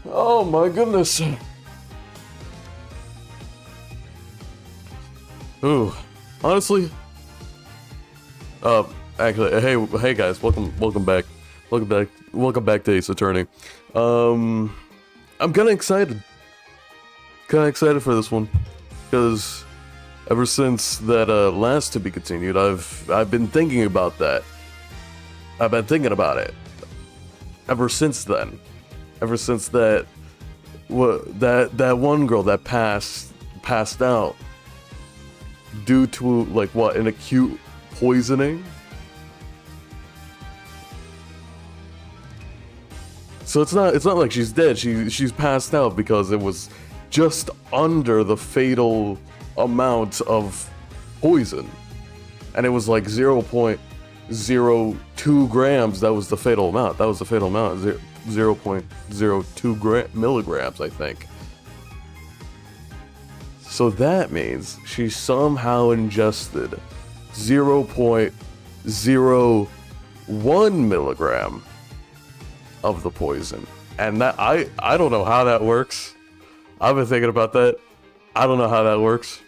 Oh my goodness. Ooh, honestly, uh, actually, hey guys, welcome back, welcome back to Ace Attorney. I'm kind of excited for this one, because ever since that last To Be Continued, I've been thinking about that. I've been thinking about it ever since then. Ever since that one girl that passed out due to like what, an acute poisoning. So it's not like she's dead. She's passed out because it was just under the fatal amount of poison, and it was like 0.02 grams. That was the fatal amount. 0.02 milligrams, I think. So that means she somehow ingested 0.01 milligram of the poison. And that I don't know how that works. I've been thinking about that. I don't know how that works.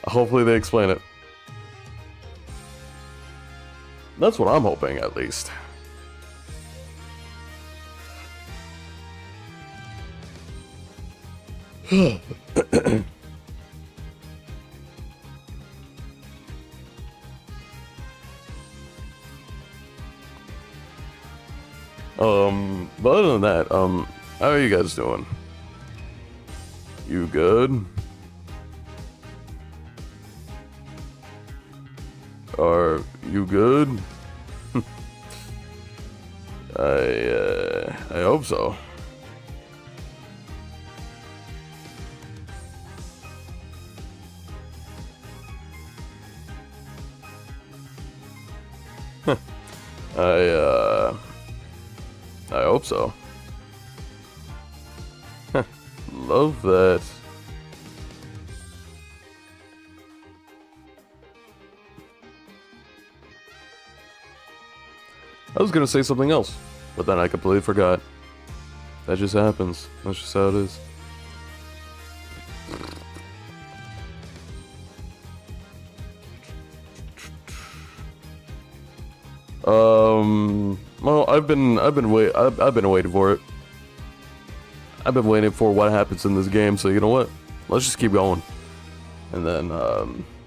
Hopefully they explain it. That's what I'm hoping, at least. But other than that, how are you guys doing? You good? Are you good? I hope so. I hope so. Love that. I was gonna say something else, but then I completely forgot. That just happens. That's just how it is. Well, I've been waiting for it. I've been waiting for what happens in this game, so you know what? Let's just keep going. And then,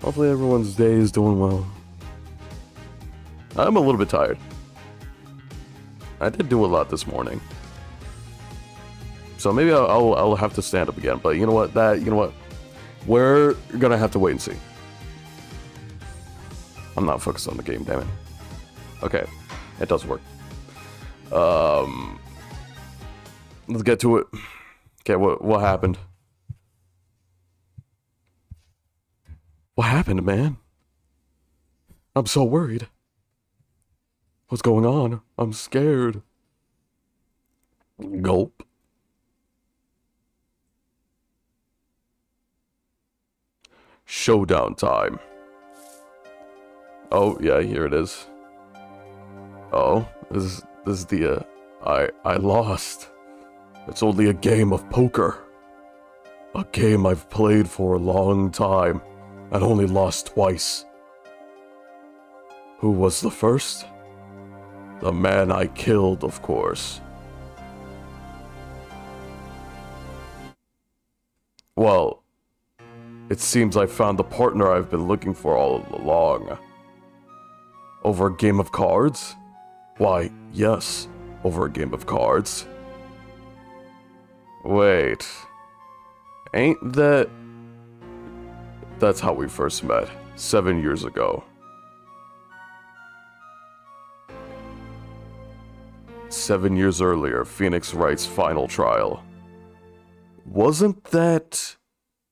hopefully everyone's day is doing well. I'm a little bit tired. I did do a lot this morning. So maybe I'll have to stand up again, but you know what? We're gonna have to wait and see. I'm not focused on the game, damn it. Okay, it does work. Let's get to it. Okay, what happened? What happened, man? I'm so worried. What's going on? I'm scared. Gulp. Showdown time. Oh, yeah, here it is. Oh, this is the, I lost. It's only a game of poker. A game I've played for a long time, and only lost twice. Who was the first? The man I killed, of course. Well, it seems I found the partner I've been looking for all along. Over a game of cards? Why, yes, over a game of cards. Wait. Ain't that... That's how we first met, 7 years ago. 7 years earlier, Phoenix Wright's final trial. Wasn't that...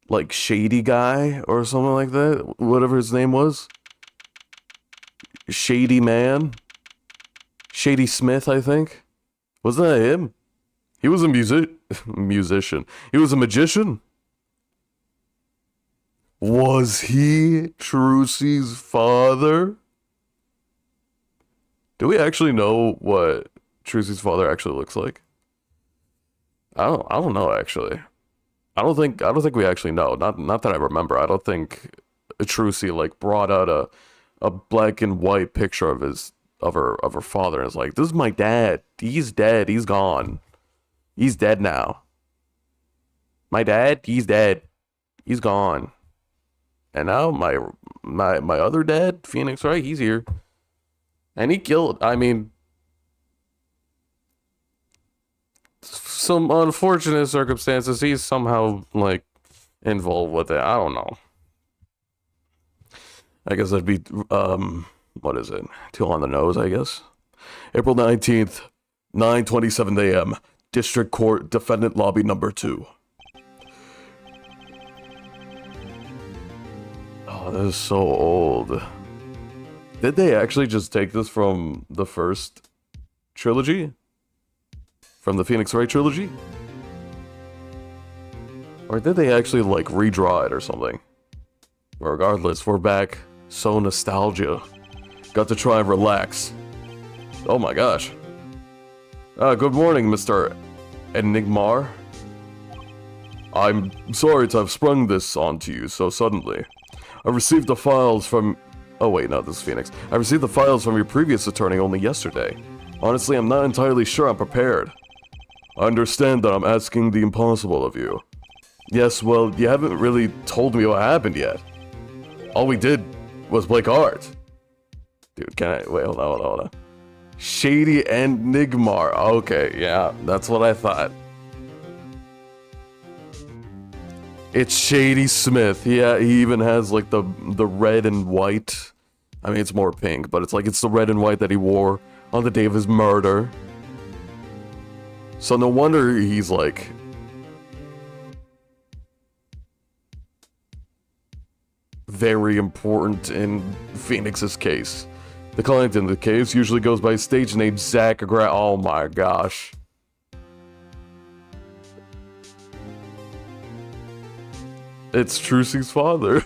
like Shady Guy or something like that? Whatever his name was? Shady Man? Shady Smith, I think? Wasn't that him? He was a musician. He was a magician? Was he Trucy's father? Do we actually know what Trucy's father actually looks like? I don't know actually. I don't think we actually know. Not that I remember. I don't think Trucy like brought out a black and white picture of her father and is like, this is my dad. He's dead. He's gone. He's dead now. My dad, he's dead. He's gone. And now my other dad, Phoenix, right? He's here. And he killed, I mean, some unfortunate circumstances. He's somehow like involved with it. I don't know. I guess that'd be what is it? Too on the nose, I guess. April 19th, 9:27 a.m. District Court Defendant Lobby number 2. Oh, this is so old. Did they actually just take this from the first trilogy? From the Phoenix Wright trilogy? Or did they actually like redraw it or something? Regardless, we're back. So nostalgia. Got to try and relax. Oh my gosh. Good morning, Mr. Enigmar. I'm sorry to have sprung this onto you so suddenly. I received the files from... Oh wait, no, this is Phoenix. I received the files from your previous attorney only yesterday. Honestly, I'm not entirely sure I'm prepared. I understand that I'm asking the impossible of you. Yes, well, you haven't really told me what happened yet. All we did was play cards. Dude, can I... Wait, hold on. Shady Enigmar. Okay, yeah, that's what I thought. It's Shady Smith. Yeah, he even has like the red and white. I mean, it's more pink, but it's the red and white that he wore on the day of his murder. So no wonder he's like... very important in Phoenix's case. The client in the case usually goes by a stage name Zach Oh my gosh. It's Trucy's father.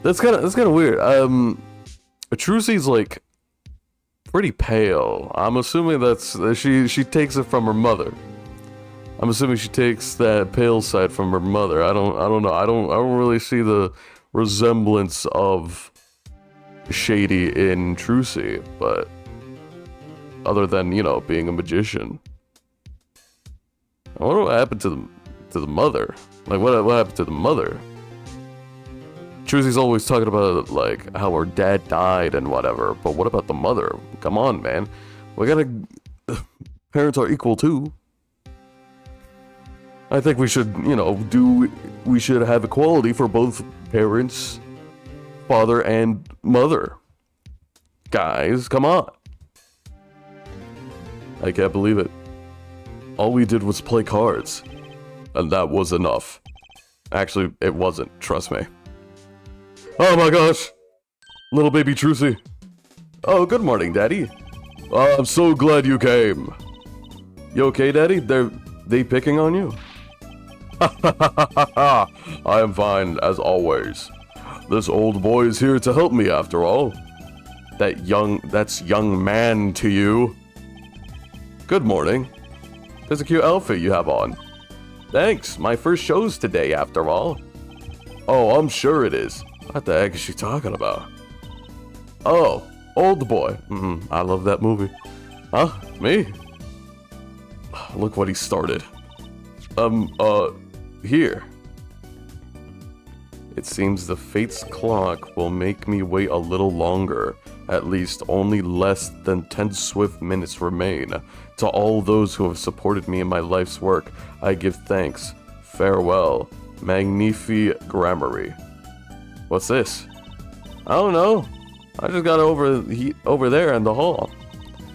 That's kind of weird. Trucy's like pretty pale. I'm assuming that's she takes it from her mother. I'm assuming she takes that pale side from her mother. I don't know. I don't really see the resemblance of Shady in Trucy, but other than, you know, being a magician. I wonder what happened to the mother. Like what happened to the mother? Trucy's always talking about like how her dad died and whatever, but what about the mother? Come on, man. We gotta... Parents are equal too. I think we should, you know, we should have equality for both parents, father and mother. Guys, come on. I can't believe it. All we did was play cards. And that was enough. Actually, it wasn't, trust me. Oh my gosh! Little baby Trucy. Oh, good morning, Daddy. I'm so glad you came. You okay, Daddy? They picking on you? I am fine, as always. This old boy is here to help me, after all. That's young man to you. Good morning. There's a cute outfit you have on. Thanks, my first show's today, after all. Oh, I'm sure it is. What the heck is she talking about? Oh, Old Boy. I love that movie. Huh? Me? Look what he started. Here. It seems the fate's clock will make me wait a little longer. At least only less than 10 swift minutes remain. To all those who have supported me in my life's work, I give thanks. Farewell. Magnifi Grammary. What's this? I don't know. I just got it over there in the hall.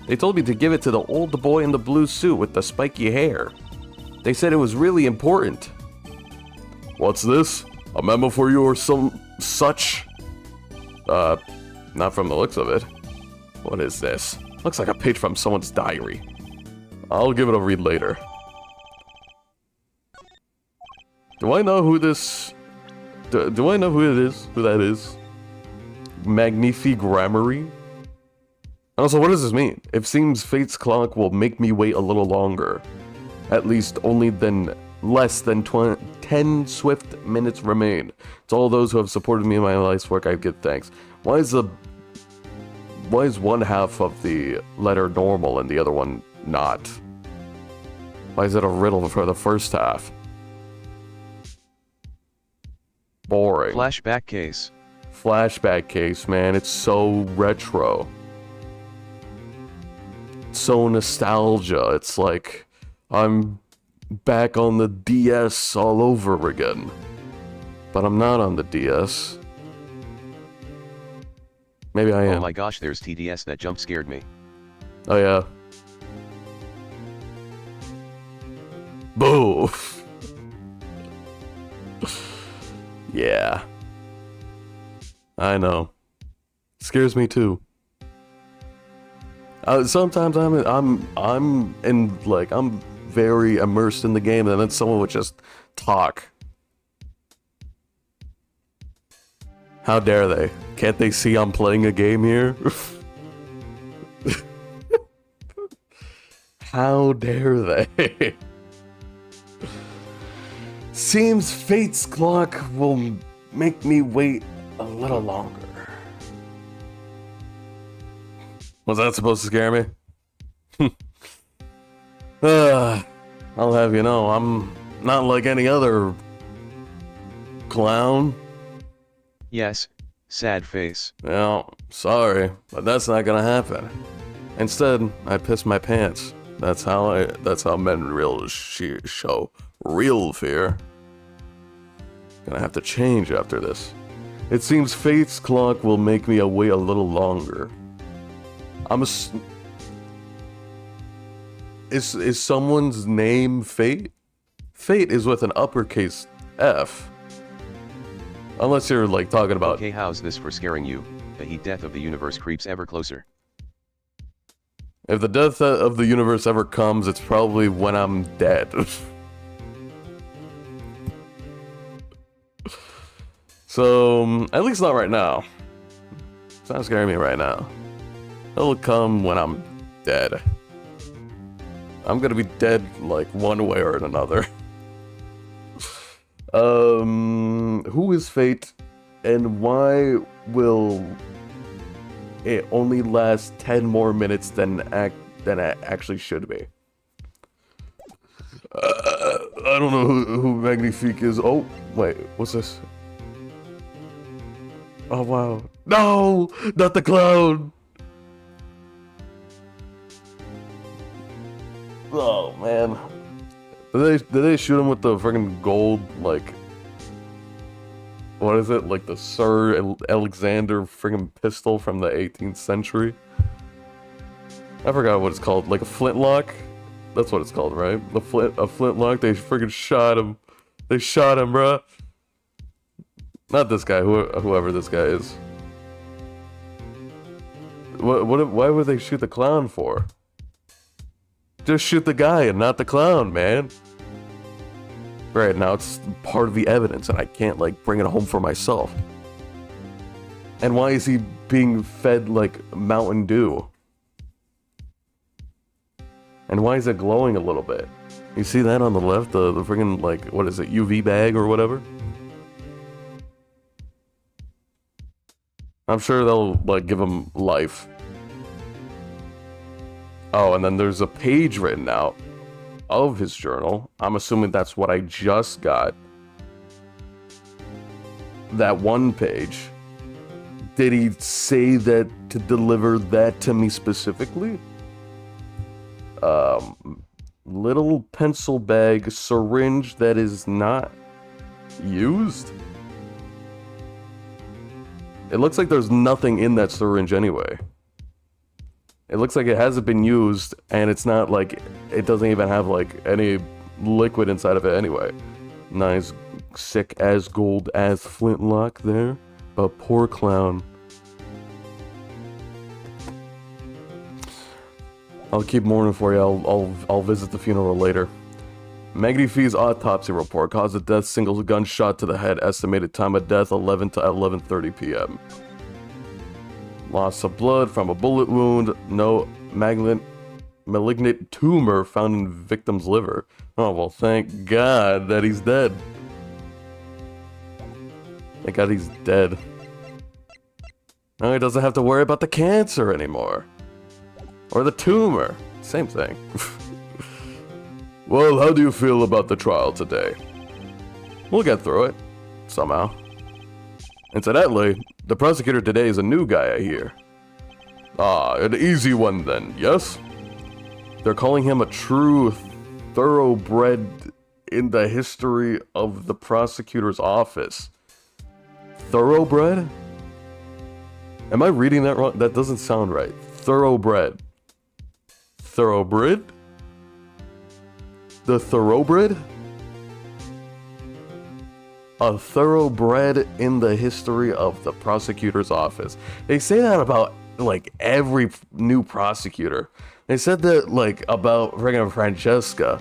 They told me to give it to the old boy in the blue suit with the spiky hair. They said it was really important. What's this? A memo for you or some such? Not from the looks of it. What is this? Looks like a page from someone's diary. I'll give it a read later. Do I know who this... Do I know who it is? Who that is? Magnifi Grammary? Also, what does this mean? It seems fate's clock will make me wait a little longer. At least only then less than 10 swift minutes remain. To all those who have supported me in my life's work, I give thanks. Why is one half of the letter normal and the other one not? Why is it a riddle for the first half? Boring. Flashback case. Flashback case, man. It's so retro. So nostalgia. It's like I'm back on the DS all over again. But I'm not on the DS. Maybe I am. Oh my gosh, there's TDS that jump scared me. Oh yeah. Boo! Yeah. I know. Scares me too. Sometimes I'm very immersed in the game, and then someone would just talk. How dare they? Can't they see I'm playing a game here? How dare they? Seems fate's clock will make me wait a little longer. Was that supposed to scare me? I'll have you know, I'm not like any other clown. Yes, sad face. Well, sorry, but that's not gonna happen. Instead, I piss my pants. That's how men really show real fear. Gonna have to change after this. It seems fate's clock will make me wait a little longer. Is someone's name Fate? Fate is with an uppercase F. Unless you're like talking about. Okay, how's this for scaring you? The heat death of the universe creeps ever closer. If the death of the universe ever comes, it's probably when I'm dead. So, at least not right now. It's not scaring me right now. It'll come when I'm dead. I'm gonna be dead, like, one way or another. Who is Fate, and why will it only last 10 more minutes than it actually should be? I don't know who Magnifique is. Oh, wait, what's this? Oh, wow. No! Not the clown! Oh, man. Did they shoot him with the friggin' gold, like... What is it? Like the Sir Alexander friggin' pistol from the 18th century? I forgot what it's called. Like a flintlock? That's what it's called, right? A flintlock? They friggin' shot him. They shot him, bruh. Not this guy, whoever this guy is. Why would they shoot the clown for? Just shoot the guy and not the clown, man. Right, now it's part of the evidence and I can't, like, bring it home for myself. And why is he being fed, like, Mountain Dew? And why is it glowing a little bit? You see that on the left? The friggin', like, what is it, UV bag or whatever? I'm sure they'll, like, give him life. Oh, and then there's a page written out of his journal. I'm assuming that's what I just got. That one page. Did he say that to deliver that to me specifically? Little pencil bag syringe that is not used? It looks like there's nothing in that syringe anyway. It looks like it hasn't been used, and it's not like, it doesn't even have like any liquid inside of it anyway. Nice, sick as gold as flintlock there, but poor clown. I'll keep mourning for you. I'll visit the funeral later. Magnifie's autopsy report caused of death, single gunshot to the head. Estimated time of death 11 to 11:30 p.m. Loss of blood from a bullet wound. No malignant tumor found in victim's liver. Oh, well, thank God that he's dead. Thank God he's dead. Now he doesn't have to worry about the cancer anymore. Or the tumor. Same thing. Well, how do you feel about the trial today? We'll get through it. Somehow. Incidentally, the prosecutor today is a new guy, I hear. Ah, an easy one then, yes? They're calling him a true thoroughbred in the history of the prosecutor's office. Thoroughbred? Am I reading that wrong? That doesn't sound right. Thoroughbred. Thoroughbred? The thoroughbred? A thoroughbred in the history of the prosecutor's office. They say that about, like, every new prosecutor. They said that, like, about friggin' Francesca.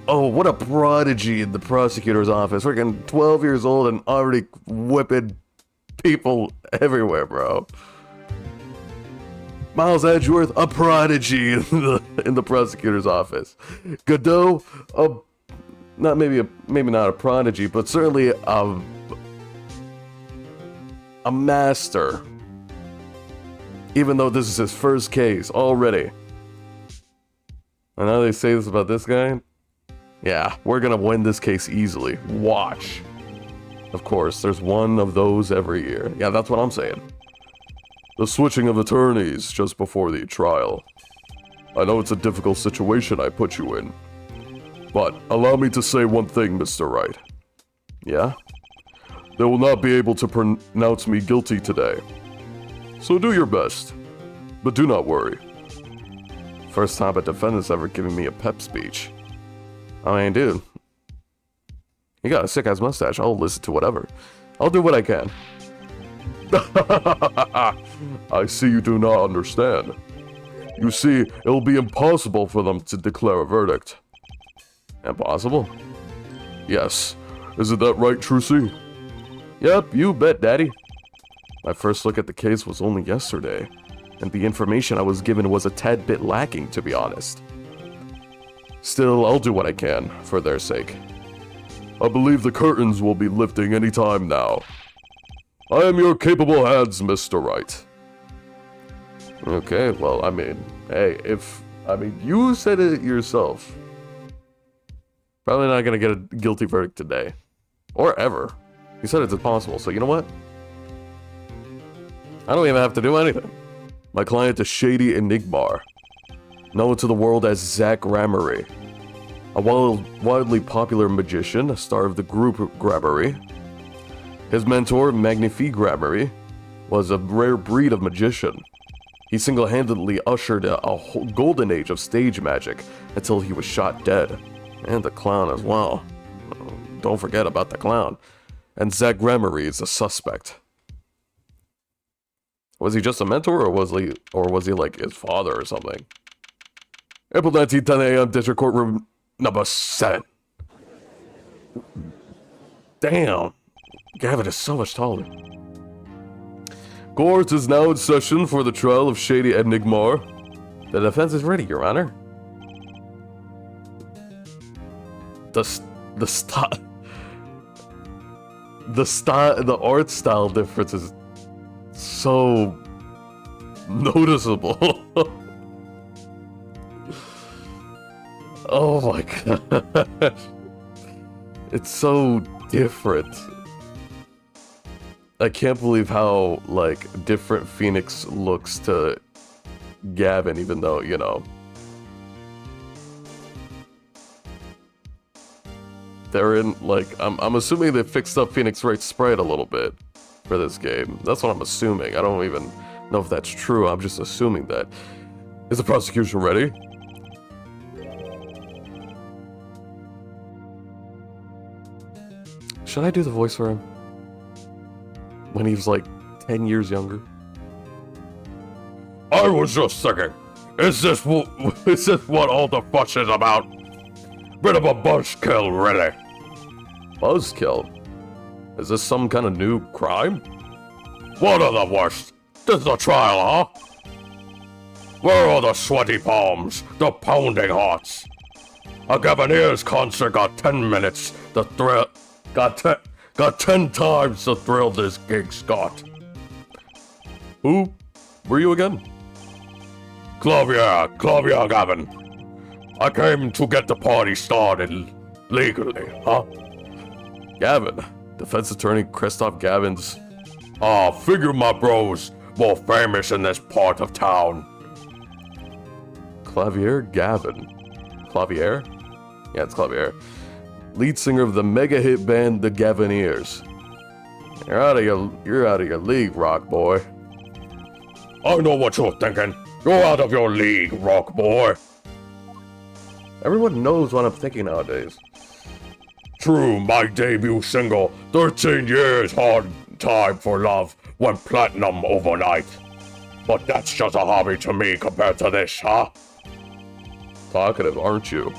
Oh, what a prodigy in the prosecutor's office. Friggin' 12 years old and already whipping people everywhere, bro. Miles Edgeworth, a prodigy in the prosecutor's office. Godot, maybe not a prodigy, but certainly a master. Even though this is his first case already. And now they say this about this guy? Yeah, we're gonna win this case easily. Watch. Of course, there's one of those every year. Yeah, that's what I'm saying. The switching of attorneys just before the trial. I know it's a difficult situation I put you in. But allow me to say one thing, Mr. Wright. Yeah? They will not be able to pronounce me guilty today. So do your best. But do not worry. First time a defendant's ever given me a pep speech. I mean, dude. You got a sick-ass mustache. I'll listen to whatever. I'll do what I can. I see you do not understand. You see, it will be impossible for them to declare a verdict. Impossible? Yes. Isn't that right, Trucy? Yep, you bet, Daddy. My first look at the case was only yesterday, and the information I was given was a tad bit lacking, to be honest. Still, I'll do what I can, for their sake. I believe the curtains will be lifting any time now. I am your capable hands, Mr. Wright. Okay, well, I mean, hey, you said it yourself. Probably not gonna get a guilty verdict today. Or ever. You said it's impossible, so you know what? I don't even have to do anything. My client is Shady Enigmar, known to the world as Zach Gramarye, a wildly popular magician, a star of the group Gramarye. His mentor, Magnifique Gramarye, was a rare breed of magician. He single-handedly ushered a whole golden age of stage magic until he was shot dead. And the clown as well. Don't forget about the clown. And Zach Gramarye is a suspect. Was he just a mentor, or was he like his father or something? April 19, 10 a.m., District Courtroom number 7. Damn. Gavin is so much taller. Court is now in session for the trial of Shady Enigmar. The defense is ready, Your Honor. The art style difference is so noticeable. Oh my god. It's so different. I can't believe how, like, different Phoenix looks to Gavin, even though, you know, they're in, like, I'm assuming they fixed up Phoenix Wright's sprite a little bit for this game. That's what I'm assuming. I don't even know if that's true. I'm just assuming that. Is the prosecution ready? Should I do the voice for him? When he was like 10 years younger? I was just thinking, is this what all the fuss is about? Bit of a buzzkill, really. Buzzkill? Is this some kind of new crime? One of the worst. This is a trial, huh? Where are the sweaty palms, the pounding hearts? A Gavineer's concert got 10 minutes, the thrill... Got 10 times the thrill this gig's got. Who were you again? Clavier Gavin. I came to get the party started legally, huh? Gavin. Defense attorney Christoph Gavin's... Figure my bros more famous in this part of town. Clavier Gavin. Clavier? Yeah, it's Clavier. Lead singer of the mega hit band The Gavineers. You're out of your league, rock boy. I know what you're thinking. You're out of your league, rock boy. Everyone knows what I'm thinking nowadays. True, my debut single, 13 years hard time for love, went platinum overnight. But that's just a hobby to me compared to this, huh? Talkative, aren't you?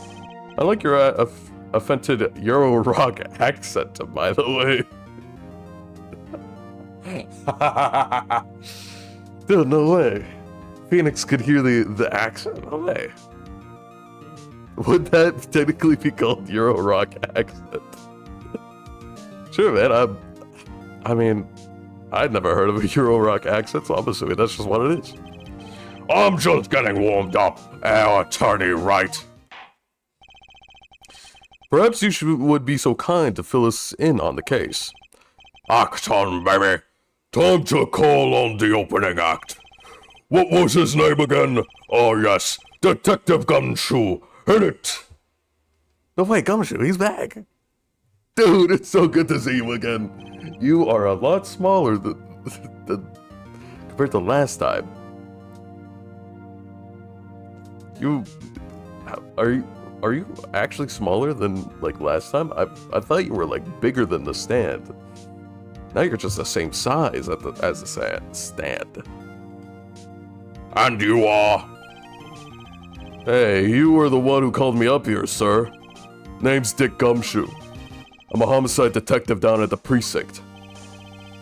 I like your offended Euro rock accent, by the way. Dude, no way. Phoenix could hear the accent. No way. Would that technically be called Euro rock accent? Sure, man. I mean, I'd never heard of a Euro rock accent, so I'm assuming that's just what it is. I'm just getting warmed up, attorney Wright. Perhaps you would be so kind to fill us in on the case. Act on, baby. Time to call on the opening act. What was his name again? Oh yes, Detective Gumshoe. Hit it! No way, Gumshoe, he's back. Dude, it's so good to see you again. You are a lot smaller than compared to last time. Are you actually smaller than like last time? I thought you were like bigger than the stand. Now you're just the same size as the stand. And you are? Hey, you were the one who called me up here, sir. Name's Dick Gumshoe. I'm a homicide detective down at the precinct.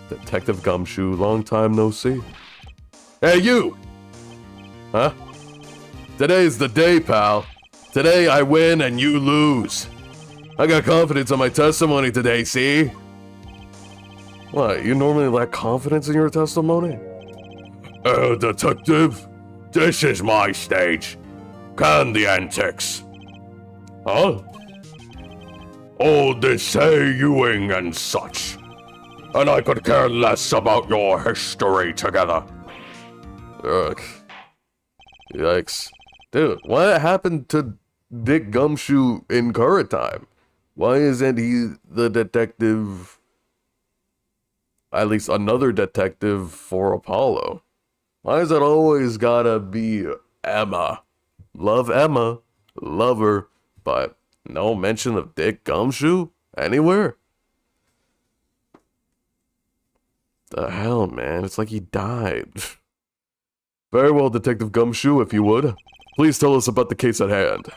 Detective Gumshoe, long time no see. Hey, you! Huh? Today's the day, pal. Today I win and you lose. I got confidence in my testimony today, see? What, you normally lack confidence in your testimony? Detective, this is my stage. Can the antics. Huh? All this haying and such. And I could care less about your history together. Ugh. Yikes. Dude, what happened to Dick Gumshoe in current time? Why isn't he the detective... At least another detective for Apollo? Why is it always gotta be Emma? Love Emma, love her, but no mention of Dick Gumshoe anywhere? The hell, man? It's like he died. Very well, Detective Gumshoe, if you would. Please tell us about the case at hand.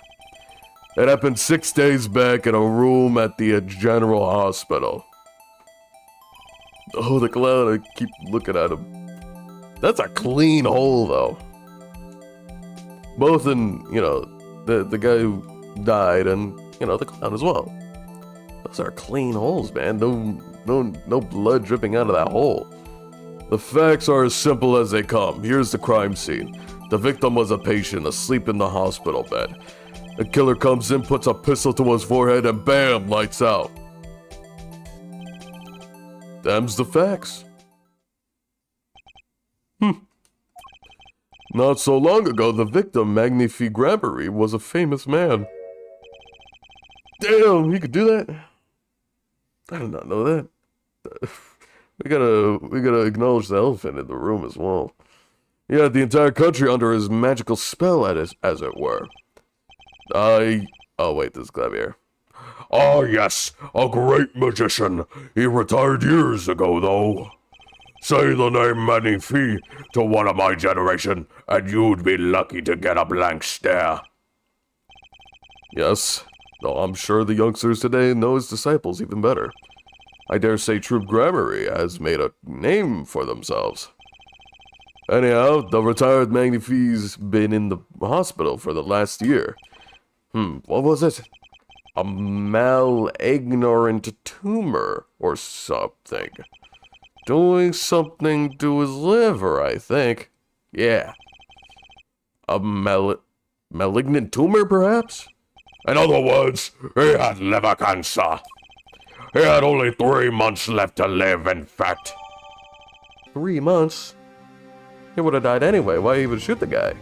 It happened 6 days back in a room at the General Hospital. Oh, the clown, I keep looking at him. That's a clean hole, though. Both in, you know, the guy who died and, you know, the clown as well. Those are clean holes, man. No blood dripping out of that hole. The facts are as simple as they come. Here's the crime scene. The victim was a patient asleep in the hospital bed. The killer comes in, puts a pistol to his forehead, and bam, lights out. Them's the facts. Not so long ago, the victim, Magnifique Grampery, was a famous man. Damn, he could do that? I did not know that. We gotta acknowledge the elephant in the room as well. He had the entire country under his magical spell, as it were. Oh wait, this is Clavier. Ah yes, a great magician. He retired years ago, though. Say the name Magnifique to one of my generation, and you'd be lucky to get a blank stare. Yes, though I'm sure the youngsters today know his disciples even better. I dare say Troop Grammarly has made a name for themselves. Anyhow, the retired Magnifi's been in the hospital for the last year. What was it? A malignorant tumor or something. Doing something to his liver, I think. Yeah. A malignant tumor, perhaps? In other words, he had liver cancer. He had only 3 months left to live, in fact. 3 months? He would have died anyway. Why even shoot the guy?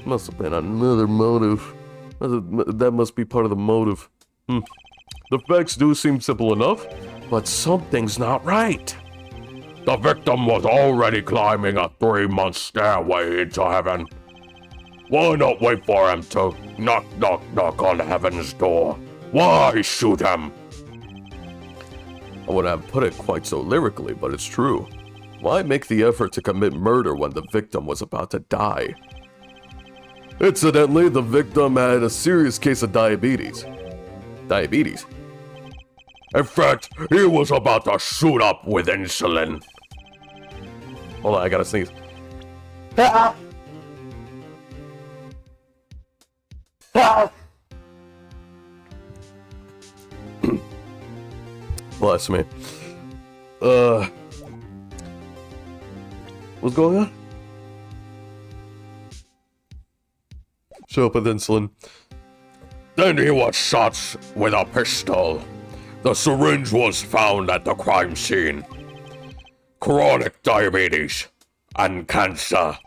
Must have been another motive. That must be part of the motive. The facts do seem simple enough, but something's not right. The victim was already climbing a 3-month stairway into heaven. Why not wait for him to knock, knock, knock on heaven's door? Why shoot him? I wouldn't have put it quite so lyrically, but it's true. Why make the effort to commit murder when the victim was about to die? Incidentally, the victim had a serious case of diabetes. Diabetes? In fact, he was about to shoot up with insulin. Hold on, I gotta sneeze. Bless me. What's going on? Show up with insulin. Then he was shot with a pistol. The syringe was found at the crime scene. Chronic diabetes and cancer.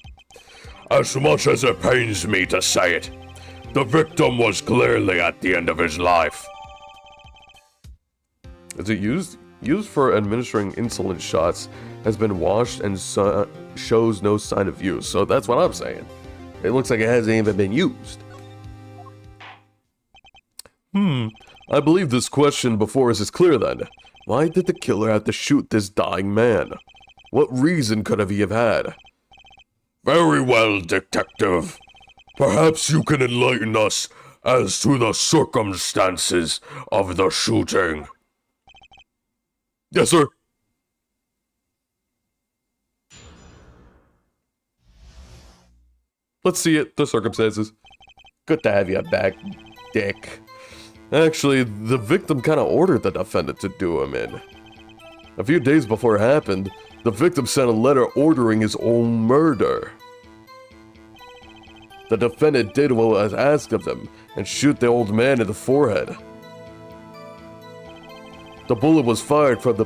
As much as it pains me to say it, the victim was clearly at the end of his life. Is it used for administering insulin shots, has been washed and shows no sign of use. So that's what I'm saying. It looks like it hasn't even been used. I believe this question before us is clear then. Why did the killer have to shoot this dying man? What reason could he have had? Very well, detective. Perhaps you can enlighten us as to the circumstances of the shooting. Yes, sir. Let's see it, the circumstances. Good to have you back, dick. Actually, the victim kind of ordered the defendant to do him in. A few days before it happened, the victim sent a letter ordering his own murder. The defendant did what was asked of him and shoot the old man in the forehead. The bullet was fired from the...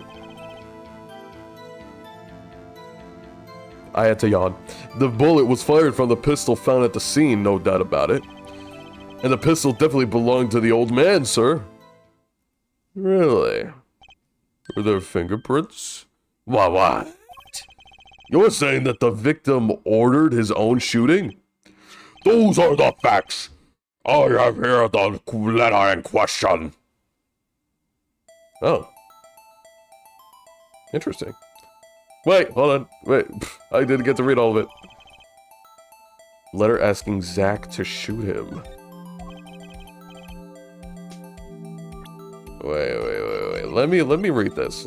I had to yawn. The bullet was fired from the pistol found at the scene, no doubt about it. And the pistol definitely belonged to the old man, sir. Really? Were there fingerprints? What? You're saying that the victim ordered his own shooting? Those are the facts. I have here the letter in question. Oh. Interesting. Wait, hold on. Wait, I didn't get to read all of it. Letter asking Zach to shoot him. Wait. Let me read this.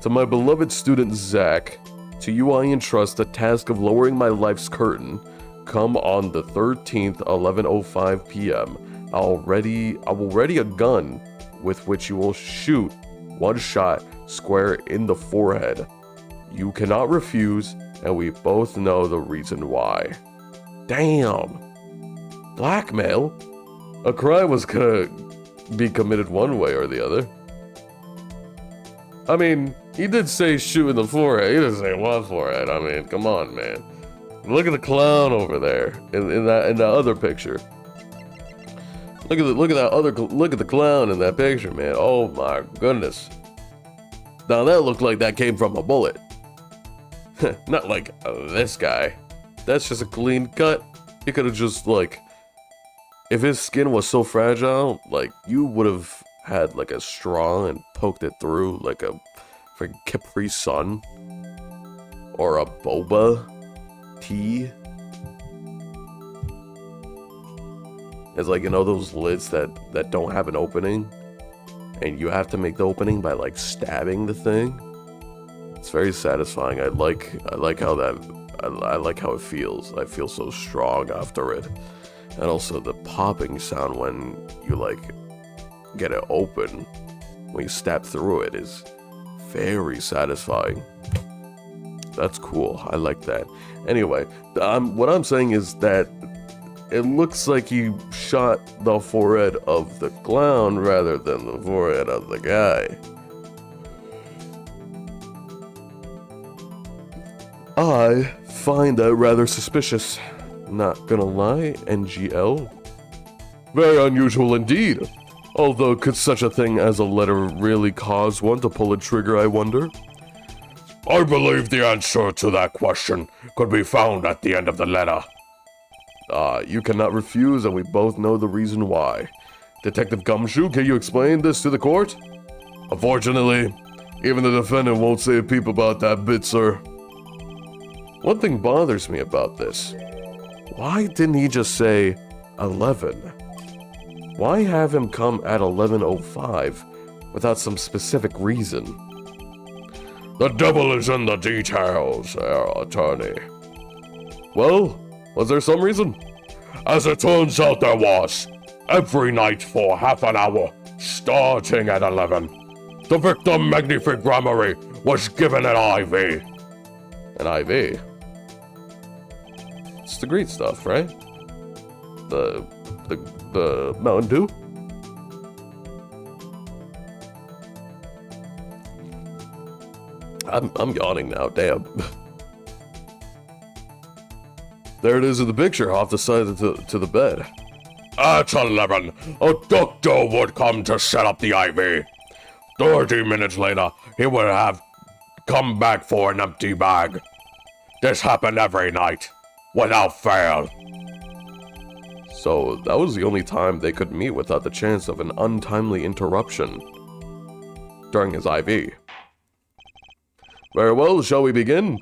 To my beloved student Zach, to you I entrust the task of lowering my life's curtain. Come on the 13th, 11:05 p.m. I will ready a gun with which you will shoot one shot square in the forehead. You cannot refuse, and we both know the reason why. Damn. Blackmail? A crime was gonna be committed one way or the other. I mean, he did say shoot in the forehead. He didn't say what forehead. I mean, come on, man. Look at the clown over there in that other picture. Look at the clown in that picture, man. Oh my goodness. Now that looked like that came from a bullet. Not like this guy. That's just a clean cut. He could have just like, if his skin was so fragile, like you would have had like a straw and poked it through like a freaking Capri Sun or a boba tea. It's like, you know, those lids that don't have an opening and you have to make the opening by like stabbing the thing. It's very satisfying. I like how I like how it feels. I feel so strong after it. And also the popping sound when you like get it open, when you stab through it, is very satisfying. That's cool. I like that. Anyway, what I'm saying is that it looks like he shot the forehead of the clown rather than the forehead of the guy. I find that rather suspicious. Not gonna lie, NGL. Very unusual indeed. Although, could such a thing as a letter really cause one to pull a trigger, I wonder? I believe the answer to that question could be found at the end of the letter. You cannot refuse, and we both know the reason why. Detective Gumshoe, can you explain this to the court? Unfortunately, even the defendant won't say a peep about that bit, sir. One thing bothers me about this. Why didn't he just say 11? Why have him come at 11:05 without some specific reason? The devil is in the details, attorney. Well, was there some reason? As it turns out there was. Every night for half an hour, starting at 11, the victim Magnific Grammary was given an IV. An IV? It's the green stuff, right? The Mountain Dew? I'm yawning now, damn. There it is in the picture off the side of to the bed. At 11, a doctor would come to set up the IV. 30 minutes later, he would have come back for an empty bag. This happened every night, without fail. So that was the only time they could meet without the chance of an untimely interruption during his IV. Very well, shall we begin?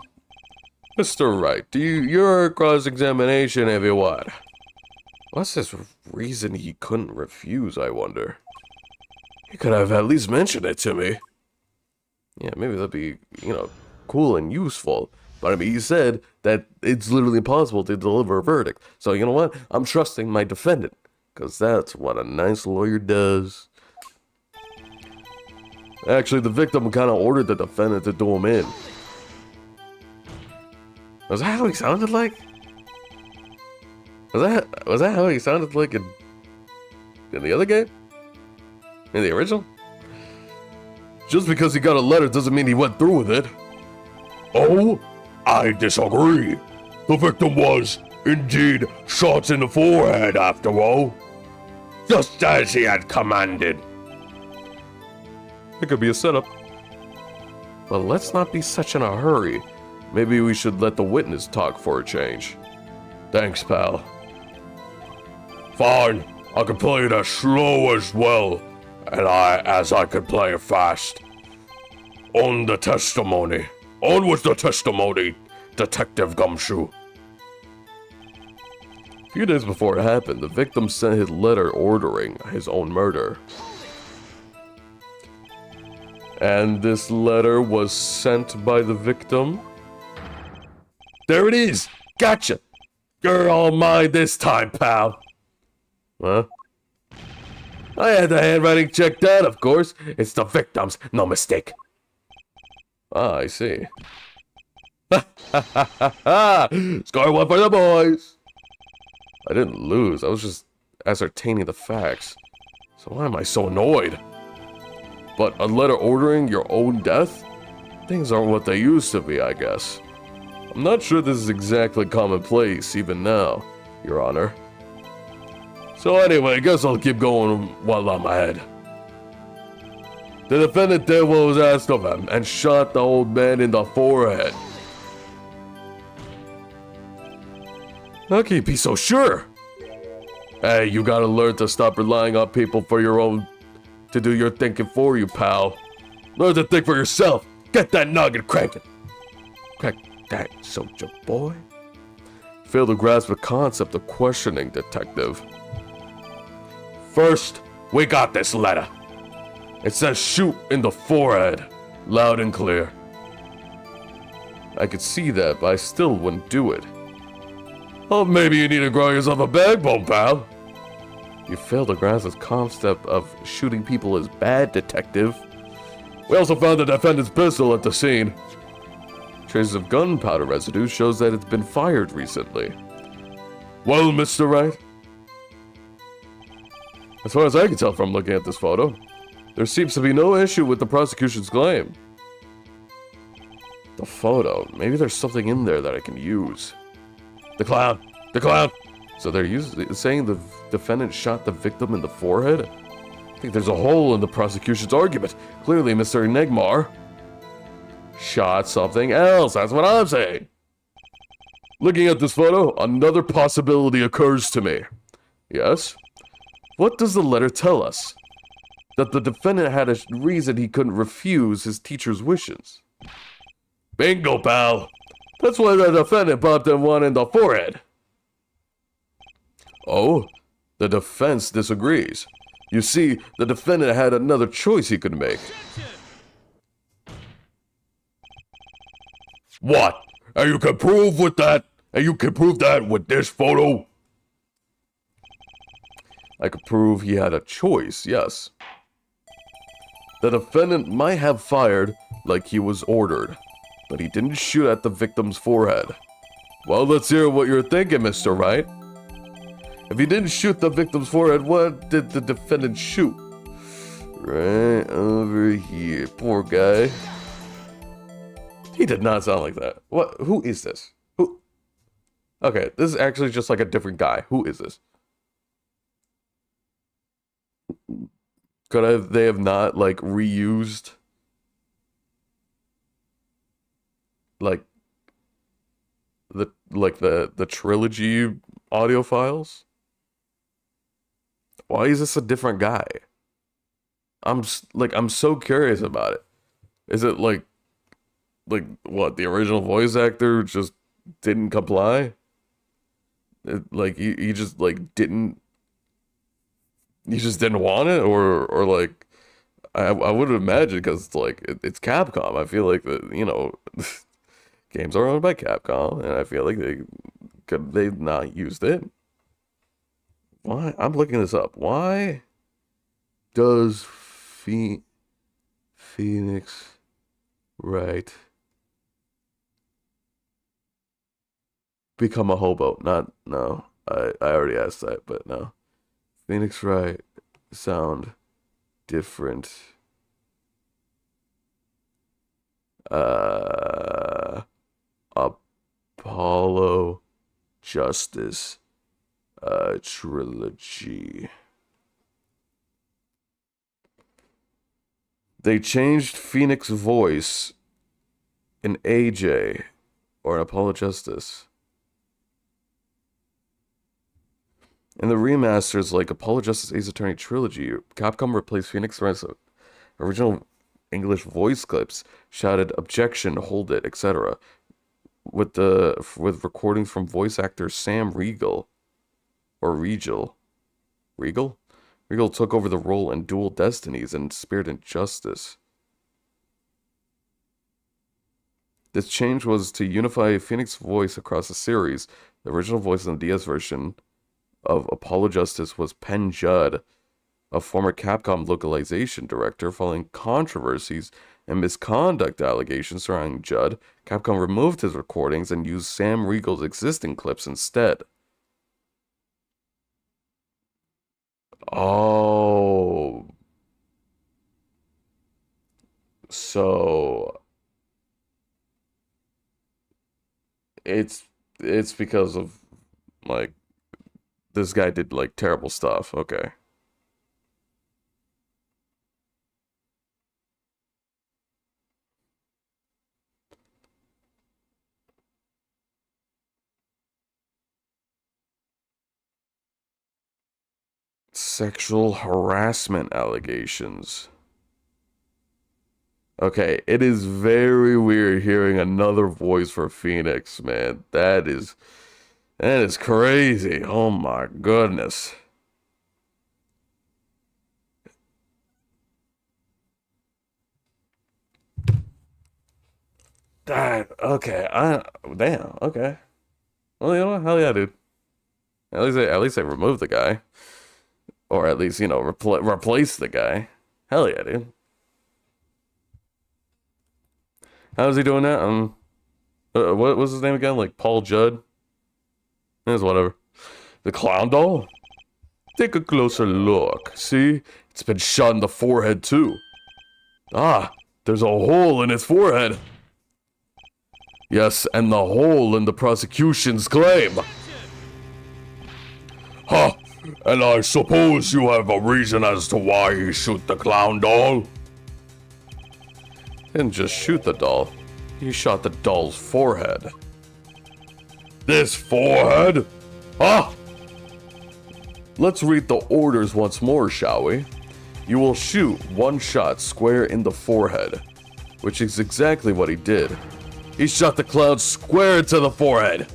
Mr. Wright, your cross-examination, everyone. What's this reason he couldn't refuse, I wonder? He could have at least mentioned it to me. Yeah, maybe that'd be, cool and useful. But I mean, he said that it's literally impossible to deliver a verdict. So you know what? I'm trusting my defendant. Because that's what a nice lawyer does. Actually, the victim kind of ordered the defendant to do him in. Was that how he sounded like? Was that how he sounded like in the other game? In the original? Just because he got a letter doesn't mean he went through with it. Oh, I disagree. The victim was, indeed, shot in the forehead after all. Just as he had commanded. It could be a setup. Well, let's not be such in a hurry. Maybe we should let the witness talk for a change. Thanks, pal. Fine, I can play it as slow as well, as I can play it fast. On with the testimony, Detective Gumshoe. A few days before it happened, the victim sent his letter ordering his own murder. And this letter was sent by the victim? There it is! Gotcha! You're all mine this time, pal! Huh? I had the handwriting checked out, of course. It's the victim's, no mistake. Ah, I see. Ha ha ha ha ha! Score one for the boys! I didn't lose, I was just ascertaining the facts. So why am I so annoyed? But a letter ordering your own death? Things aren't what they used to be, I guess. I'm not sure this is exactly commonplace, even now, Your Honor. So anyway, I guess I'll keep going while I'm ahead. The defendant did what was asked of him and shot the old man in the forehead. How can you be so sure? Hey, you gotta learn to stop relying on people to do your thinking for you, pal. Learn to think for yourself. Get that nugget cranking. Crack that, soldier boy. Fail to grasp the concept of questioning, detective. First, we got this letter. It says shoot in the forehead, loud and clear. I could see that, but I still wouldn't do it. Oh, maybe you need to grow yourself a backbone, pal. You failed to grasp this concept of shooting people as bad, detective. We also found the defendant's pistol at the scene. Traces of gunpowder residue shows that it's been fired recently. Well, Mr. Wright, As far as I can tell from looking at this photo, there seems to be no issue with the prosecution's claim. The photo, maybe there's something in there that I can use. the clown. So they're saying the defendant shot the victim in the forehead? I think there's a hole in the prosecution's argument. Clearly, Mr. Negmar shot something else. That's what I'm saying. Looking at this photo, another possibility occurs to me. Yes? What does the letter tell us? That the defendant had a reason he couldn't refuse his teacher's wishes. Bingo, pal. That's why the defendant popped him one in the forehead. Oh, the defense disagrees. You see, the defendant had another choice he could make. What? And you can prove with that? And you can prove that with this photo? I could prove he had a choice, yes. The defendant might have fired like he was ordered, but he didn't shoot at the victim's forehead. Well, let's hear what you're thinking, Mr. Wright. If he didn't shoot the victim's forehead, what did the defendant shoot? Right over here. Poor guy. He did not sound like that. What? Who is this? Who? Okay, this is actually just like a different guy. Who is this? They have not like reused like the trilogy audio files? Why is this a different guy? I'm so curious about it. Is it like what, the original voice actor just didn't comply? He just didn't. You just didn't want it, or like, I would imagine, because it's Capcom. I feel like games are owned by Capcom, and I feel like they've not used it. Why? I'm looking this up. Why does Phoenix Wright become a hobo? No. I already asked that, but no. Phoenix Wright sound different. Apollo Justice trilogy. They changed Phoenix voice in AJ or in Apollo Justice. In the remasters like Apollo Justice Ace Attorney Trilogy, Capcom replaced Phoenix Wright's original English voice clips, shouted "Objection, hold it," etc., with recordings from voice actor Sam Riegel, or Regal. Regal took over the role in Dual Destinies and Spirit and Justice. This change was to unify Phoenix's voice across the series. The original voice in the DS version of Apollo Justice was Penn Judd, a former Capcom localization director. Following controversies and misconduct allegations surrounding Judd, Capcom removed his recordings and used Sam Riegel's existing clips instead. Oh. So it's because of this guy did terrible stuff. Okay. Sexual harassment allegations. Okay, it is very weird hearing another voice for Phoenix, man. That is crazy. Oh my goodness. That okay. Damn. Okay. Well, you know what? Hell yeah, dude. At least they removed the guy, or at least replace the guy. Hell yeah, dude. How's he doing that? What was his name again? Like Paul Judd? It's whatever. The clown doll? Take a closer look. See? It's been shot in the forehead too. Ah, there's a hole in his forehead. Yes, and the hole in the prosecution's claim. Huh, and I suppose you have a reason as to why he shoot the clown doll? Didn't just shoot the doll. He shot the doll's forehead. This forehead? Huh? Let's read the orders once more, shall we? You will shoot one shot square in the forehead, which is exactly what he did. He shot the clown square to the forehead.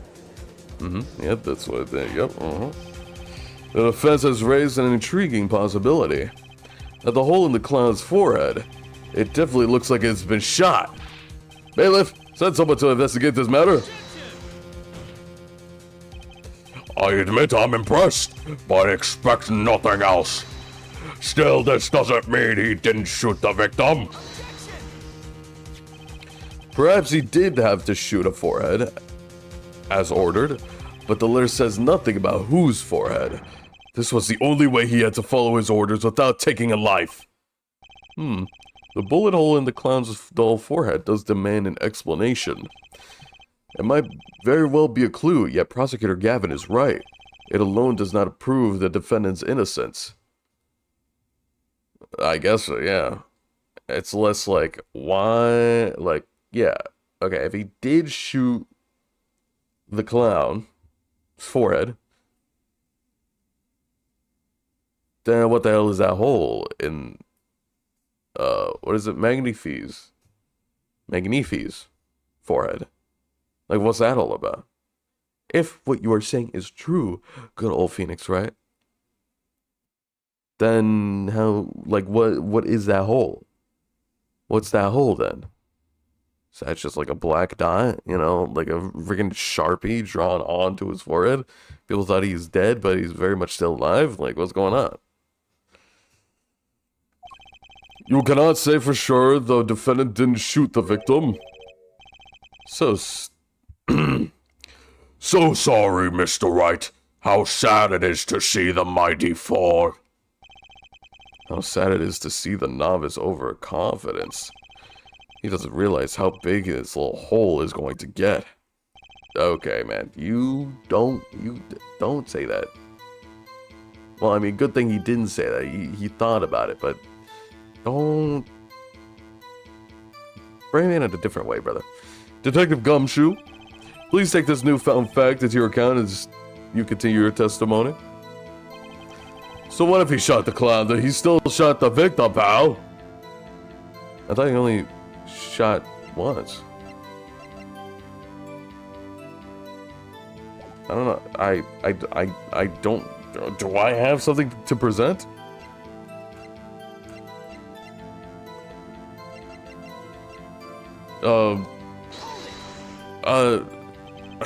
Yep, that's what it did. Yep, The defense has raised an intriguing possibility. At the hole in the clown's forehead, it definitely looks like it's been shot. Bailiff, send someone to investigate this matter. I admit I'm impressed, but expect nothing else. Still, this doesn't mean he didn't shoot the victim. Perhaps he did have to shoot a forehead, as ordered, but the letter says nothing about whose forehead. This was the only way he had to follow his orders without taking a life. The bullet hole in the clown's doll forehead does demand an explanation. It might very well be a clue, yet Prosecutor Gavin is right. It alone does not prove the defendant's innocence. I guess so, yeah. It's less like, why? Like, yeah. Okay, if he did shoot the clown's forehead, then what the hell is that hole in, what is it? Magnifi's forehead. Like, what's that all about? If what you are saying is true, good old Phoenix, right? Then how, like, what is that hole? What's that hole then? So that's just like a black dot, like a freaking Sharpie drawn onto his forehead. People thought he's dead, but he's very much still alive. Like, what's going on? You cannot say for sure the defendant didn't shoot the victim. So So sorry, Mr. Wright. How sad it is to see the mighty fall. How sad it is to see the novice overconfidence. He doesn't realize how big his little hole is going to get. Okay, man, you don't say that. Well, I mean, good thing he didn't say that. He thought about it, but don't frame it in a different way, brother. Detective Gumshoe, please take this newfound fact into your account as you continue your testimony. So what if he shot the clown? Then he still shot the victim, pal. I thought he only shot once. I don't know. I don't. Do I have something to present? I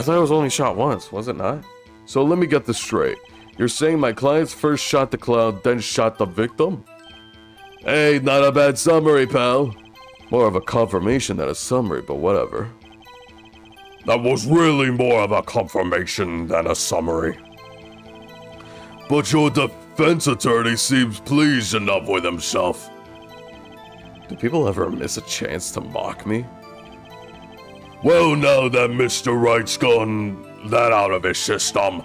thought it was only shot once, was it not? So let me get this straight. You're saying my clients first shot the clown, then shot the victim? Hey, not a bad summary, pal. More of a confirmation than a summary, but whatever. That was really more of a confirmation than a summary. But your defense attorney seems pleased enough with himself. Do people ever miss a chance to mock me? Well, now that Mr. Wright's gotten that out of his system,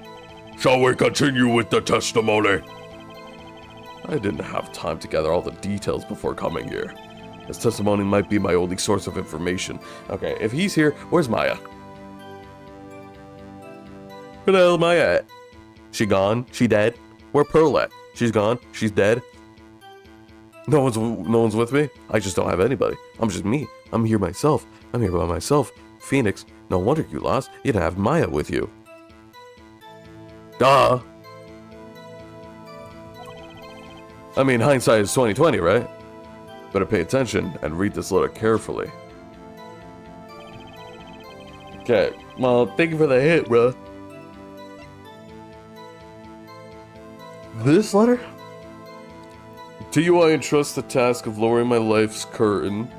shall we continue with the testimony? I didn't have time to gather all the details before coming here. His testimony might be my only source of information. Okay, if he's here, where's Maya? Where the hell is Maya at? She gone? She dead? Where Pearl at? She's gone? She's dead? No one's with me? I just don't have anybody. I'm just me. I'm here myself. I'm here by myself. Phoenix, no wonder you lost. You didn't have Maya with you. Duh. I mean, hindsight is 20/20, right? Better pay attention and read this letter carefully. Okay, well, thank you for the hit, bro. This letter? To you I entrust the task of lowering my life's curtain.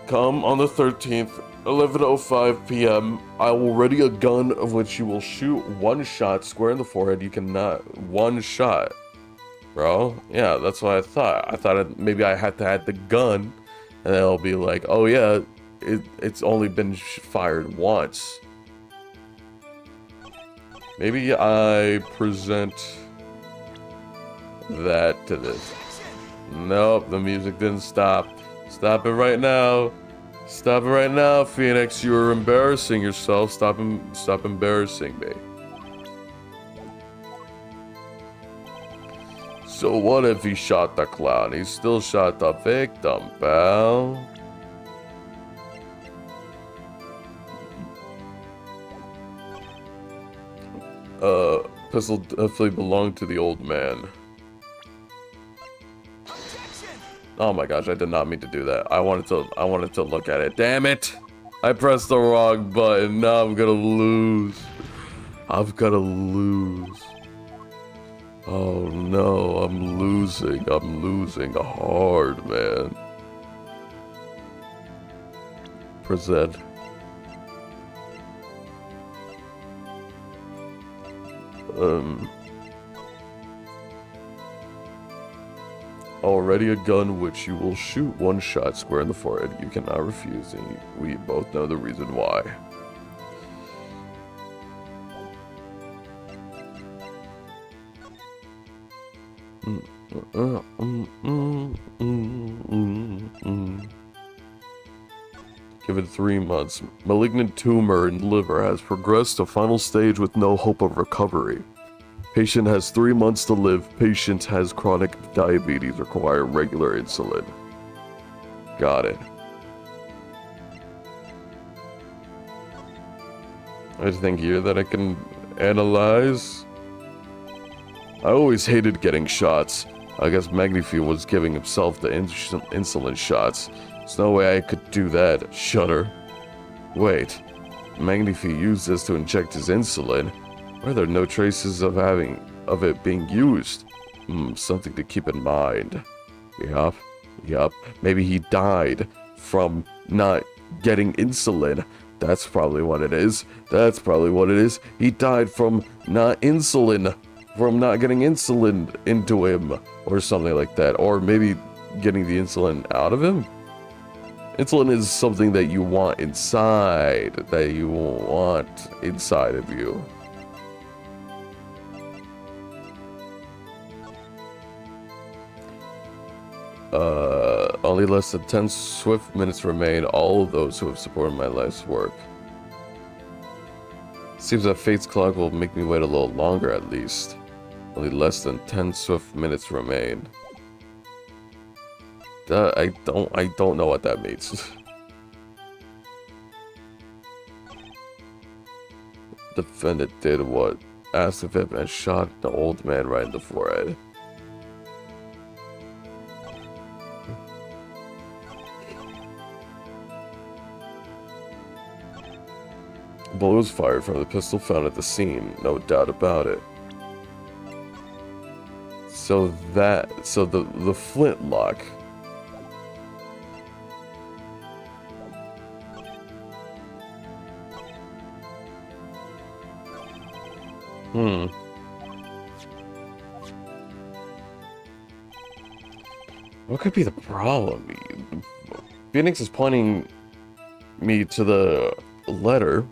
Come on the 13th, 11:05 p.m. I will ready a gun of which you will shoot one shot square in the forehead. You cannot. One shot. Bro, yeah, that's what I thought. I thought maybe I had to add the gun, and then it'll be like, oh yeah, it's only been fired once. Maybe I present that to this. Nope, the music didn't stop. Stop it right now. Stop it right now, Phoenix. You're embarrassing yourself. Stop embarrassing me. So what if he shot the clown? He still shot the victim, pal. Pistol definitely belonged to the old man. Oh my gosh, I did not mean to do that. I wanted to look at it. Damn it! I pressed the wrong button. Now I'm gonna lose. I've gotta lose. Oh no, I'm losing. I'm losing hard, man. Present. Already a gun which you will shoot one shot square in the forehead. You cannot refuse, and we both know the reason why. Given 3 months, malignant tumor in liver has progressed to final stage with no hope of recovery. Patient has 3 months to live. Patient has chronic diabetes, require regular insulin. Got it. Anything here that I can analyze? I always hated getting shots. I guess Magnifi was giving himself the insulin shots. There's no way I could do that. Shudder. Wait. Magnifi used this to inject his insulin. Why are there no traces of it being used? Something to keep in mind. Yup. Maybe he died from not getting insulin. That's probably what it is. He died from not getting insulin into him, or something like that. Or maybe getting the insulin out of him? Insulin is something that you want inside of you. Only less than 10 swift minutes remain. All of those who have supported my life's work. Seems that fate's clock will make me wait a little longer at least. Only less than 10 swift minutes remain. I don't know what that means. Defendant did what? Asked if it and shot the old man right in the forehead. A bullet was fired from the pistol found at the scene, no doubt about it. So the flintlock. What could be the problem? Phoenix is pointing me to the letter.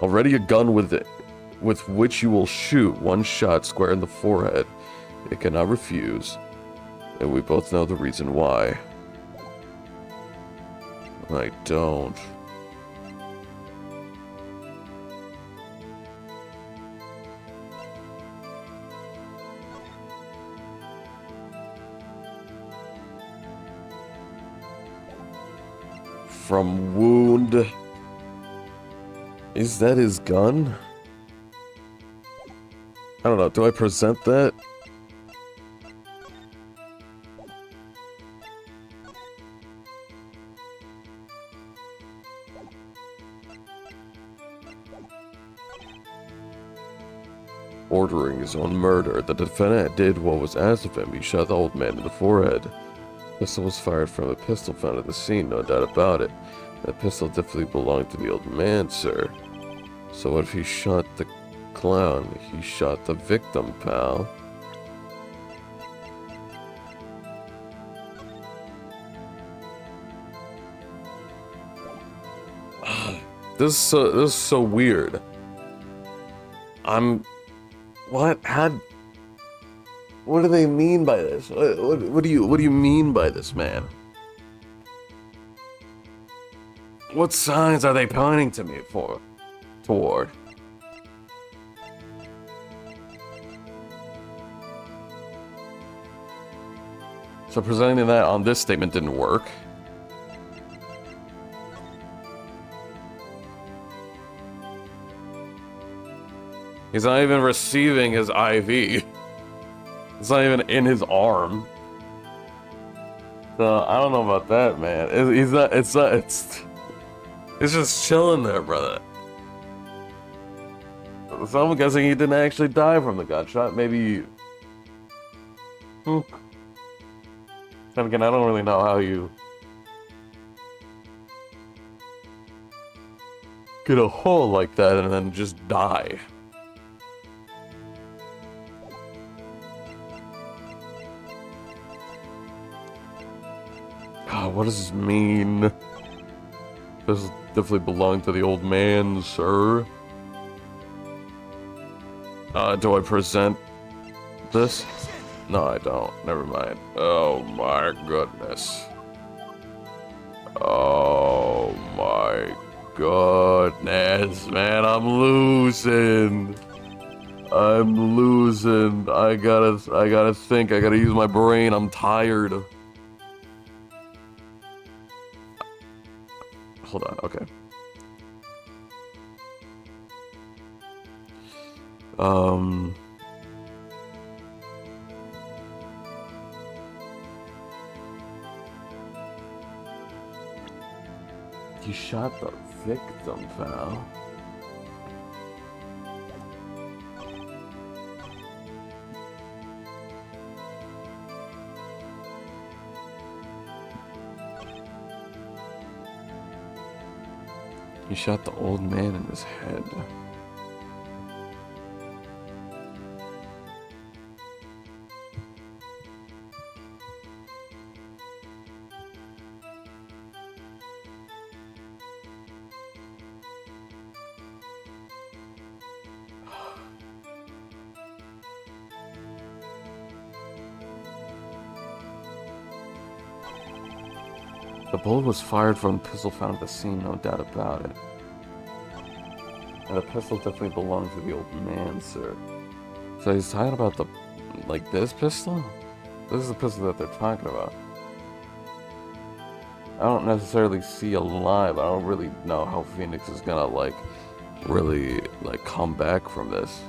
Already a gun with which you will shoot one shot square in the forehead. It cannot refuse, and we both know the reason why. I don't. From wound. Is that his gun? I don't know. Do I present that? ordering his own murder. The defendant did what was asked of him. He shot the old man in the forehead. The pistol was fired from a pistol found at the scene, no doubt about it. That pistol definitely belonged to the old man, sir. So what if he shot the clown? He shot the victim, pal. This is so weird. What do they mean by this? What do you mean by this, man? What signs are they pointing to me toward? So presenting that on this statement didn't work. He's not even receiving his IV. It's not even in his arm. So I don't know about that, man. It's just chilling there, brother. So I'm guessing he didn't actually die from the gunshot. Maybe. Then again, I don't really know how you get a hole like that and then just die. What does this mean? This definitely belonged to the old man, sir. Do I present this? No, I don't. Never mind. Oh my goodness. Oh my goodness, man, I'm losing. I gotta think. I gotta use my brain. I'm tired. Hold on, okay. You shot the victim, pal. He shot the old man in his head. The bullet was fired from a pistol found at the scene, no doubt about it. And the pistol definitely belonged to the old man, sir. So he's talking about the, like, this pistol? This is the pistol that they're talking about. I don't necessarily see a lie, but I don't really know how Phoenix is gonna, like, really, like, come back from this.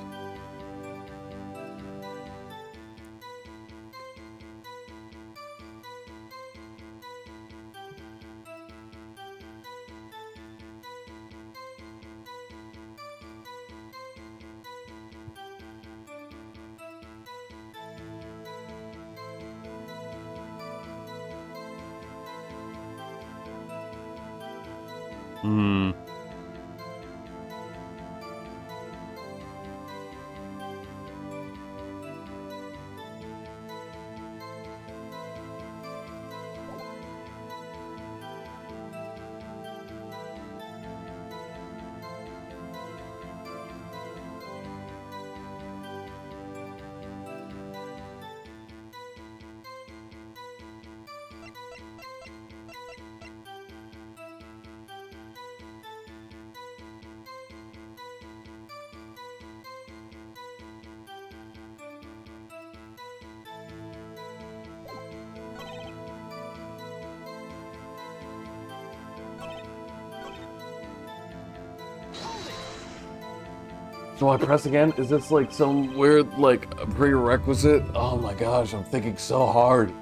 Do I press again? Is this like some weird, like, prerequisite? Oh my gosh, I'm thinking so hard.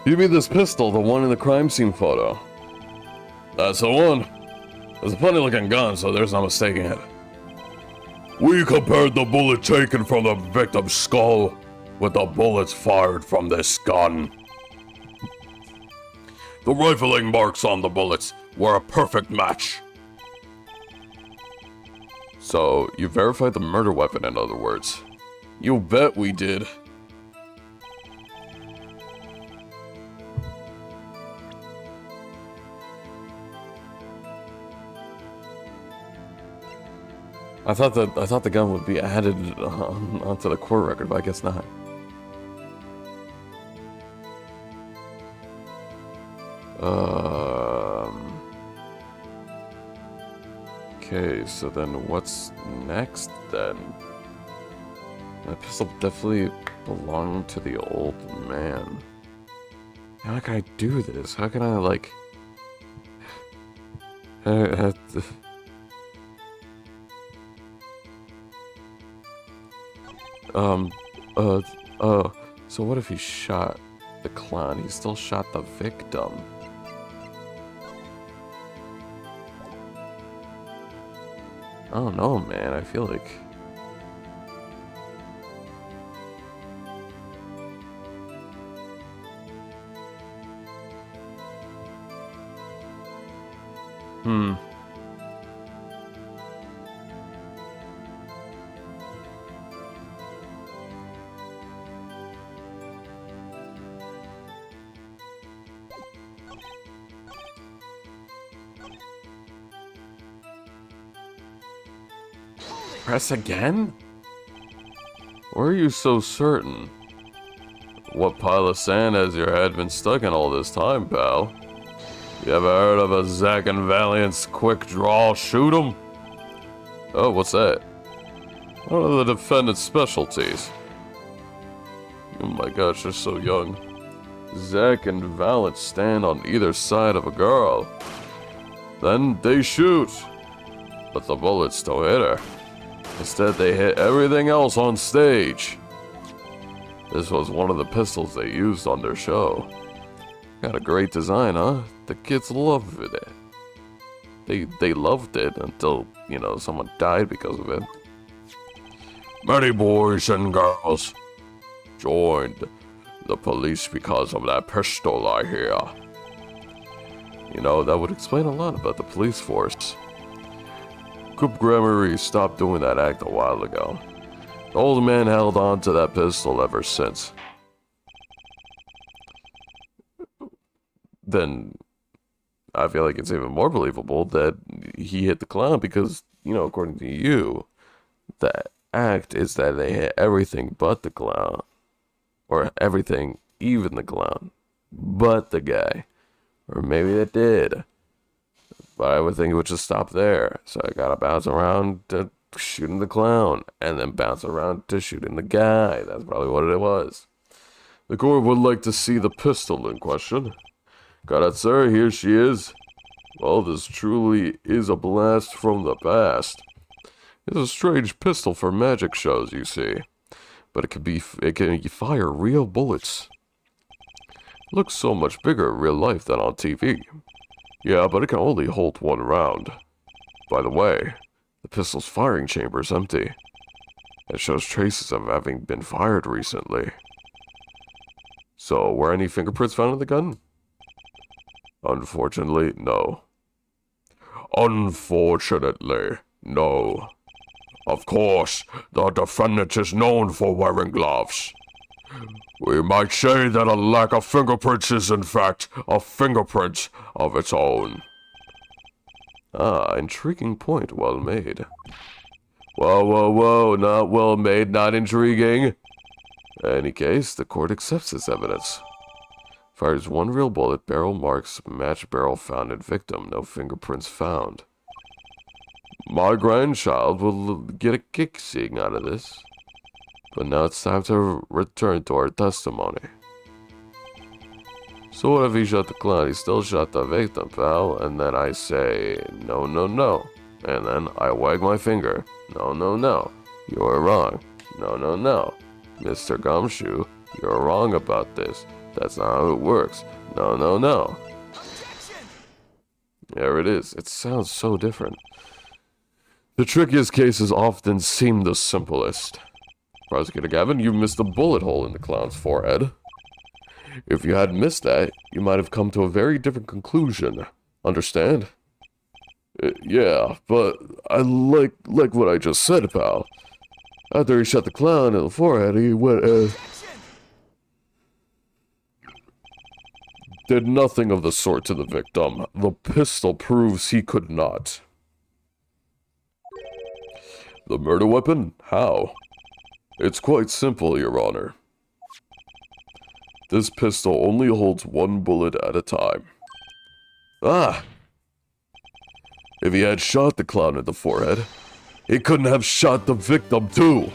You mean this pistol, the one in the crime scene photo? That's the one. It's a funny looking gun, so there's no mistaking it. We compared the bullet taken from the victim's skull with the bullets fired from this gun. The rifling marks on the bullets were a perfect match. So, you verified the murder weapon, in other words. You bet we did. I thought the gun would be added onto the court record, but I guess not. Okay, so then what's next then? That pistol definitely belonged to the old man. How can I do this? How can I, like... So what if he shot the clown? He still shot the victim. I don't know, man. I feel like... Press again? Why are you so certain? What pile of sand has your head been stuck in all this time, pal? You ever heard of a Zack and Valiant's quick draw shoot 'em? Oh, what's that? What are the defendant's specialties? Oh my gosh, they're so young. Zack and Valiant stand on either side of a girl. Then they shoot. But the bullets don't hit her. Instead, they hit everything else on stage. This was one of the pistols they used on their show. Got a great design, huh? The kids loved it. They loved it until, you know, someone died because of it. Many boys and girls joined the police because of that pistol, I hear. You know, that would explain a lot about the police force. Coop Grammary stopped doing that act a while ago. The old man held on to that pistol ever since. Then, I feel like it's even more believable that he hit the clown because, you know, according to you, the act is that they hit everything but the clown. Or everything, even the clown, but the guy. Or maybe they did. But I would think it would just stop there. So I gotta bounce around to shooting the clown, and then bounce around to shooting the guy. That's probably what it was. The court would like to see the pistol in question. Got it, sir. Here she is. Well, this truly is a blast from the past. It's a strange pistol for magic shows, you see. But it can fire real bullets. Looks so much bigger in real life than on TV. Yeah, but it can only hold one round. By the way, the pistol's firing chamber is empty. It shows traces of having been fired recently. So, were any fingerprints found in the gun? Unfortunately, no. Unfortunately, no. Of course, the defendant is known for wearing gloves. We might say that a lack of fingerprints is in fact a fingerprint of its own. Ah, intriguing point, well made. Whoa, not well made, not intriguing. In any case, the court accepts this evidence. Fires one real bullet, barrel marks, match barrel found in victim, no fingerprints found. My grandchild will get a kick seeing out of this. But now it's time to return to our testimony. So what if he shot the clown? He still shot the victim, pal. And then I say, no. And then I wag my finger. No. You're wrong. No. Mr. Gumshoe, you're wrong about this. That's not how it works. No. There it is. It sounds so different. The trickiest cases often seem the simplest. Prosecutor Gavin, you missed a bullet hole in the clown's forehead. If you hadn't missed that, you might have come to a very different conclusion. Understand? Yeah, but I like what I just said, pal. After he shot the clown in the forehead, he went, did nothing of the sort to the victim. The pistol proves he could not. The murder weapon? How? It's quite simple, Your Honor. This pistol only holds one bullet at a time. Ah! If he had shot the clown in the forehead, he couldn't have shot the victim too!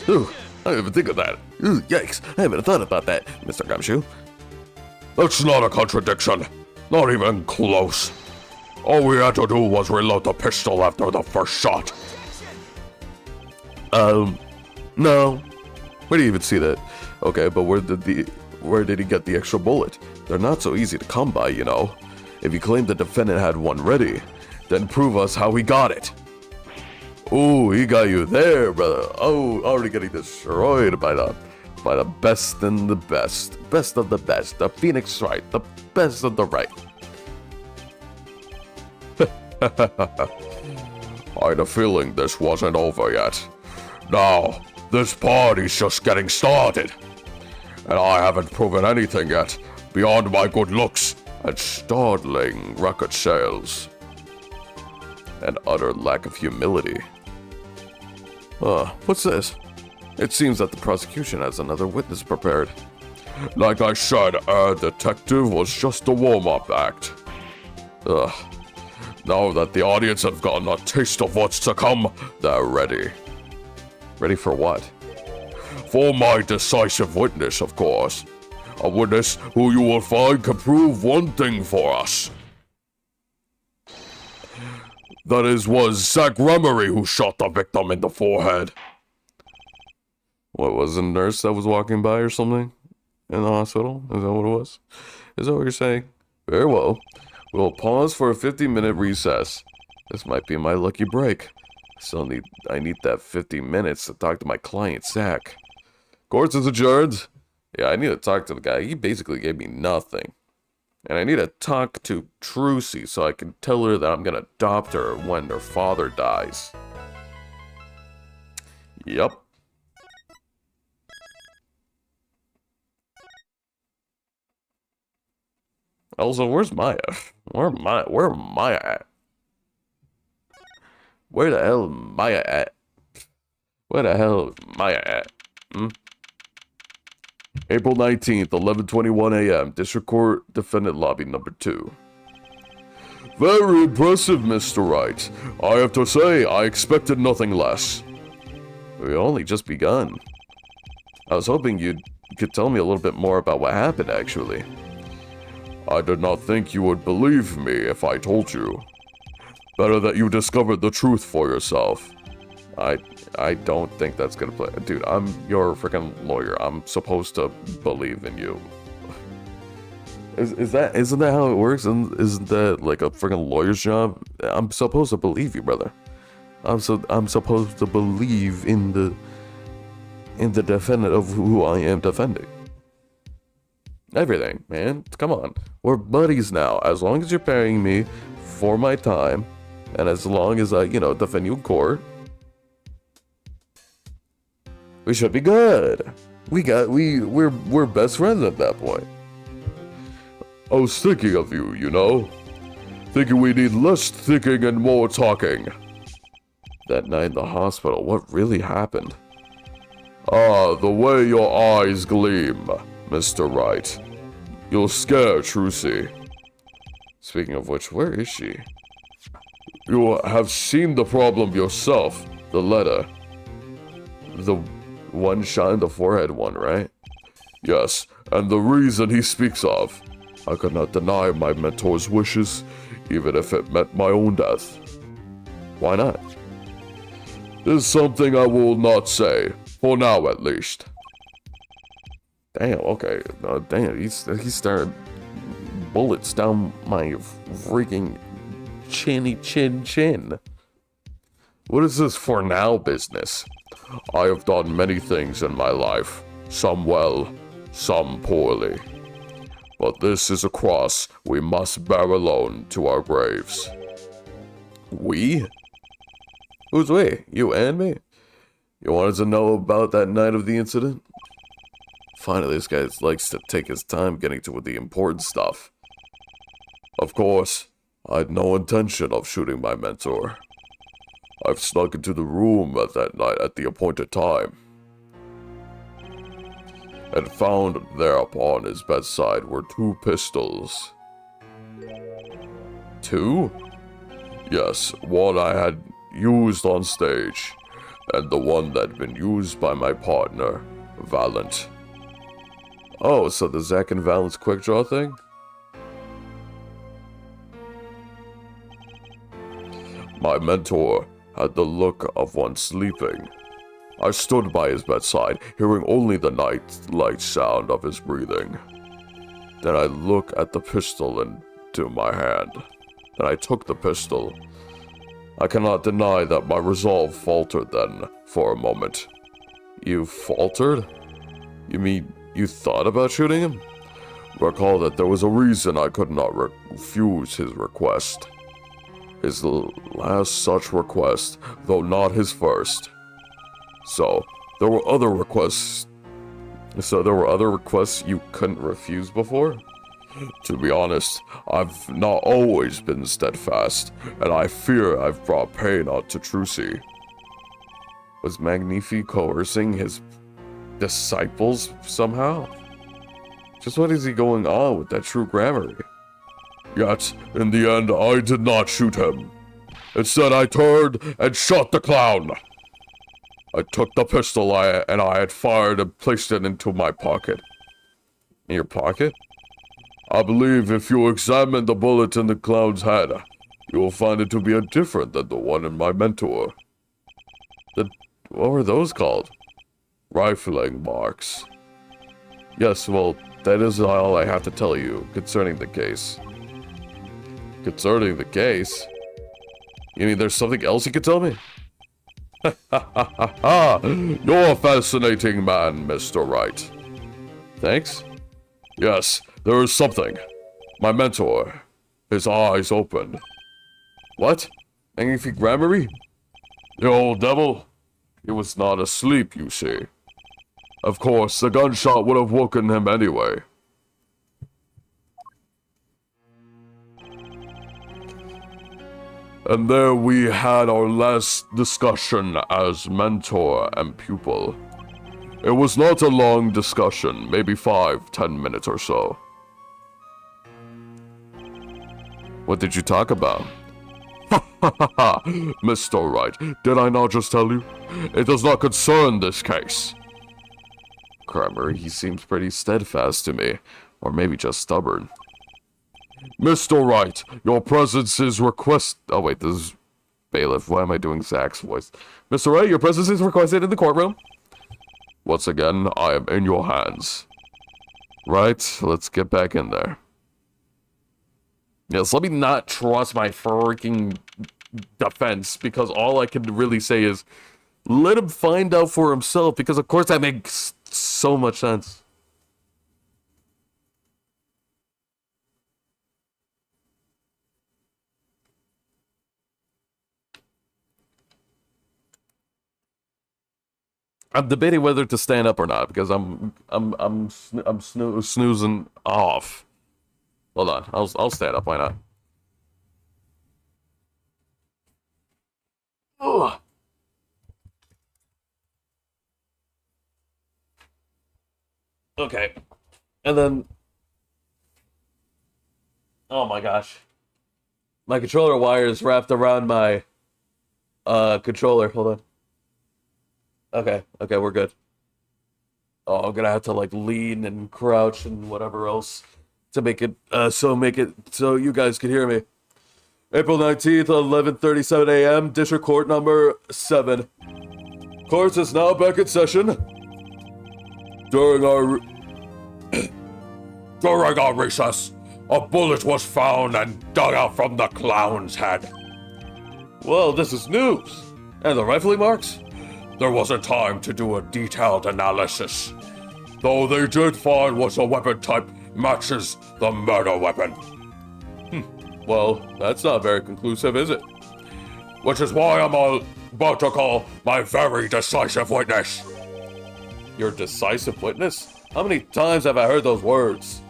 Ooh, I didn't even think of that. Ooh, yikes, I haven't thought about that, Mr. Gumshoe. That's not a contradiction. Not even close. All we had to do was reload the pistol after the first shot. No. Where do you even see that? Okay, but where did he get the extra bullet? They're not so easy to come by, you know. If you claim the defendant had one ready, then prove us how he got it. Ooh, he got you there, brother. Oh, already getting destroyed by the best and the best. Best of the best. The Phoenix Wright. The best of the right. I had a feeling this wasn't over yet. Now, this party's just getting started. And I haven't proven anything yet, beyond my good looks and startling record sales. An utter lack of humility. What's this? It seems that the prosecution has another witness prepared. Like I said, detective was just a warm-up act. Now that the audience have gotten a taste of what's to come, they're ready. Ready for what? For my decisive witness, of course. A witness who you will find can prove one thing for us. That was Zach Remery who shot the victim in the forehead. What, was it a nurse that was walking by or something? In the hospital? Is that what it was? Is that what you're saying? Very well. We'll pause for a 50-minute recess. This might be my lucky break. I need that 50 minutes to talk to my client, Zach. Court is adjourned. Yeah, I need to talk to the guy. He basically gave me nothing. And I need to talk to Trucy so I can tell her that I'm gonna adopt her when her father dies. Yup. Also, where's Maya? Where Maya at? Where the hell Maya at? Where the hell Maya at? April 19th, 11:21 a.m. District Court Defendant Lobby number 2. Very impressive, Mr. Wright. I have to say, I expected nothing less. We only just begun. I was hoping you could tell me a little bit more about what happened, actually. I did not think you would believe me if I told you. Better that you discovered the truth for yourself. I don't think that's gonna play. Dude, I'm your freaking lawyer. I'm supposed to believe in you. Isn't that how it works? Isn't that like a freaking lawyer's job? I'm supposed to believe you, brother. I'm supposed to believe in the defendant of who I am defending. Everything, man. Come on. We're buddies now. As long as you're paying me for my time, and as long as I, defend you in court, we should be good. We're best friends at that point. I was thinking of you, Thinking we need less thinking and more talking. That night in the hospital, what really happened? Ah, the way your eyes gleam, Mr. Wright. You'll scare Trucy. Speaking of which, where is she? You have seen the problem yourself. The letter. The one shot in the forehead one, right? Yes, and the reason he speaks of. I could not deny my mentor's wishes, even if it meant my own death. Why not? This is something I will not say, for now at least. Damn, okay. Damn, he started bullets down my freaking chin. What is this for now business? I have done many things in my life, some well, some poorly. But this is a cross we must bear alone to our graves. We? Who's we? You and me? You wanted to know about that night of the incident? Finally, this guy likes to take his time getting to the important stuff. Of course, I had no intention of shooting my mentor. I've snuck into the room at that night at the appointed time, and found there upon his bedside were 2 pistols. 2? Yes, one I had used on stage, and the one that had been used by my partner, Valent. Oh, so the Zack and Valent's quick draw thing? My mentor had the look of one sleeping. I stood by his bedside, hearing only the light sound of his breathing. Then I looked at the pistol into my hand. Then I took the pistol. I cannot deny that my resolve faltered then, for a moment. You faltered? You mean you thought about shooting him? Recall that there was a reason I could not refuse his request. His last such request, though not his first. So, there were other requests you couldn't refuse before? To be honest, I've not always been steadfast, and I fear I've brought pain onto Trucy. Was Magnifi coercing his disciples somehow? Just what is he going on with that true grammar? Yet, in the end, I did not shoot him. Instead, I turned and shot the clown. I took the pistol I had fired and placed it into my pocket. In your pocket? I believe if you examine the bullet in the clown's head, you will find it to be different than the one in my mentor. What were those called? Rifling marks. Yes, well, that is all I have to tell you concerning the case. Concerning the case? You mean there's something else you could tell me? Ha ha ha ha! You're a fascinating man, Mr. Wright. Thanks? Yes, there is something. My mentor. His eyes opened. What? Magnifique Grammary? The old devil? He was not asleep, you see. Of course, the gunshot would have woken him anyway. And there we had our last discussion as mentor and pupil. It was not a long discussion, maybe 5-10 minutes or so. What did you talk about? Ha ha ha ha! Mr. Wright, did I not just tell you? It does not concern this case. Kramer, he seems pretty steadfast to me, or maybe just stubborn. Mr. Wright, your presence is request. Oh wait, this is bailiff. Why am I doing Zach's voice? Mr. Wright, your presence is requested in the courtroom. Once again, I am in your hands. Right, let's get back in there. Yes, let me not trust my freaking defense, because all I can really say is let him find out for himself, because of course that makes so much sense. I'm debating whether to stand up or not, because I'm snoozing off. Hold on, I'll stand up. Why not? Ugh. Okay, and then, oh my gosh, my controller wire is wrapped around my controller. Hold on. Okay, we're good. Oh, I'm gonna have to like lean and crouch and whatever else to make it so you guys can hear me. April 19th, 11:37 a.m. District Court number 7. Court is now back in session. During our recess, a bullet was found and dug out from the clown's head. Well, this is news. And the rifling marks? There wasn't time to do a detailed analysis, though they did find what the weapon type matches the murder weapon. Well, that's not very conclusive, is it? Which is why I'm about to call my very decisive witness. Your decisive witness? How many times have I heard those words?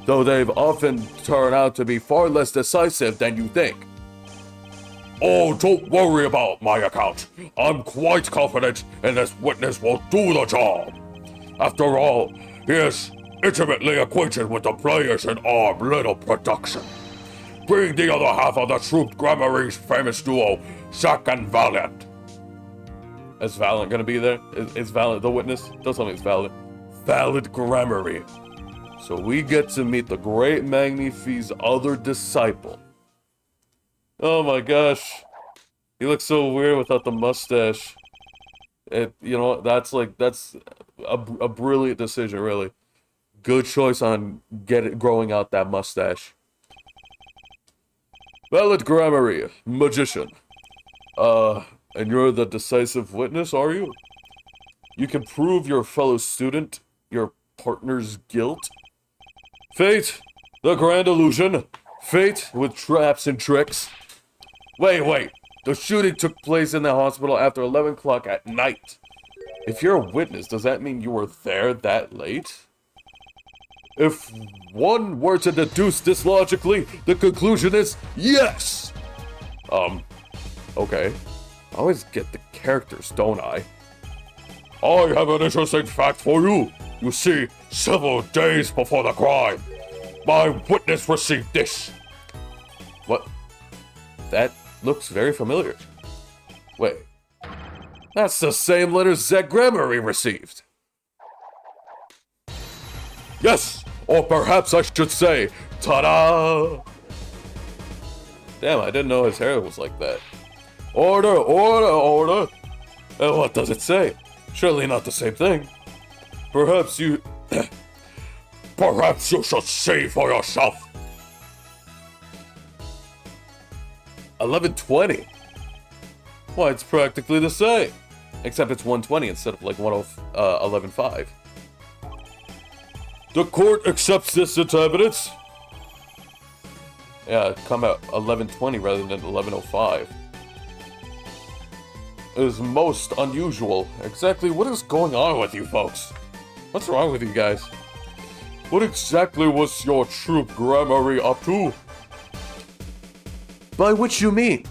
Though they've often turned out to be far less decisive than you think. Oh, don't worry about my account. I'm quite confident in this witness will do the job. After all, he is intimately acquainted with the players in our little production. Being the other half of the Troop Gramarye's famous duo, Zack and Valiant. Is Valiant gonna be there? Is Valiant the witness? Don't tell me it's Valiant. Valid Gramarye. So we get to meet the great Magnifique's other disciple. Oh my gosh. He looks so weird without the mustache. You know, that's a brilliant decision, really. Good choice on growing out that mustache. Valid Gramarye, magician. And you're the decisive witness, are you? You can prove your fellow student, your partner's guilt. Fate, the grand illusion. Fate with traps and tricks. Wait. The shooting took place in the hospital after 11 o'clock at night. If you're a witness, does that mean you were there that late? If one were to deduce this logically, the conclusion is yes! Okay. I always get the characters, don't I? I have an interesting fact for you. You see, several days before the crime, my witness received this. What? That looks very familiar. Wait. That's the same letter Zack Gramarye received. Yes, or perhaps I should say, ta-da! Damn, I didn't know his hair was like that. Order! And what does it say? Surely not the same thing. Perhaps you... Perhaps you should see for yourself. 11:20. Why, it's practically the same. Except it's 1:20 instead of like 11:05. The court accepts this into evidence. Yeah, come out 11:20 rather than 11:05. It is most unusual. Exactly what is going on with you folks? What's wrong with you guys? What exactly was your Troop Gramarye up to? By which you mean?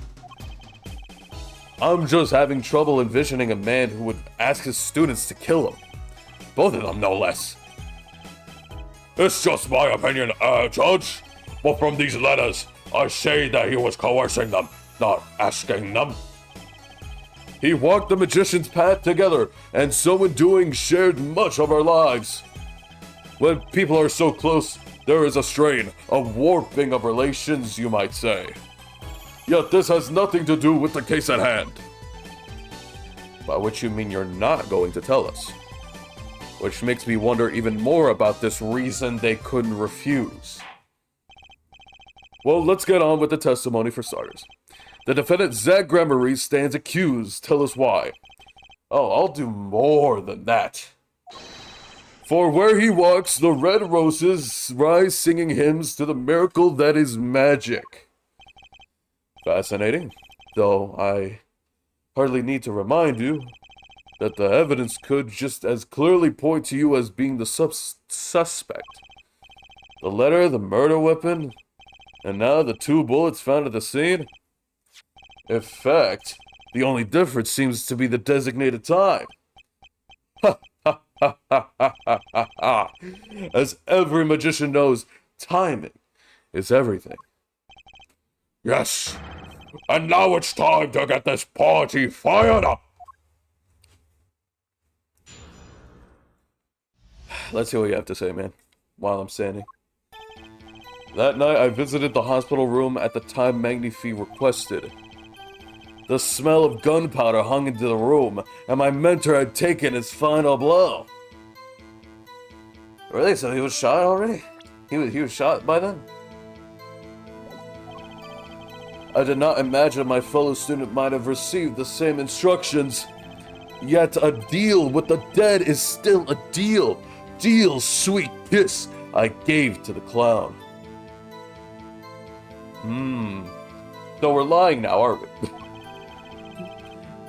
I'm just having trouble envisioning a man who would ask his students to kill him. Both of them, no less. It's just my opinion, Judge. But from these letters, I say that he was coercing them, not asking them. He walked the magician's path together, and so in doing shared much of our lives. When people are so close, there is a strain, a warping of relations, you might say. Yet this has nothing to do with the case at hand. By which you mean you're not going to tell us. Which makes me wonder even more about this reason they couldn't refuse. Well, let's get on with the testimony for starters. The defendant Zack Gramarye stands accused. Tell us why. Oh, I'll do more than that. For where he walks, the red roses rise singing hymns to the miracle that is magic. Fascinating, though I hardly need to remind you that the evidence could just as clearly point to you as being the suspect. The letter, the murder weapon, and now the 2 bullets found at the scene. In fact, the only difference seems to be the designated time. Ha ha ha ha ha ha ha. As every magician knows, timing is everything. Yes, and now it's time to get this party fired up. Let's see what you have to say, man, while I'm standing. That night, I visited the hospital room at the time Magnifique requested. The smell of gunpowder hung into the room, and my mentor had taken his final blow. Really? So he was shot already? He was shot by then? I did not imagine my fellow student might have received the same instructions. Yet a deal with the dead is still a deal. Deal's sweet kiss I gave to the clown. So we're lying now, aren't we?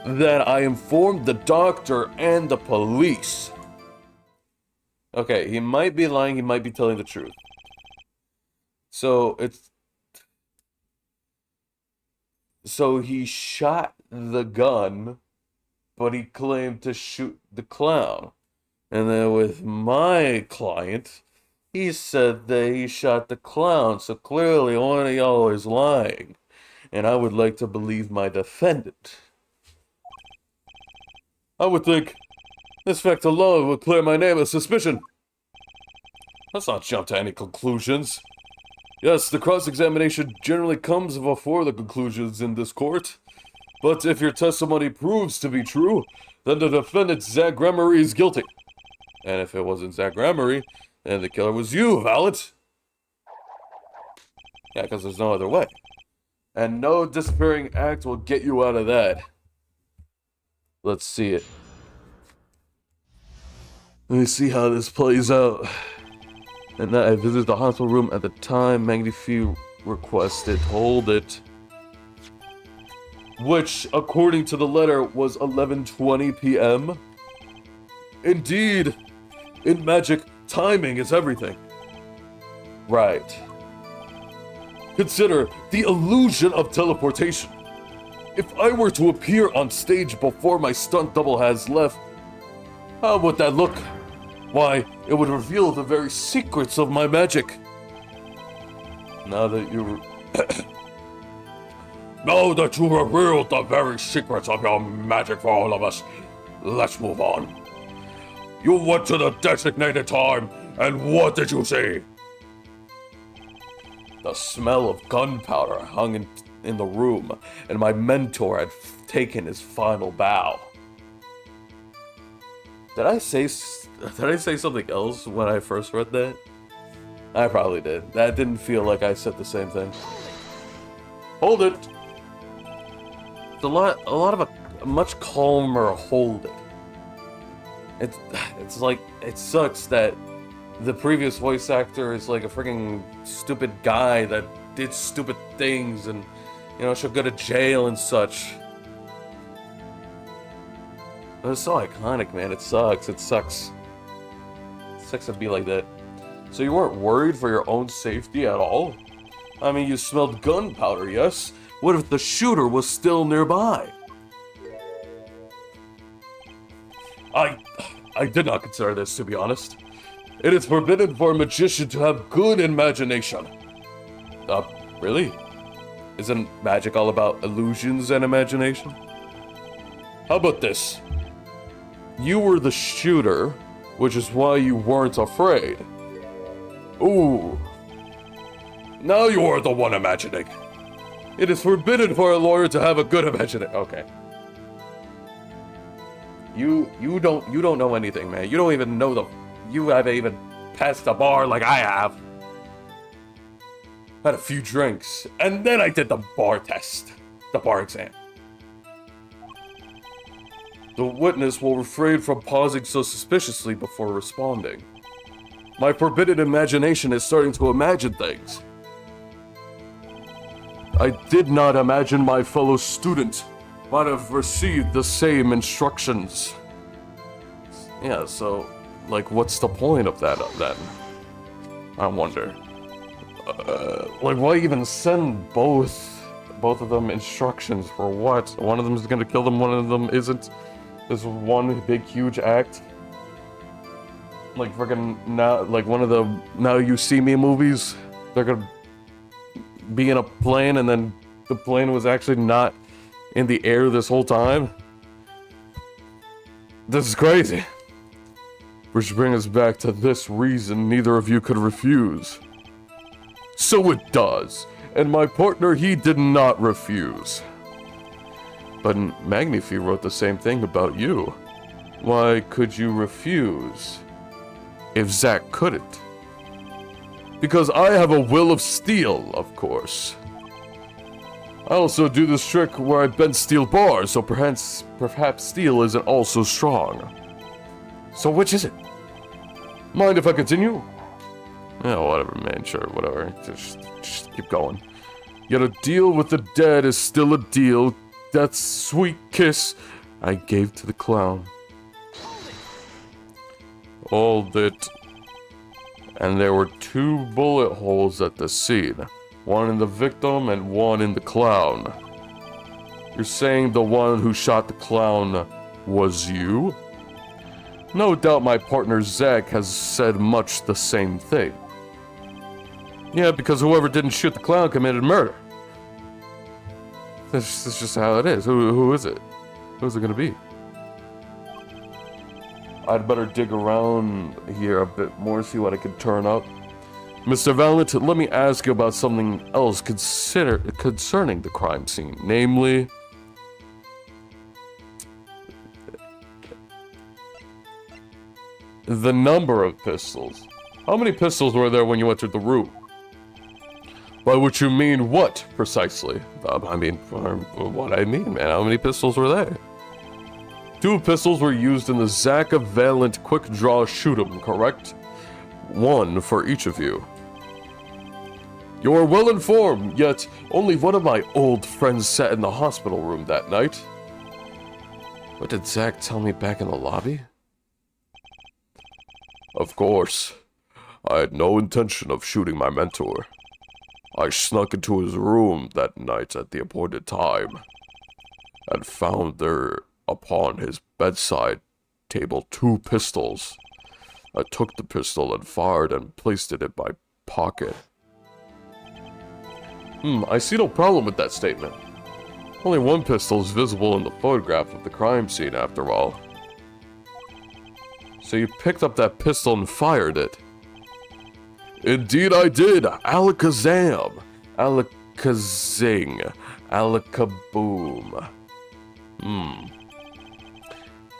Then I informed the doctor and the police. Okay, he might be lying, he might be telling the truth. So he shot the gun, but he claimed to shoot the clown. And then with my client, he said that he shot the clown, so clearly one of y'all is lying. And I would like to believe my defendant. I would think this fact alone would clear my name of suspicion. Let's not jump to any conclusions. Yes, the cross-examination generally comes before the conclusions in this court. But if your testimony proves to be true, then the defendant, Zach Gremery, is guilty. And if it wasn't Zach Gremery, then the killer was you, Valet. Yeah, because there's no other way. And no disappearing act will get you out of that. Let's see it. Let me see how this plays out. And that I visited the hospital room at the time Magnifi requested. Hold it. Which, according to the letter, was 11:20 p.m. Indeed, in magic, timing is everything. Right. Consider the illusion of teleportation. If I were to appear on stage before my stunt double has left, how would that look? Why, it would reveal the very secrets of my magic. Now that you revealed the very secrets of your magic for all of us, let's move on. You went to the designated time, and what did you see? The smell of gunpowder hung in the room, and my mentor had taken his final bow. Did I say something else when I first read that? I probably did. That didn't feel like I said the same thing. Hold it. It's a lot of a much calmer hold it. It's like, it sucks that the previous voice actor is like a freaking stupid guy that did stupid things and, you know, should go to jail and such. But it's so iconic, man. It sucks. It sucks. It sucks to be like that. So you weren't worried for your own safety at all? I mean, you smelled gunpowder, yes? What if the shooter was still nearby? I did not consider this, to be honest. It is forbidden for a magician to have good imagination. Really? Isn't magic all about illusions and imagination? How about this? You were the shooter, which is why you weren't afraid. Ooh. Now you are the one imagining. It is forbidden for a lawyer to have a good imagination. Okay. You don't know anything, man. You don't even know you haven't even passed the bar like I have. Had a few drinks, and then I did the bar test. The bar exam. The witness will refrain from pausing so suspiciously before responding. My forbidden imagination is starting to imagine things. I did not imagine my fellow student might have received the same instructions. Yeah, so, like, what's the point of that, then? I wonder. Like, why even send both of them instructions for what? One of them is gonna kill them, one of them isn't. This one big, huge act. Like, freaking, now, like, one of the Now You See Me movies. They're gonna be in a plane, and then the plane was actually not in the air this whole time. This is crazy. Which brings us back to this reason neither of you could refuse. So it does. And my partner, he did not refuse. But Magnifi wrote the same thing about you. Why could you refuse if Zach couldn't? Because I have a will of steel, of course. I also do this trick where I bend steel bars, so perhaps steel isn't also strong. So which is it? Mind if I continue? Yeah, whatever, man. Sure, whatever. Just keep going. Yet a deal with the dead is still a deal. That sweet kiss I gave to the clown. Hold it. And there were 2 bullet holes at the scene. One in the victim and one in the clown. You're saying the one who shot the clown was you? No doubt my partner Zach has said much the same thing. Yeah, because whoever didn't shoot the clown committed murder. That's just how it is. Who is it? Who's it gonna be? I'd better dig around here a bit more, see what I can turn up. Mr. Valent, let me ask you about something else concerning the crime scene. Namely, the number of pistols. How many pistols were there when you entered the room? By which you mean what, precisely? I mean, what I mean, man. How many pistols were there? 2 pistols were used in the Zach Valent quick draw shoot-'em, correct? 1 for each of you. You are well informed, yet only one of my old friends sat in the hospital room that night. What did Zach tell me back in the lobby? Of course, I had no intention of shooting my mentor. I snuck into his room that night at the appointed time, and found there upon his bedside table 2 pistols. I took the pistol and fired and placed it in my pocket. I see no problem with that statement. Only 1 pistol is visible in the photograph of the crime scene, after all. So you picked up that pistol and fired it? Indeed I did! Alakazam! Alakazing! Alakaboom!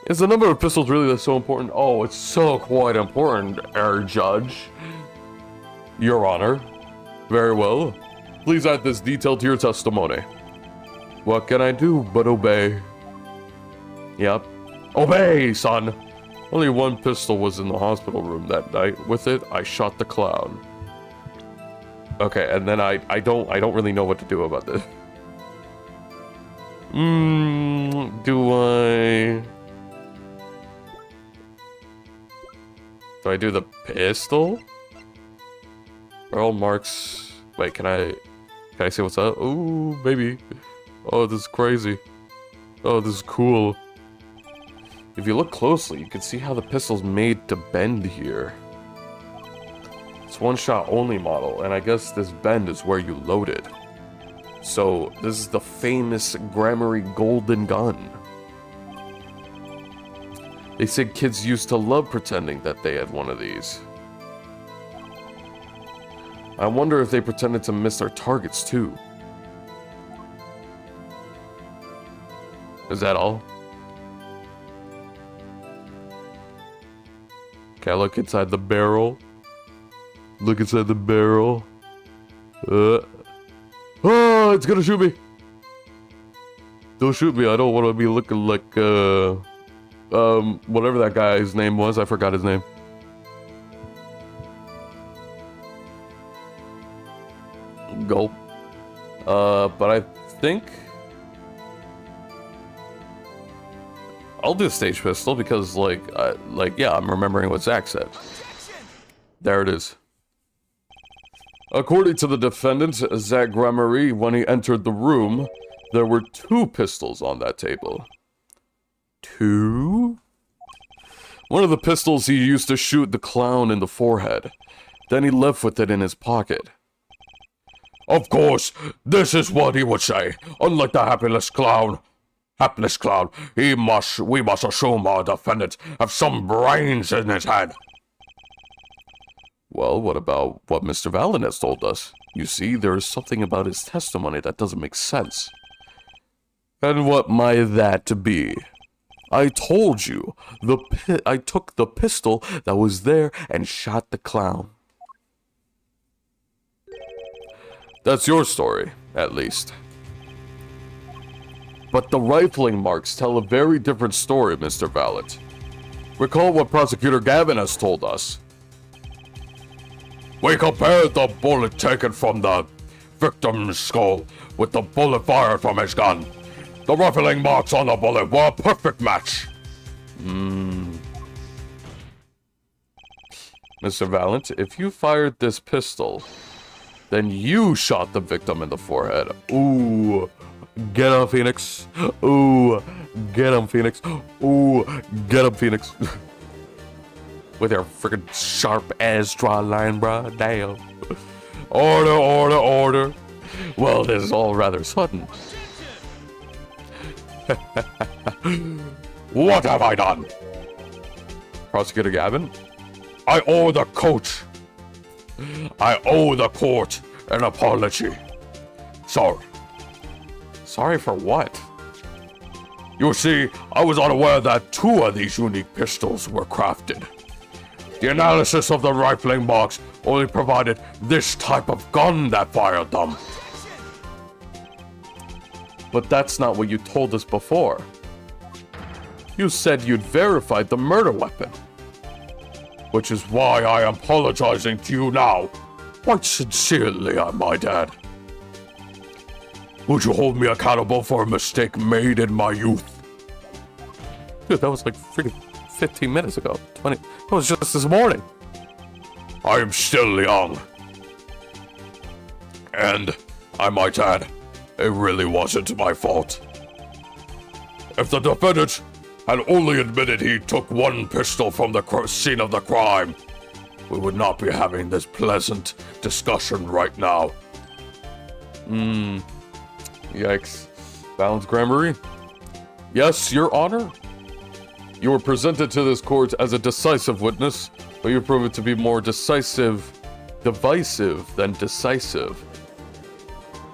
Is the number of pistols really so important? Oh, it's so quite important, Air Judge. Your Honor. Very well. Please add this detail to your testimony. What can I do but obey? Yep. Obey, son! Only 1 pistol was in the hospital room that night. With it, I shot the clown. Okay, and then I don't really know what to do about this. Do I do the pistol? Earl marks. Wait, can I see what's up? Ooh, maybe. Oh, this is crazy. Oh, this is cool. If you look closely, you can see how the pistol's made to bend here. It's 1-shot only model, and I guess this bend is where you load it. So, this is the famous Gramarye golden gun. They said kids used to love pretending that they had one of these. I wonder if they pretended to miss their targets too. Is that all? Can I look inside the barrel? Look inside the barrel. Oh, it's gonna shoot me. Don't shoot me. I don't want to be looking like, whatever that guy's name was. I forgot his name. Gulp. But I think I'll do stage pistol because, yeah, I'm remembering what Zach said. There it is. According to the defendant, Zach Gramarye, when he entered the room, there were 2 pistols on that table. 2? One of the pistols he used to shoot the clown in the forehead. Then he left with it in his pocket. Of course, this is what he would say. Unlike the hapless clown, we must assume our defendant have some brains in his head. Well, what about what Mr. Valent has told us? You see, there is something about his testimony that doesn't make sense. And what might that be? I told you, I took the pistol that was there and shot the clown. That's your story, at least. But the rifling marks tell a very different story, Mr. Valent. Recall what Prosecutor Gavin has told us. We compared the bullet taken from the victim's skull with the bullet fired from his gun. The rifling marks on the bullet were a perfect match. Mr. Valent, if you fired this pistol, then you shot the victim in the forehead. Ooh, get him, Phoenix. Ooh, get him, Phoenix. Ooh, get him, Phoenix. With your freaking sharp-ass draw line, bruh. Damn. Order, order, order. Well, this is all rather sudden. What have I done? Prosecutor Gavin? I owe the coach. I owe the court an apology. Sorry. Sorry for what? You see, I was unaware that 2 of these unique pistols were crafted. The analysis of the rifling marks only provided this type of gun that fired them. But that's not what you told us before. You said you'd verified the murder weapon. Which is why I am apologizing to you now. Quite sincerely, I might add. Would you hold me accountable for a mistake made in my youth? Dude, that was like freaking 15 minutes ago. 20. That was just this morning. I am still young. And, I might add, it really wasn't my fault. If the defendant had only admitted he took 1 pistol from the scene of the crime, we would not be having this pleasant discussion right now. Yikes. Valent's Grammary? Yes, Your Honor. You were presented to this court as a decisive witness, but you proved to be more divisive than decisive.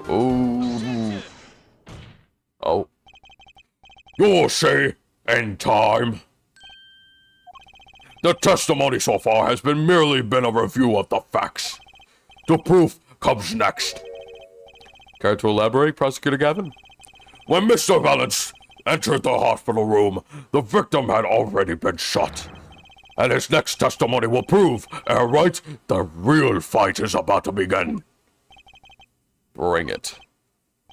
Oh. Oh. You'll see in time. The testimony so far has merely been a review of the facts. The proof comes next. Care to elaborate, Prosecutor Gavin? When Mr. Valence entered the hospital room, the victim had already been shot. And his next testimony will prove, right, the real fight is about to begin. Bring it.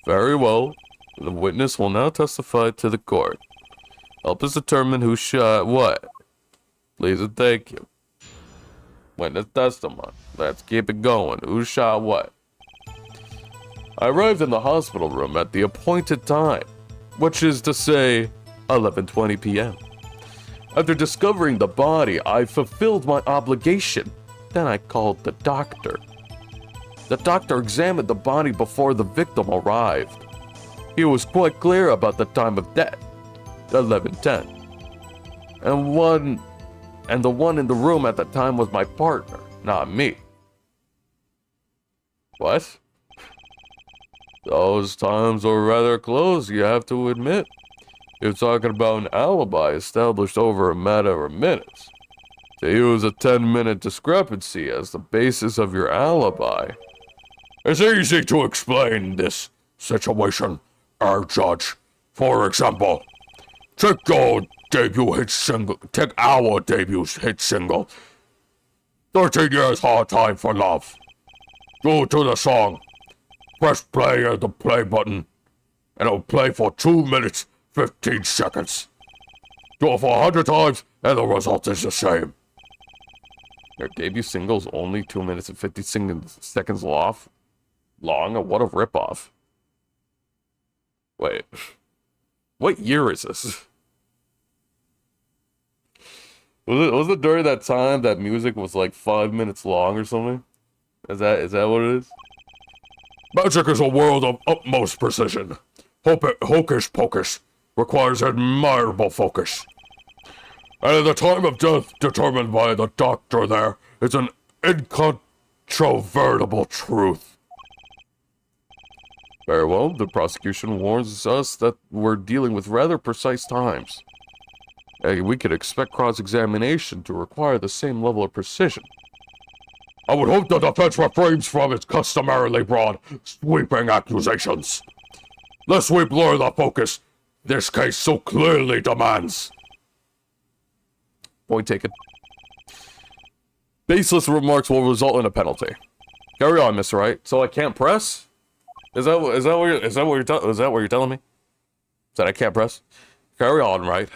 Very well. The witness will now testify to the court. Help us determine who shot what. Please and thank you. Witness testimony. Let's keep it going. Who shot what? I arrived in the hospital room at the appointed time, which is to say, 11:20 p.m. After discovering the body, I fulfilled my obligation. Then I called the doctor. The doctor examined the body before the victim arrived. He was quite clear about the time of death, 11:10. And the one in the room at the time was my partner, not me. What? Those times were rather close, you have to admit. You're talking about an alibi established over a matter of minutes. To use a 10-minute discrepancy as the basis of your alibi. It's easy to explain this situation, our judge. For example, take our debut hit single. 13 Years Hard Time for Love. Go to the song. Press play at the play button, and it'll play for 2 minutes, 15 seconds. Do it for 100 times, and the result is the same. Their debut single's only 2 minutes and 50 seconds long? What a ripoff. Wait. What year is this? Was it during that time that music was like 5 minutes long or something? Is that what it is? Magic is a world of utmost precision. Hocus pocus requires admirable focus. And the time of death determined by the doctor there is an incontrovertible truth. Very well, the prosecution warns us that we're dealing with rather precise times. We could expect cross-examination to require the same level of precision. I would hope the defense refrains from its customarily broad, sweeping accusations. Lest we blur the focus this case so clearly demands. Point taken. Baseless remarks will result in a penalty. Carry on, Mr. Wright. So I can't press? Is that what you're telling me? That I can't press? Carry on, right?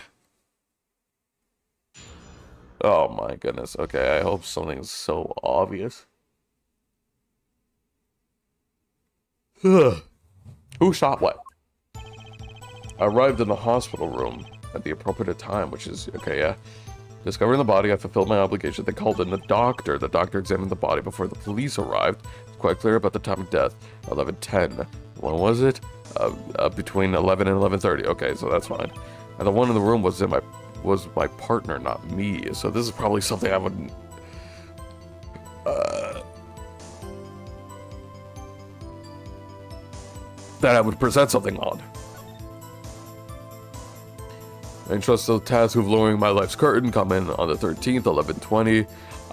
Oh my goodness. Okay, I hope something's so obvious. Who shot what? I arrived in the hospital room at the appropriate time, which is okay, yeah. Discovering the body, I fulfilled my obligation. They called in the doctor. The doctor examined the body before the police arrived. It's quite clear about the time of death. 11:10. When was it? Between 11 and 11:30. Okay, so that's fine. And the one in the room was my partner, not me. So this is probably something I would that I would present something on. I entrust the task of lowering my life's curtain. Come in on the 13th, 11:20.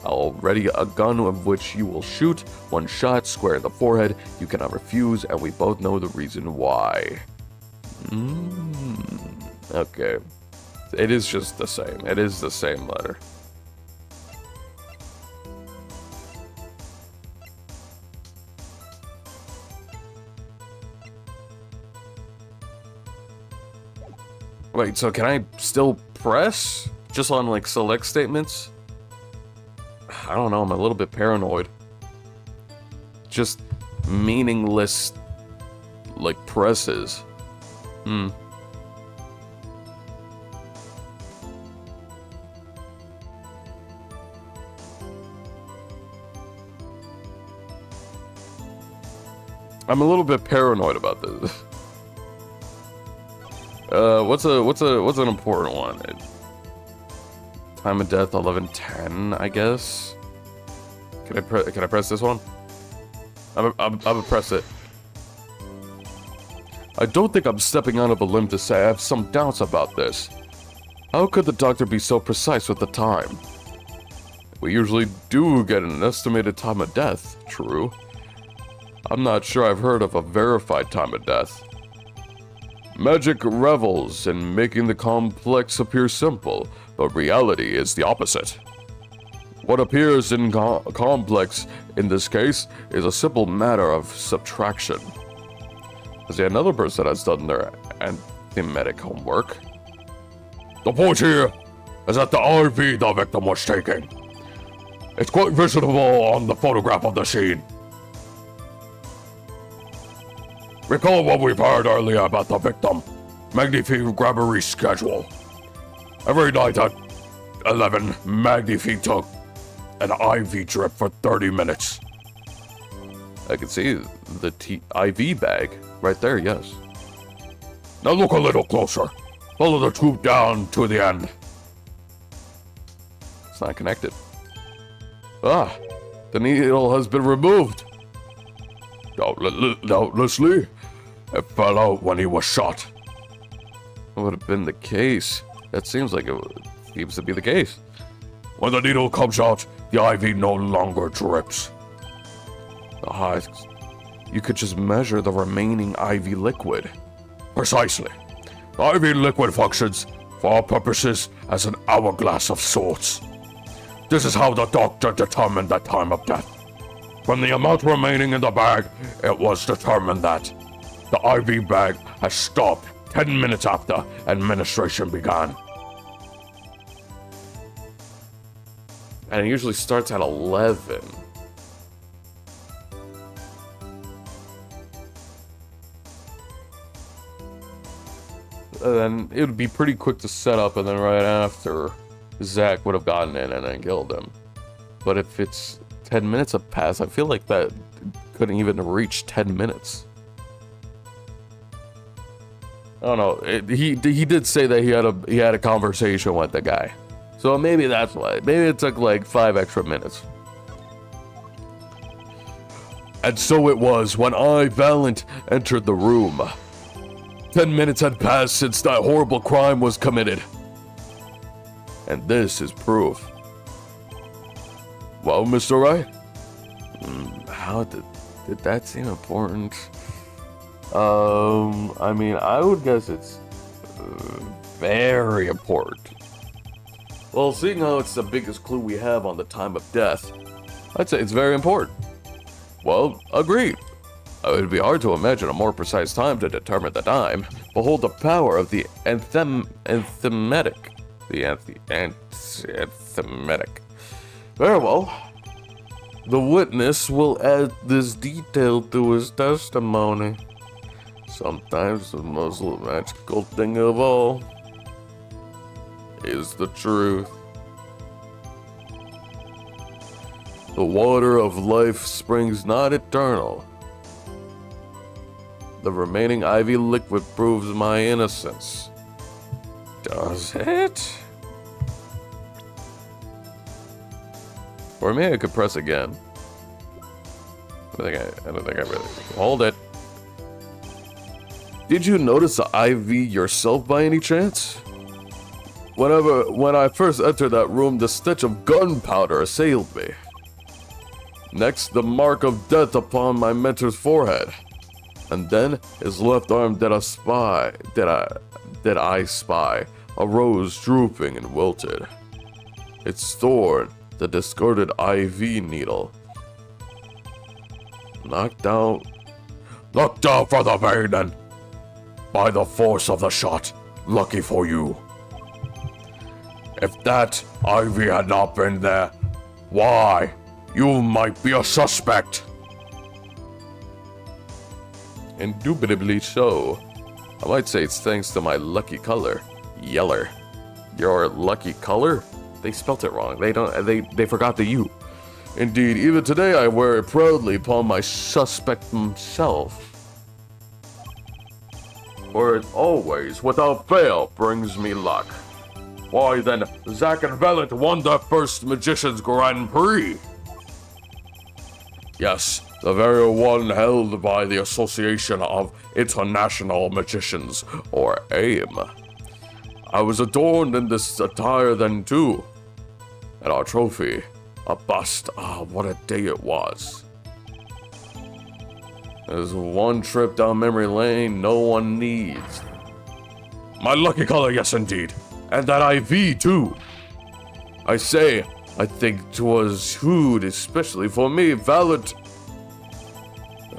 I'll ready a gun of which you will shoot. One shot, square in the forehead. You cannot refuse, and we both know the reason why. Okay. It is just the same. It is the same letter. Wait, so can I still press? Just on, like, select statements? I don't know, I'm a little bit paranoid. Just meaningless, like, presses. I'm a little bit paranoid about this. What's an important one? Time of death 11:10, I guess. Can I press this one? I'm gonna press it. I don't think I'm stepping out of a limb to say I have some doubts about this. How could the doctor be so precise with the time? We usually do get an estimated time of death, true. I'm not sure I've heard of a verified time of death. Magic revels in making the complex appear simple, but reality is the opposite. What appears complex in this case is a simple matter of subtraction. See, another person has done their anthematic homework. The point here is that the IV the victim was taking. It's quite visible on the photograph of the scene. Recall what we've heard earlier about the victim. Magnifique Grabbery's schedule. Every night at 11, Magnifique took an IV drip for 30 minutes. I can see the IV bag right there, yes. Now look a little closer. Follow the tube down to the end. It's not connected. Ah, the needle has been removed. Doubtlessly, it fell out when he was shot. What would have been the case? That seems like it seems to be the case. When the needle comes out, the IV no longer drips. Ah, you could just measure the remaining IV liquid. Precisely. The IV liquid functions, for our purposes, as an hourglass of sorts. This is how the doctor determined the time of death. From the amount remaining in the bag, it was determined that the IV bag has stopped 10 minutes after administration began. And it usually starts at 11. And then it would be pretty quick to set up, and then right after, Zach would have gotten in and then killed him. But if it's 10 minutes have passed, I feel like that couldn't even reach 10 minutes. I don't know. He did say that he had a conversation with the guy. So maybe that's why. Maybe it took like 5 extra minutes. And so it was when I, Valent, entered the room. 10 minutes had passed since that horrible crime was committed. And this is proof. Well, Mr. Wright? How did that seem important? I mean, I would guess it's Very important. Well, seeing how it's the biggest clue we have on the time of death, I'd say it's very important. Well, agreed. It would be hard to imagine a more precise time to determine the time. Behold the power of the anthematic. Anthematic. Very well. The witness will add this detail to his testimony. Sometimes the most magical thing of all is the truth. The water of life springs not eternal. The remaining ivy liquid proves my innocence. Does it? Or maybe I could press again. I don't think I really... Hold it. Did you notice the IV yourself by any chance? When I first entered that room, the stench of gunpowder assailed me. Next, the mark of death upon my mentor's forehead. And then his left arm that I spy arose drooping and wilted. Its thorn, the discarded IV needle. Knocked out for the maiden. By the force of the shot. Lucky for you. If that IV had not been there, why, you might be a suspect. Indubitably so. I might say it's thanks to my lucky color. Yeller. Your lucky color? They spelt it wrong. They forgot the U. Indeed, even today I wear it proudly upon my suspect himself. For it always, without fail, brings me luck. Why then, Zack and Velvet won the first Magician's Grand Prix. Yes, the very one held by the Association of International Magicians, or AIM. I was adorned in this attire then too. And our trophy, a bust, what a day it was. There's one trip down memory lane no one needs. My lucky color, yes indeed. And that IV too. I say, I think 'twas food, especially for me, valid.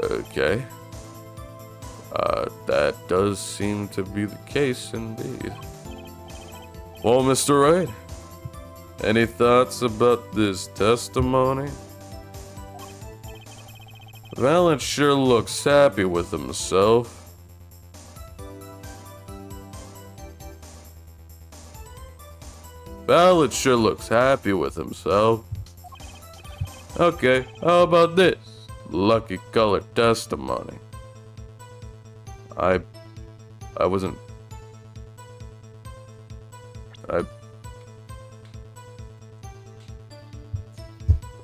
Okay. That does seem to be the case indeed. Well, Mr. Wright, any thoughts about this testimony? Valent sure looks happy with himself. Valent sure looks happy with himself. Okay, how about this? Lucky color testimony. I wasn't...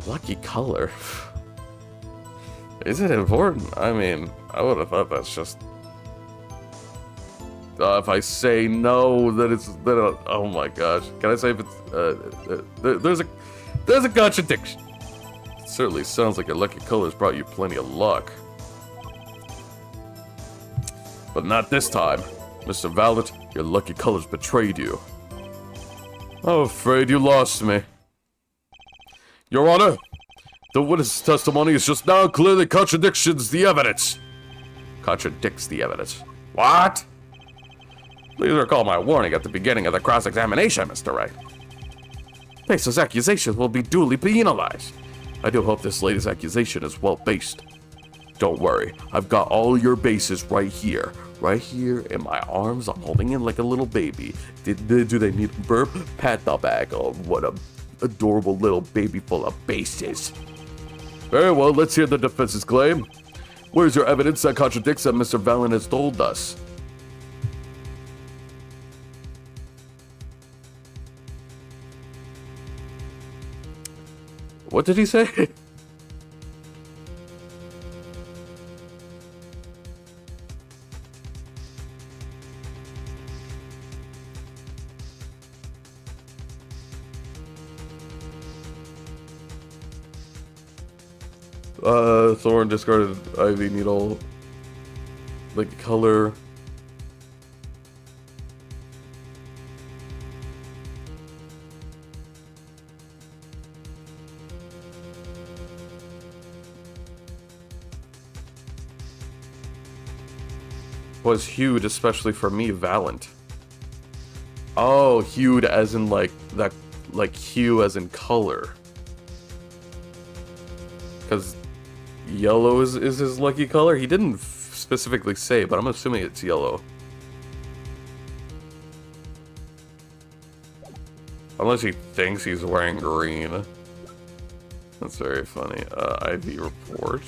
Lucky color? Is it important? I mean, I would have thought that's just... if I say no, then it's... oh my gosh. Can I say if it's... there's a contradiction. It certainly sounds like your lucky colors brought you plenty of luck. But not this time. Mr. Valent, your lucky colors betrayed you. I'm afraid you lost me. Your Honor, the witness testimony is just now clearly contradicts the evidence. Contradicts the evidence. What? Please recall my warning at the beginning of the cross-examination, Mr. Wright. Baseless accusations will be duly penalized. I do hope this latest accusation is well-based. Don't worry, I've got all your bases right here. Right here in my arms, I'm holding in like a little baby. Do they need a burp? Pat the bag. Oh, what a adorable little baby full of bases. Very well, let's hear the defense's claim. Where's your evidence that contradicts that Mr. Valent has told us? What did he say? Thorn discarded IV needle. Like color. was hued especially for me, Valent. Oh, hued as in like that, like hue as in color. Because yellow is his lucky color. He didn't specifically say, but I'm assuming it's yellow. Unless he thinks he's wearing green. That's very funny. IV report.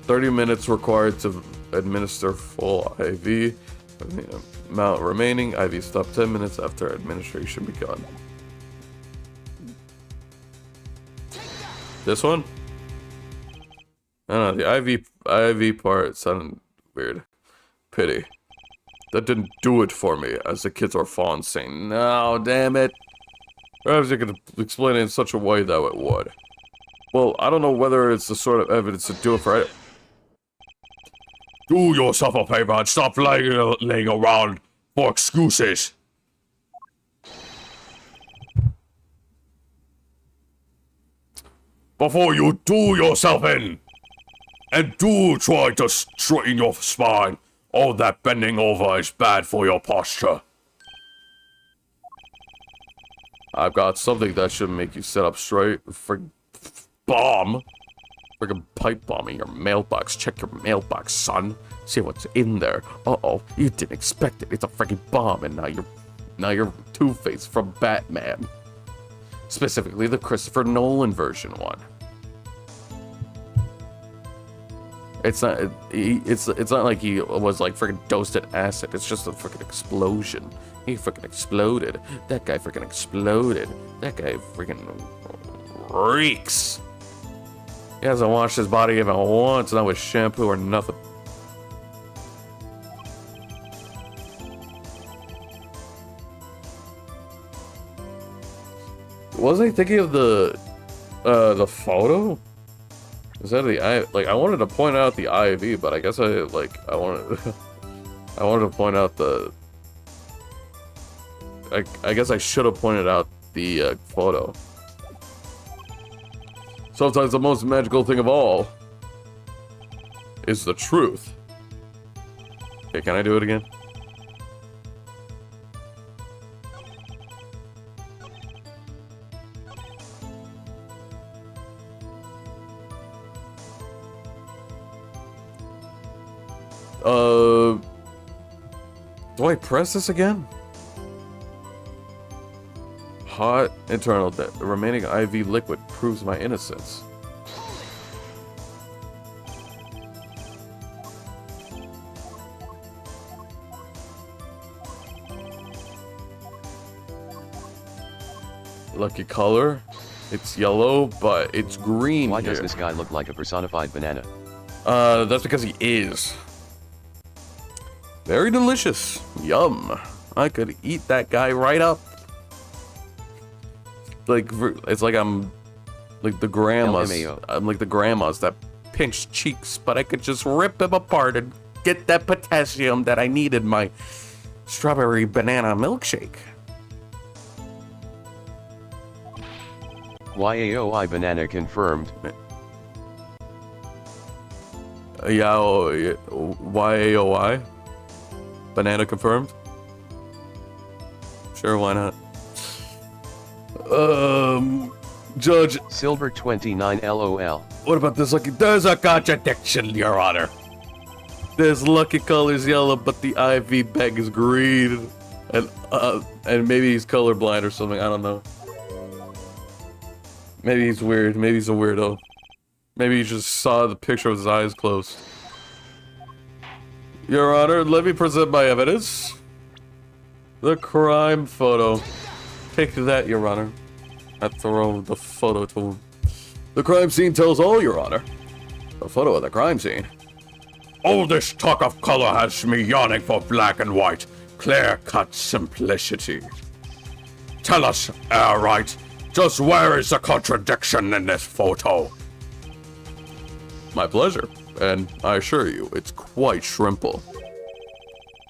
"30 minutes required to administer full IV. Amount remaining. IV stop 10 minutes after administration begun." This one? I don't know, the IV part sounded weird. Pity. That didn't do it for me, as the kids are fond saying. No, damn it. Perhaps you could explain it in such a way that it would. Well, I don't know whether it's the sort of evidence to do it for it. Do yourself a favor and stop laying around for excuses. Before you do yourself in. And do try to straighten your spine. All that bending over is bad for your posture. I've got something that should make you sit up straight. Bomb? Friggin' pipe bomb in your mailbox. Check your mailbox, son. See what's in there. Uh-oh, you didn't expect it. It's a friggin' bomb, and now you're Two-Face from Batman. Specifically the Christopher Nolan version one. It's not like he was like freaking dosed in acid. It's just a freaking explosion. He freaking exploded. That guy freaking exploded. That guy freaking reeks. He hasn't washed his body even once, not with shampoo or nothing. Was I thinking of the photo? Is that I wanted to point out the IV, but I guess I wanted to point out the. I guess I should have pointed out the photo. Sometimes the most magical thing of all is the truth. Okay, can I do it again? Do I press this again? Hot internal. The remaining IV liquid proves my innocence. Lucky color. It's yellow, but it's green. Why here. does this guy look like a personified banana? That's because he is. Very delicious. Yum. I could eat that guy right up. Like, it's like I'm like the grandmas. LMAO. I'm like the grandmas that pinch cheeks, but I could just rip them apart and get that potassium that I need in my strawberry banana milkshake. YAOI banana confirmed. YAOI? Banana confirmed? Sure, why not? Judge. Silver 29 LOL. What about this lucky? There's a contradiction, Your Honor. This lucky color's yellow, but the IV bag is green. And maybe he's colorblind or something, I don't know. Maybe he's weird, maybe he's a weirdo. Maybe he just saw the picture with his eyes closed. Your Honor, let me present my evidence. The crime photo. Take that, Your Honor. I throw the photo to him. The crime scene tells all, Your Honor. The photo of the crime scene. All this talk of color has me yawning for black and white, clear-cut simplicity. Tell us, Airwright, just where is the contradiction in this photo? My pleasure, and I assure you, it's quite shrimple.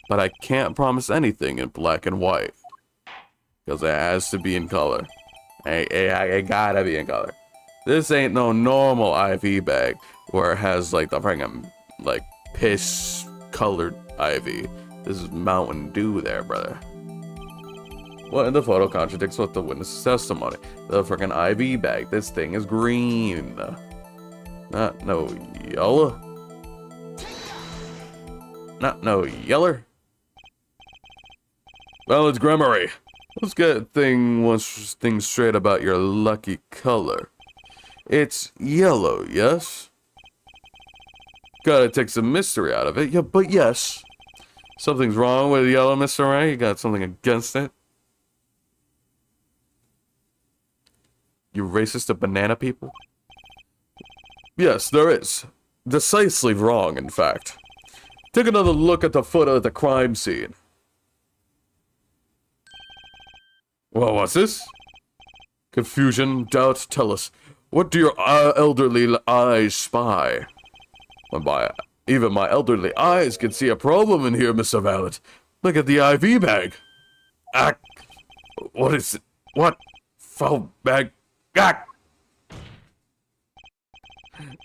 But I can't promise anything in black and white. Because it has to be in color. It gotta be in color. This ain't no normal IV bag. where it has like the freaking like piss colored ivy. This is Mountain Dew there, brother. What in the photo contradicts with the witness's testimony? The freaking IV bag. This thing is green. Not no yellow. Not no yeller. Well, it's Gremory. Let's get things straight about your lucky color. It's yellow, yes? Gotta take some mystery out of it. Yeah, but yes. Something's wrong with yellow, Mr. Ray? You got something against it? You racist to banana people? Yes, there is. Decisively wrong, in fact. Take another look at the photo of the crime scene. Well, what's this? Confusion, doubt, tell us. What do your elderly eyes spy? Even my elderly eyes can see a problem in here, Mr. Valet. Look at the IV bag. What is it? What? Foul bag.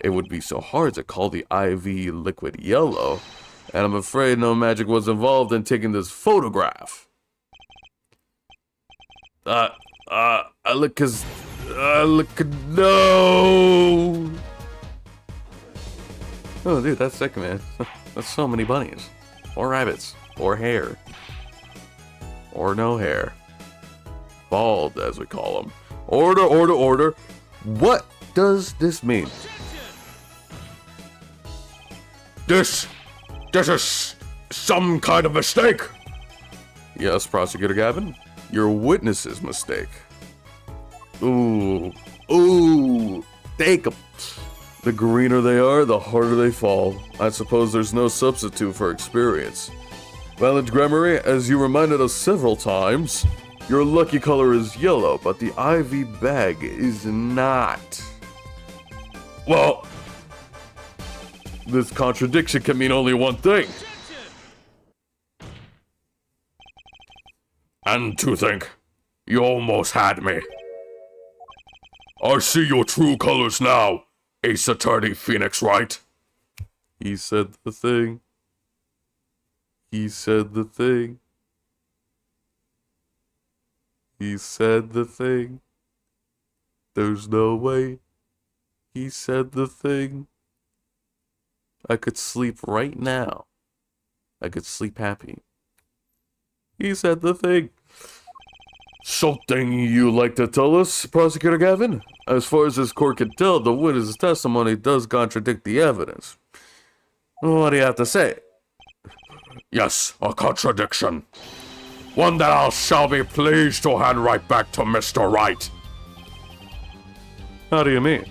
It would be so hard to call the IV liquid yellow, and I'm afraid no magic was involved in taking this photograph. No. Oh, dude, that's sick, man. That's so many bunnies. Or rabbits. Or hair. Or no hair. Bald, as we call them. Order. What does this mean? This is some kind of mistake. Yes, Prosecutor Gavin. Your witness's mistake. Ooh. Take 'em. The greener they are, the harder they fall. I suppose there's no substitute for experience. Valid Gremory, as you reminded us several times, your lucky color is yellow, but the IV bag is not. Well, this contradiction can mean only one thing. And to think, you almost had me. I see your true colors now, Ace Attorney Phoenix Wright. He said the thing. He said the thing. He said the thing. There's no way. He said the thing. I could sleep right now. I could sleep happy. He said the thing. Something you like to tell us, Prosecutor Gavin? As far as this court can tell, the witness's testimony does contradict the evidence. What do you have to say? Yes, a contradiction. One that I shall be pleased to hand right back to Mr. Wright. How do you mean?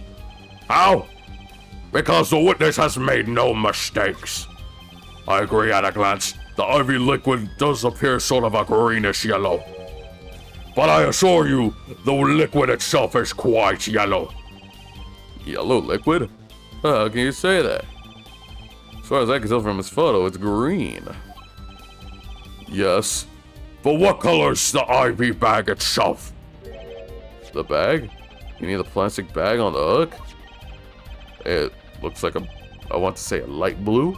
How? Because the witness has made no mistakes. I agree at a glance. The IV liquid does appear sort of a greenish yellow. But I assure you, the liquid itself is quite yellow. Yellow liquid? How can you say that? As far as I can tell from his photo, it's green. Yes. But what color's the IV bag itself? The bag? You need a plastic bag on the hook? It looks like I want to say a light blue?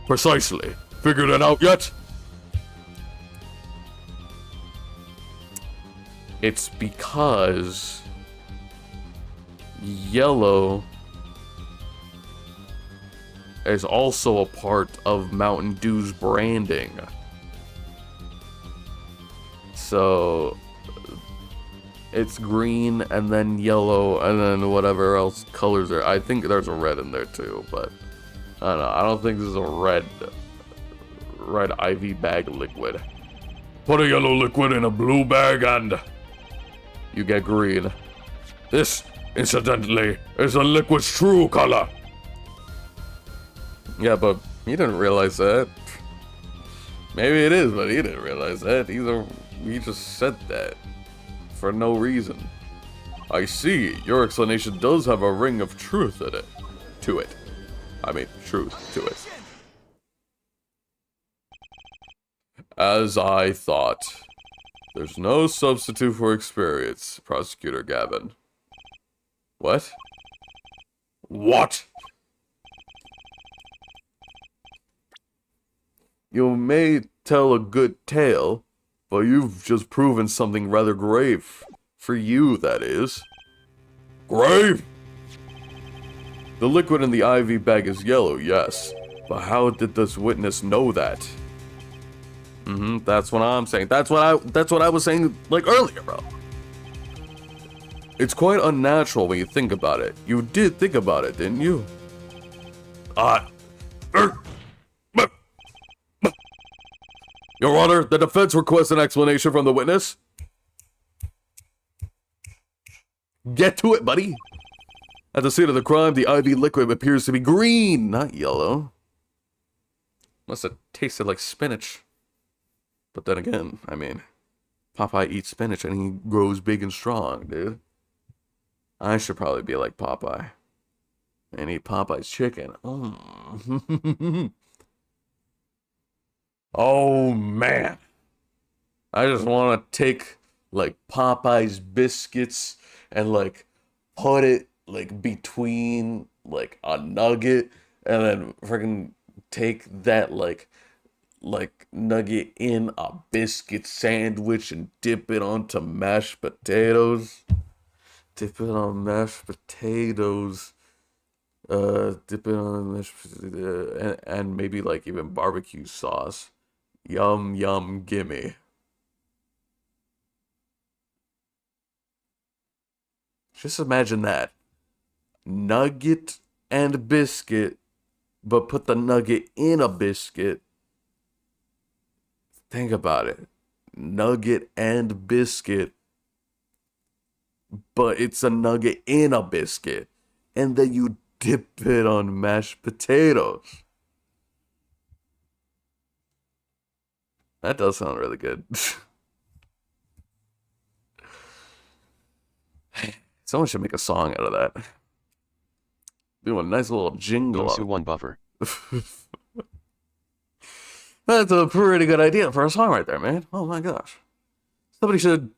Precisely. Figured it out yet? It's because yellow is also a part of Mountain Dew's branding. So it's green and then yellow and then whatever else colors are. I think there's a red in there too, but I don't know. I don't think this is a red IV bag liquid. Put a yellow liquid in a blue bag and you get green. This, incidentally, is the liquid's true color. Yeah, but he didn't realize that. Maybe it is, but he didn't realize that. He just said that for no reason. I see. Your explanation does have a ring of truth in it. To it. I mean, truth to it. As I thought. There's no substitute for experience, Prosecutor Gavin. What? What? You may tell a good tale, but you've just proven something rather grave. For you, that is. Grave? The liquid in the IV bag is yellow, yes. But how did this witness know that? That's what I'm saying. That's what I was saying, like, earlier, bro. It's quite unnatural when you think about it. You did think about it, didn't you? Your Honor, the defense requests an explanation from the witness. Get to it, buddy. At the scene of the crime, the IV liquid appears to be green, not yellow. Must have tasted like spinach. But then again, I mean, Popeye eats spinach and he grows big and strong, dude. I should probably be like Popeye and eat Popeye's chicken. Oh, Oh, man. I just want to take like Popeye's biscuits and like put it like between like a nugget and then freaking take that like nugget in a biscuit sandwich and dip it onto mashed potatoes. Dip it on mashed potatoes. Dip it on mashed and maybe like even barbecue sauce. Yum, yum, gimme. Just imagine that. Nugget and biscuit, but put the nugget in a biscuit. Think about it. Nugget and biscuit, but it's a nugget in a biscuit. And then you dip it on mashed potatoes. That does sound really good. Someone should make a song out of that. Do a nice little jingle. Insu one buffer. That's a pretty good idea for a song right there, man. Oh my gosh. Somebody should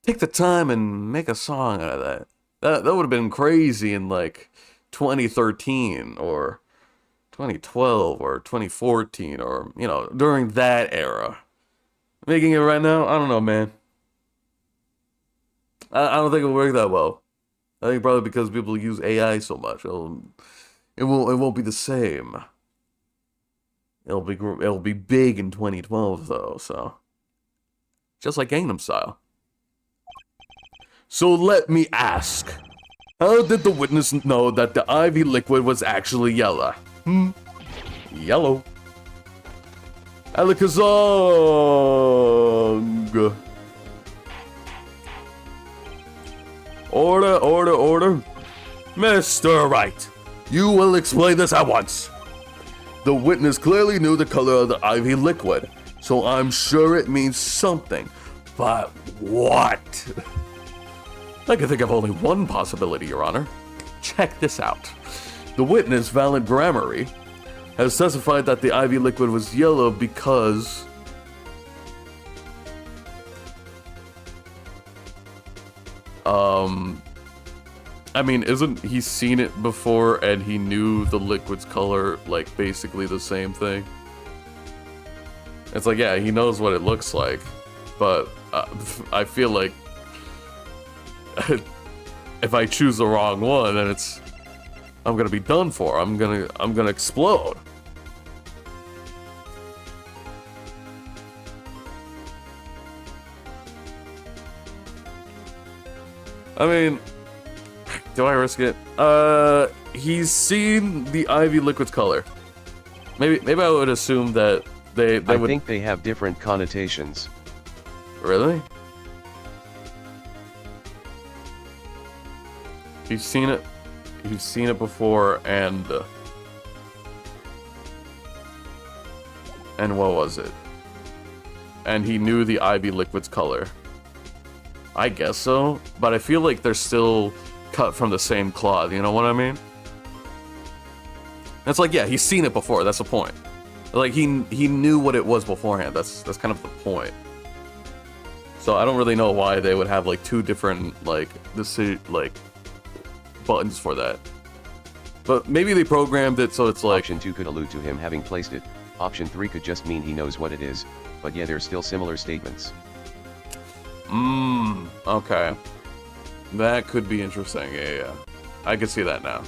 take the time and make a song out of that. That would have been crazy in like 2013 or 2012 or 2014 or, you know, during that era. Making it right now, I don't know, man. I don't think it'll work that well. I think probably because people use AI so much, it won't be the same. It'll be big in 2012 though, so just like Gangnam Style. So let me ask, how did the witness know that the IV liquid was actually yellow? Yellow. Alakazam. Order. Mr. Wright, you will explain this at once. The witness clearly knew the color of the IV liquid, so I'm sure it means something. But what? I can think of only one possibility, Your Honor. Check this out. The witness, Valent Grammary, has testified that the IV liquid was yellow because I mean, isn't he seen it before and he knew the liquid's color, like, basically the same thing? It's like, yeah, he knows what it looks like, but I feel like if I choose the wrong one, then I'm gonna be done for. I'm gonna explode. I mean, do I risk it? He's seen the IV liquid's color. Maybe I would assume that they I would. think they have different connotations. Really? He's seen it. He's seen it before, and what was it? And he knew the IV liquid's color. I guess so, but I feel like they're still cut from the same cloth, you know what I mean? It's like, yeah, he's seen it before, that's the point. Like, he knew what it was beforehand, that's kind of the point. So I don't really know why they would have, like, two different, like, buttons for that. But maybe they programmed it so it's like... Option 2 could allude to him having placed it. Option 3 could just mean he knows what it is, but yeah, there's still similar statements. Okay. That could be interesting, yeah. I can see that now.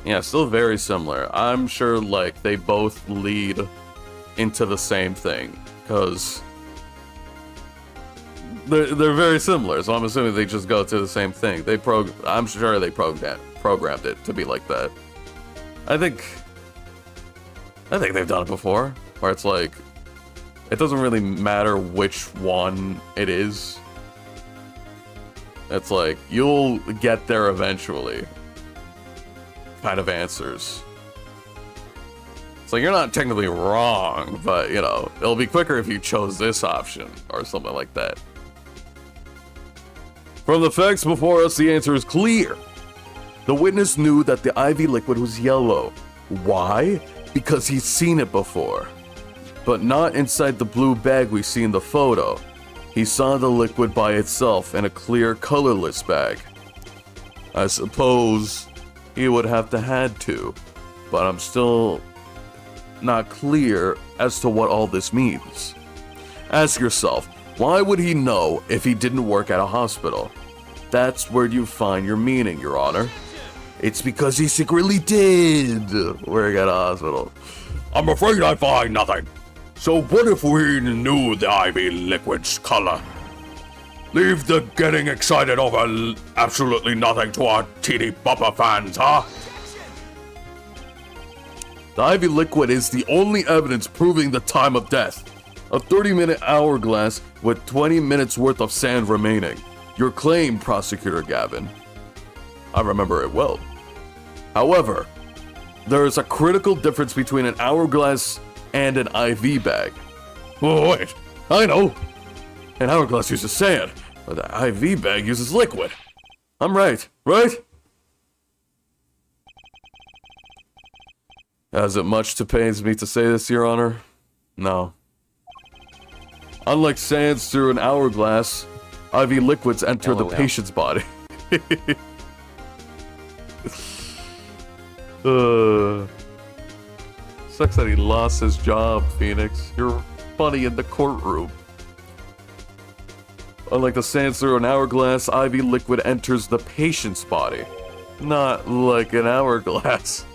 Yeah, still very similar. I'm sure, like, they both lead into the same thing, because they're very similar, so I'm assuming they just go to the same thing. I'm sure they programmed it to be like that. I think they've done it before, where it's like, it doesn't really matter which one it is. It's like, you'll get there eventually. Kind of answers. It's like, you're not technically wrong, but, you know, it'll be quicker if you chose this option, or something like that. From the facts before us, the answer is clear. The witness knew that the IV liquid was yellow. Why? Because he's seen it before. But not inside the blue bag we see in the photo. He saw the liquid by itself in a clear, colorless bag. I suppose he would have had to, but I'm still not clear as to what all this means. Ask yourself, why would he know if he didn't work at a hospital? That's where you find your meaning, Your Honor. It's because he secretly did work at a hospital. I'm afraid I find nothing. So what if we knew the IV liquid's color? Leave the getting excited over absolutely nothing to our teeny bopper fans, huh? The IV liquid is the only evidence proving the time of death. A 30-minute hourglass with 20 minutes worth of sand remaining. Your claim, Prosecutor Gavin. I remember it well. However, there is a critical difference between an hourglass and an IV bag. Oh, wait, I know. An hourglass uses sand, but the IV bag uses liquid. I'm right, right? Has it much to pains me to say this, Your Honor? No. Unlike sands through an hourglass, IV liquids enter the patient's body. Sucks that he lost his job, Phoenix. You're funny in the courtroom. Unlike the sands through an hourglass, IV liquid enters the patient's body. Not like an hourglass.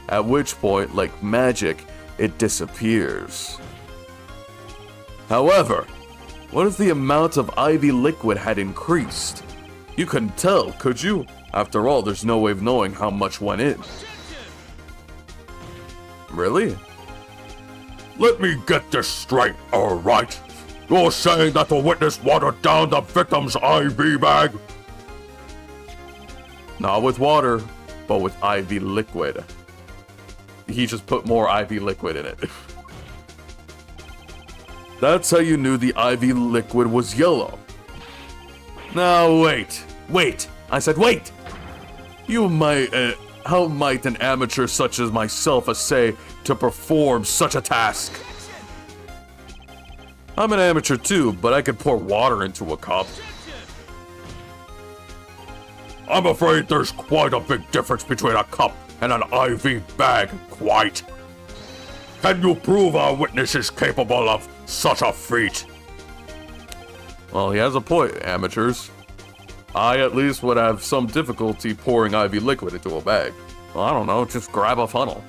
At which point, like magic, it disappears. However, what if the amount of IV liquid had increased? You couldn't tell, could you? After all, there's no way of knowing how much went in. Really? Let me get this straight, alright? You're saying that the witness watered down the victim's IV bag? Not with water, but with IV liquid. He just put more IV liquid in it. That's how you knew the IV liquid was yellow. Now wait. I said wait! How might an amateur such as myself essay to perform such a task? I'm an amateur too, but I could pour water into a cup. I'm afraid there's quite a big difference between a cup and an IV bag, quite. Can you prove our witness is capable of such a feat? Well, he has a point, amateurs. I at least would have some difficulty pouring IV liquid into a bag. Well, I don't know, just grab a funnel.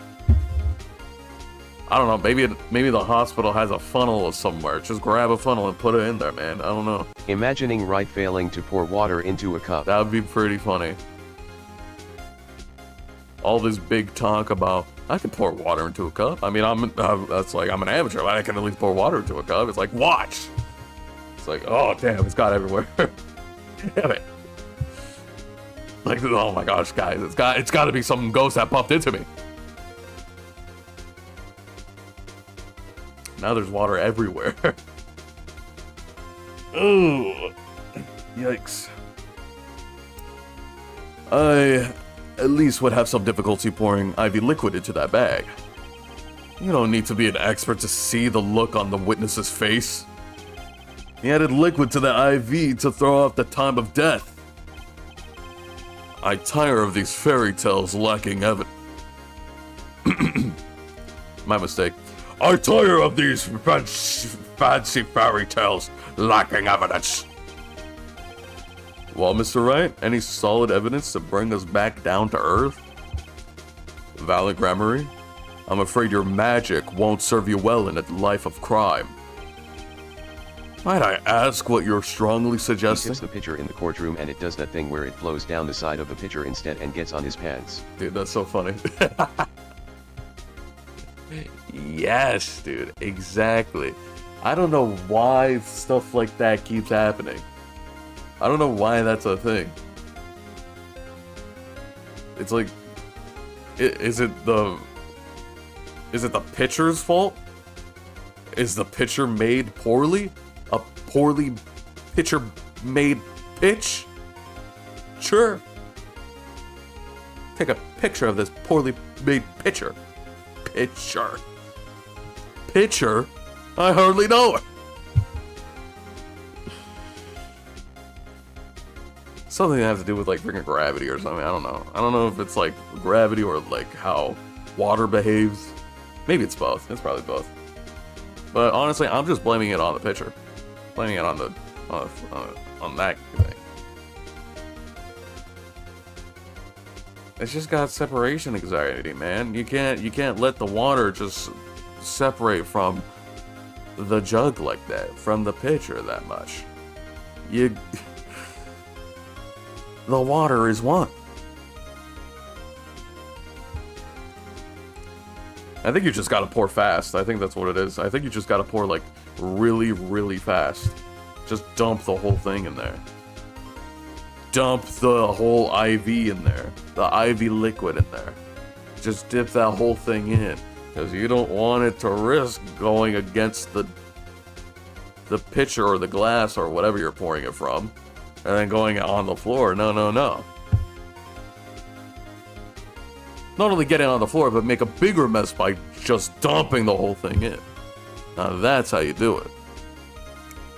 I don't know, maybe the hospital has a funnel somewhere. Just grab a funnel and put it in there, man. I don't know. Imagining Wright failing to pour water into a cup. That would be pretty funny. All this big talk about, I can pour water into a cup. I mean, that's like, I'm an amateur, but I can at least pour water into a cup. It's like, watch! It's like, oh, damn, it's got everywhere. Damn it. Like, oh my gosh, guys, it's got to be some ghost that bumped into me. Now there's water everywhere. Oh, yikes. I at least would have some difficulty pouring IV liquid into that bag. You don't need to be an expert to see the look on the witness's face. He added liquid to the IV to throw off the time of death. I tire of these fairy tales lacking evidence. My mistake. I tire of these fancy fairy tales lacking evidence. Well, Mr. Wright, any solid evidence to bring us back down to earth? Valid Grammary? I'm afraid your magic won't serve you well in a life of crime. Might I ask what you're strongly He suggesting? tips the pitcher in the courtroom and it does that thing where it flows down the side of the pitcher instead and gets on his pants. Dude, that's so funny. Yes, dude, exactly. I don't know why stuff like that keeps happening. I don't know why that's a thing. It's like, is it the pitcher's fault? Is the pitcher made poorly? A poorly pitcher made pitch? Sure. Take a picture of this poorly made pitcher. Pitcher? I hardly know it. Something that has to do with like freaking gravity or something. I don't know. I don't know if it's like gravity or like how water behaves. Maybe it's both. It's probably both. But honestly, I'm just blaming it on the pitcher. Blaming it on the on that thing. It's just got separation anxiety, man. You can't let the water just separate from the jug like that, from the pitcher that much. The water is one. I think you just gotta pour fast. I think that's what it is. I think you just gotta pour like really, really fast. Just dump the whole thing in there. Dump the whole IV in there. The IV liquid in there. Just dip that whole thing in. Because you don't want it to risk going against the pitcher or the glass or whatever you're pouring it from. And then going on the floor. No, no, no. Not only get it on the floor, but make a bigger mess by just dumping the whole thing in. Now that's how you do it.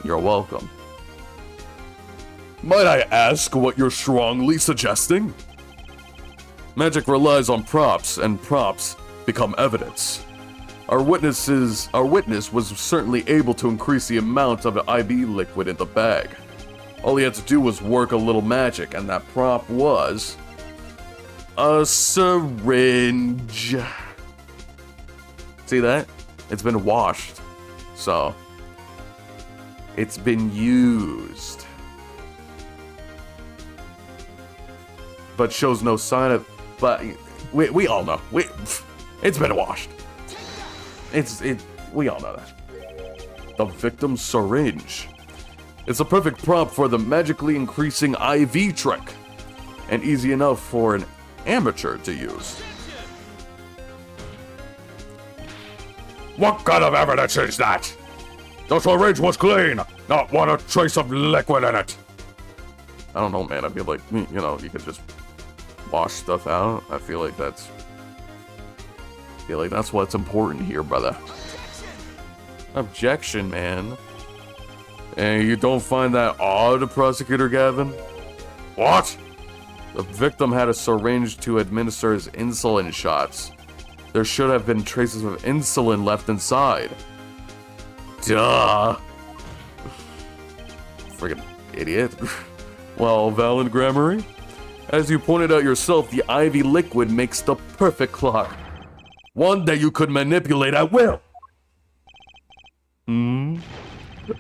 You're welcome. Might I ask what you're strongly suggesting? Magic relies on props, and props become evidence. Our witness was certainly able to increase the amount of IV liquid in the bag. All he had to do was work a little magic, and that prop was a syringe. See that? It's been washed. So, it's been used. But shows no sign of, but we all know. It's been washed. We all know that. The victim's syringe. It's a perfect prop for the magically increasing IV trick, and easy enough for an amateur to use. What kind of evidence is that? The syringe was clean, not one a trace of liquid in it. I don't know, man. I feel like, you know, you could just wash stuff out. I feel like that's what's important here, brother. Objection, man. And you don't find that odd, Prosecutor Gavin? What? The victim had a syringe to administer his insulin shots. There should have been traces of insulin left inside. Duh. Friggin' idiot. Well, Valid Grammary, as you pointed out yourself, the IV liquid makes the perfect clock. One that you could manipulate at will.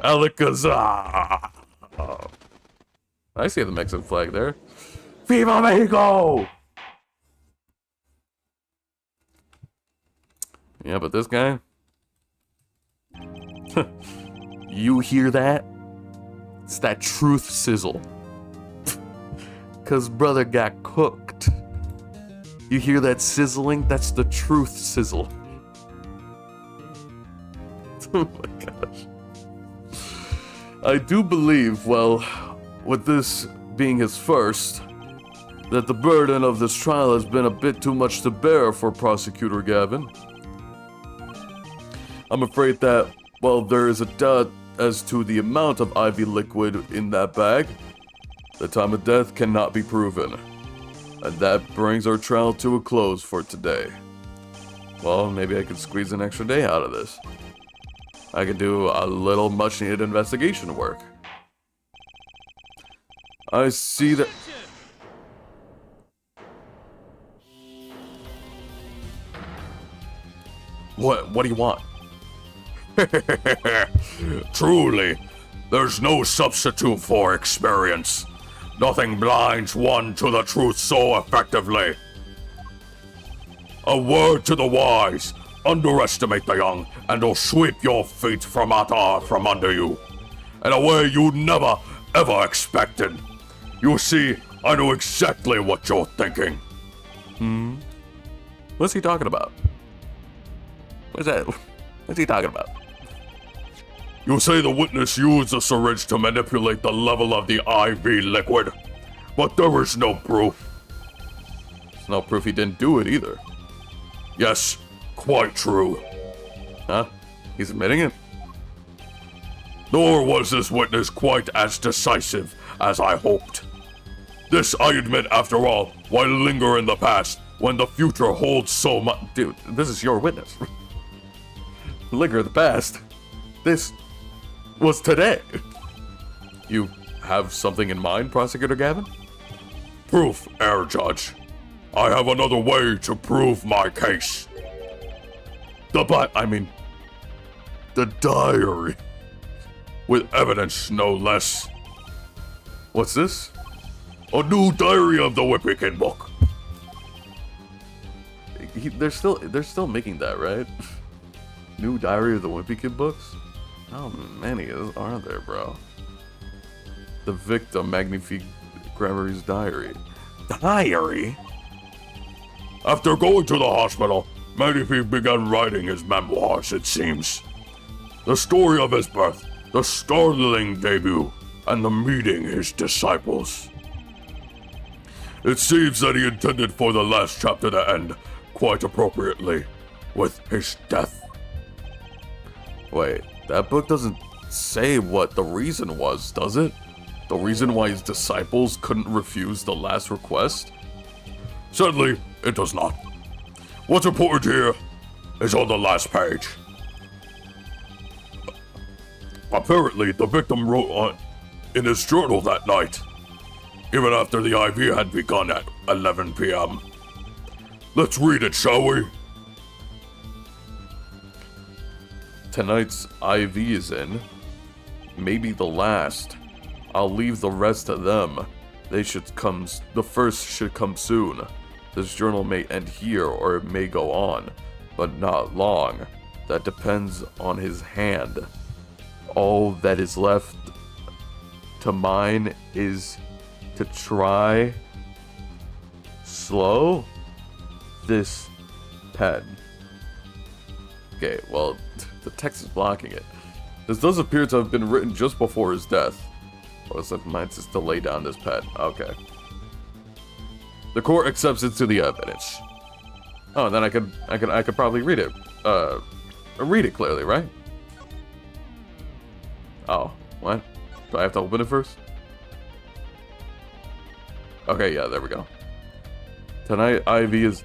Alakazam. I see the Mexican flag there. Viva Mexico! Yeah, but this guy... You hear that? It's that truth sizzle. Cause brother got cooked. You hear that sizzling? That's the truth sizzle. Oh my gosh. I do believe, well, with this being his first, that the burden of this trial has been a bit too much to bear for Prosecutor Gavin. I'm afraid that, well, there is a doubt as to the amount of IV liquid in that bag. The time of death cannot be proven. And that brings our trial to a close for today. Well, maybe I could squeeze an extra day out of this. I could do a little much-needed investigation work. I see that... What do you want? Truly, there's no substitute for experience. Nothing blinds one to the truth so effectively. A word to the wise, underestimate the young, and they'll sweep your feet from under you, in a way you never, ever expected. You see, I know exactly what you're thinking. What's he talking about? What's that? What's he talking about? You say the witness used a syringe to manipulate the level of the IV liquid, but there is no proof. There's no proof he didn't do it either. Yes, quite true. Huh? He's admitting it? Nor was this witness quite as decisive as I hoped. This I admit, after all, why linger in the past when the future holds so much? Dude, this is your witness. Linger in the past. This was today. You have something in mind, Prosecutor Gavin? Proof, Air Judge. I have another way to prove my case. The diary. With evidence, no less. What's this? A new diary of the Whippy Kid book. They're still making that, right? New Diary of the Wimpy Kid books? How many are there, bro? The victim, Magnifique Grammary's diary. Diary? After going to the hospital, Magnifique began writing his memoirs, it seems. The story of his birth, the startling debut, and the meeting his disciples. It seems that he intended for the last chapter to end, quite appropriately, with his death. Wait, that book doesn't say what the reason was, does it? The reason why his disciples couldn't refuse the last request? Sadly, it does not. What's important here is on the last page. Apparently, the victim wrote in his journal that night, even after the IV had begun at 11 p.m. Let's read it, shall we? Tonight's IV is in. Maybe the last. I'll leave the rest to them. The first should come soon. This journal may end here or it may go on, but not long. That depends on his hand. All that is left to mine is to try slow this pen. Okay, well, the text is blocking it. This does appear to have been written just before his death. Or is it mine just to lay down this pen? Okay. The court accepts it to the evidence. Oh, then I could probably read it. Read it clearly, right? Oh, what? Do I have to open it first? Okay, yeah, there we go. Tonight, Ivy is...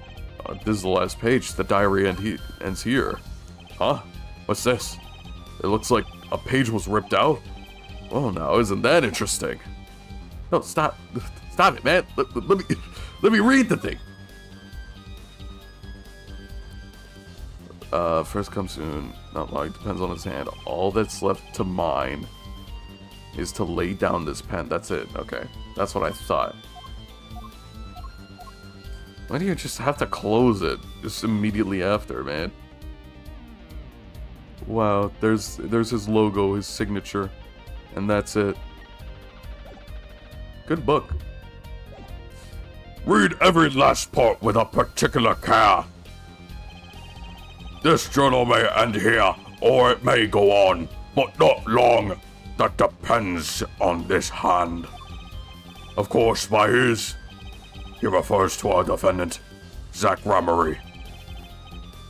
this is the last page. The diary ends here. Huh? What's this? It looks like a page was ripped out. Oh, now, isn't that interesting? No, stop. Stop it, man. Let me read the thing. First comes soon. Not long. Depends on his hand. All that's left to mine is to lay down this pen. That's it. Okay. That's what I thought. Why do you just have to close it just immediately after, man? Wow, there's his logo, his signature, and that's it. Good book. Read every last part with a particular care. This journal may end here, or it may go on, but not long. That depends on this hand. Of course, by his, he refers to our defendant, Zach Ramery.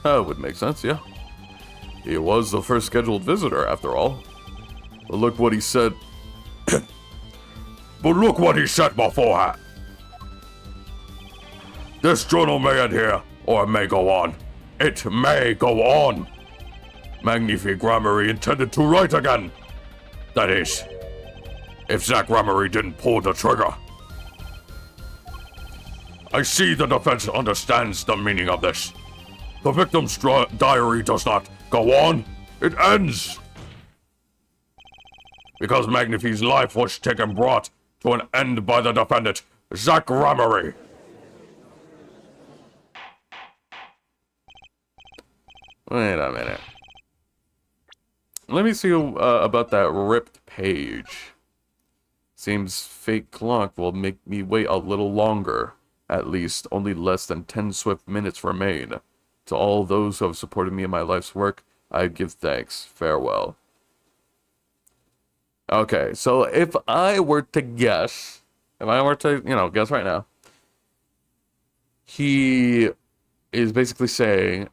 That would make sense, yeah. He was the first scheduled visitor, after all. But look what he said. But look what he said beforehand. This journal may end here, or it may go on. It may go on. Magnifique Gramarye intended to write again. That is, if Zach Gramarye didn't pull the trigger. I see the defense understands the meaning of this. The victim's diary does not go on, it ends. Because Magnifique's life was brought to an end by the defendant, Zach Gramarye. Wait a minute. Let me see about that ripped page. Seems fake clock will make me wait a little longer. At least, only less than 10 swift minutes remain. To all those who have supported me in my life's work, I give thanks. Farewell. Okay, so if I were to guess, guess right now, he is basically saying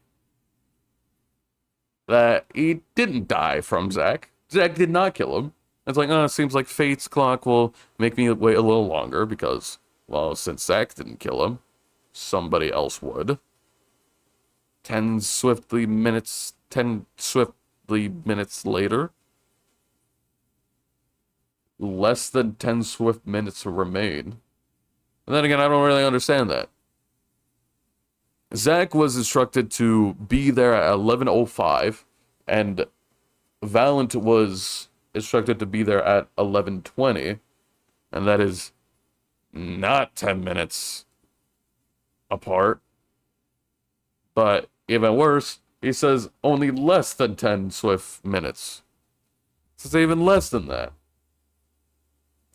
that he didn't die from Zach. Zach did not kill him. It's like, it seems like fate's clock will make me wait a little longer because, well, since Zach didn't kill him, somebody else would. 10 swiftly minutes later. Less than 10 swift minutes remain. And then again, I don't really understand that. Zach was instructed to be there at 11:05, and Valent was instructed to be there at 11:20, and that is not 10 minutes apart. But even worse, he says only less than 10 swift minutes. So it's even less than that.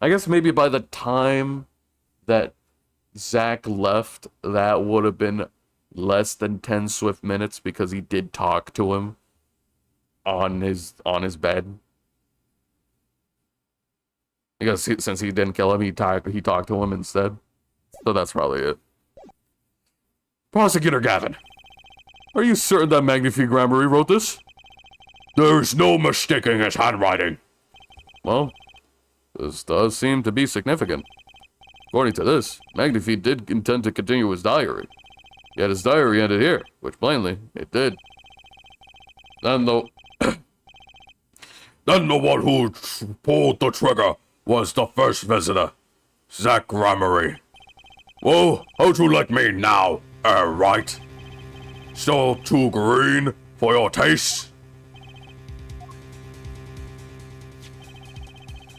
I guess maybe by the time that Zach left, that would have been less than 10 swift minutes because he did talk to him on his bed. Because since he didn't kill him, he talked to him instead. So that's probably it. Prosecutor Gavin, are you certain that Magnifique Gramarye wrote this? There's no mistaking his handwriting. Well, this does seem to be significant. According to this, Magnifique did intend to continue his diary. Yet his diary ended here, which plainly, it did. Then the one who pulled the trigger was the first visitor, Zach Gramarye. Well, how'd you like me now, right? Still too green for your taste?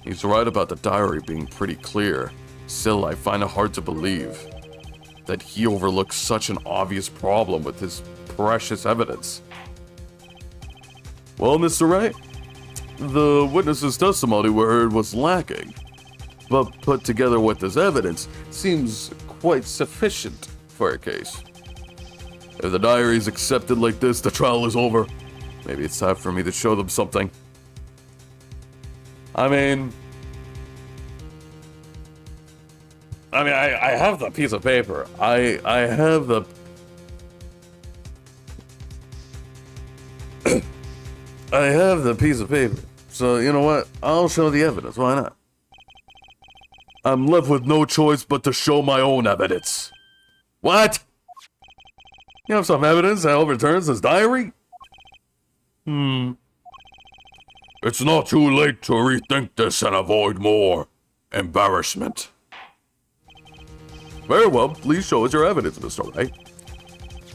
He's right about the diary being pretty clear. Still, I find it hard to believe that he overlooked such an obvious problem with his precious evidence. Well, Mr. Wright, the witness's testimony we heard was lacking, but put together with this evidence seems quite sufficient for a case. If the diary is accepted like this, the trial is over. Maybe it's time for me to show them something. I have the piece of paper. I have the... I have the piece of paper. So, you know what? I'll show the evidence. Why not? I'm left with no choice but to show my own evidence. What? You have some evidence that overturns this diary? It's not too late to rethink this and avoid more embarrassment. Very well, please show us your evidence, Mr. Wright.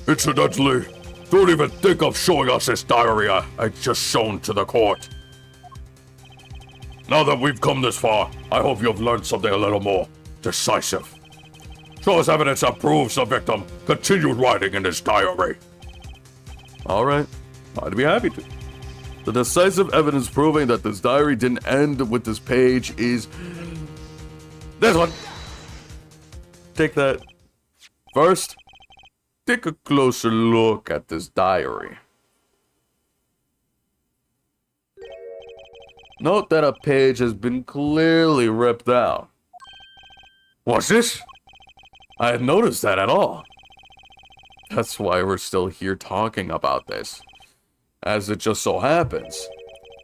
Incidentally, don't even think of showing us this diary I just shown to the court. Now that we've come this far, I hope you've learned something a little more decisive. Show us evidence that proves the victim continued writing in his diary. Alright, I'd be happy to. The decisive evidence proving that this diary didn't end with this page is... this one! Take that. First, take a closer look at this diary. Note that a page has been clearly ripped out. What's this? I hadn't noticed that at all. That's why we're still here talking about this. As it just so happens,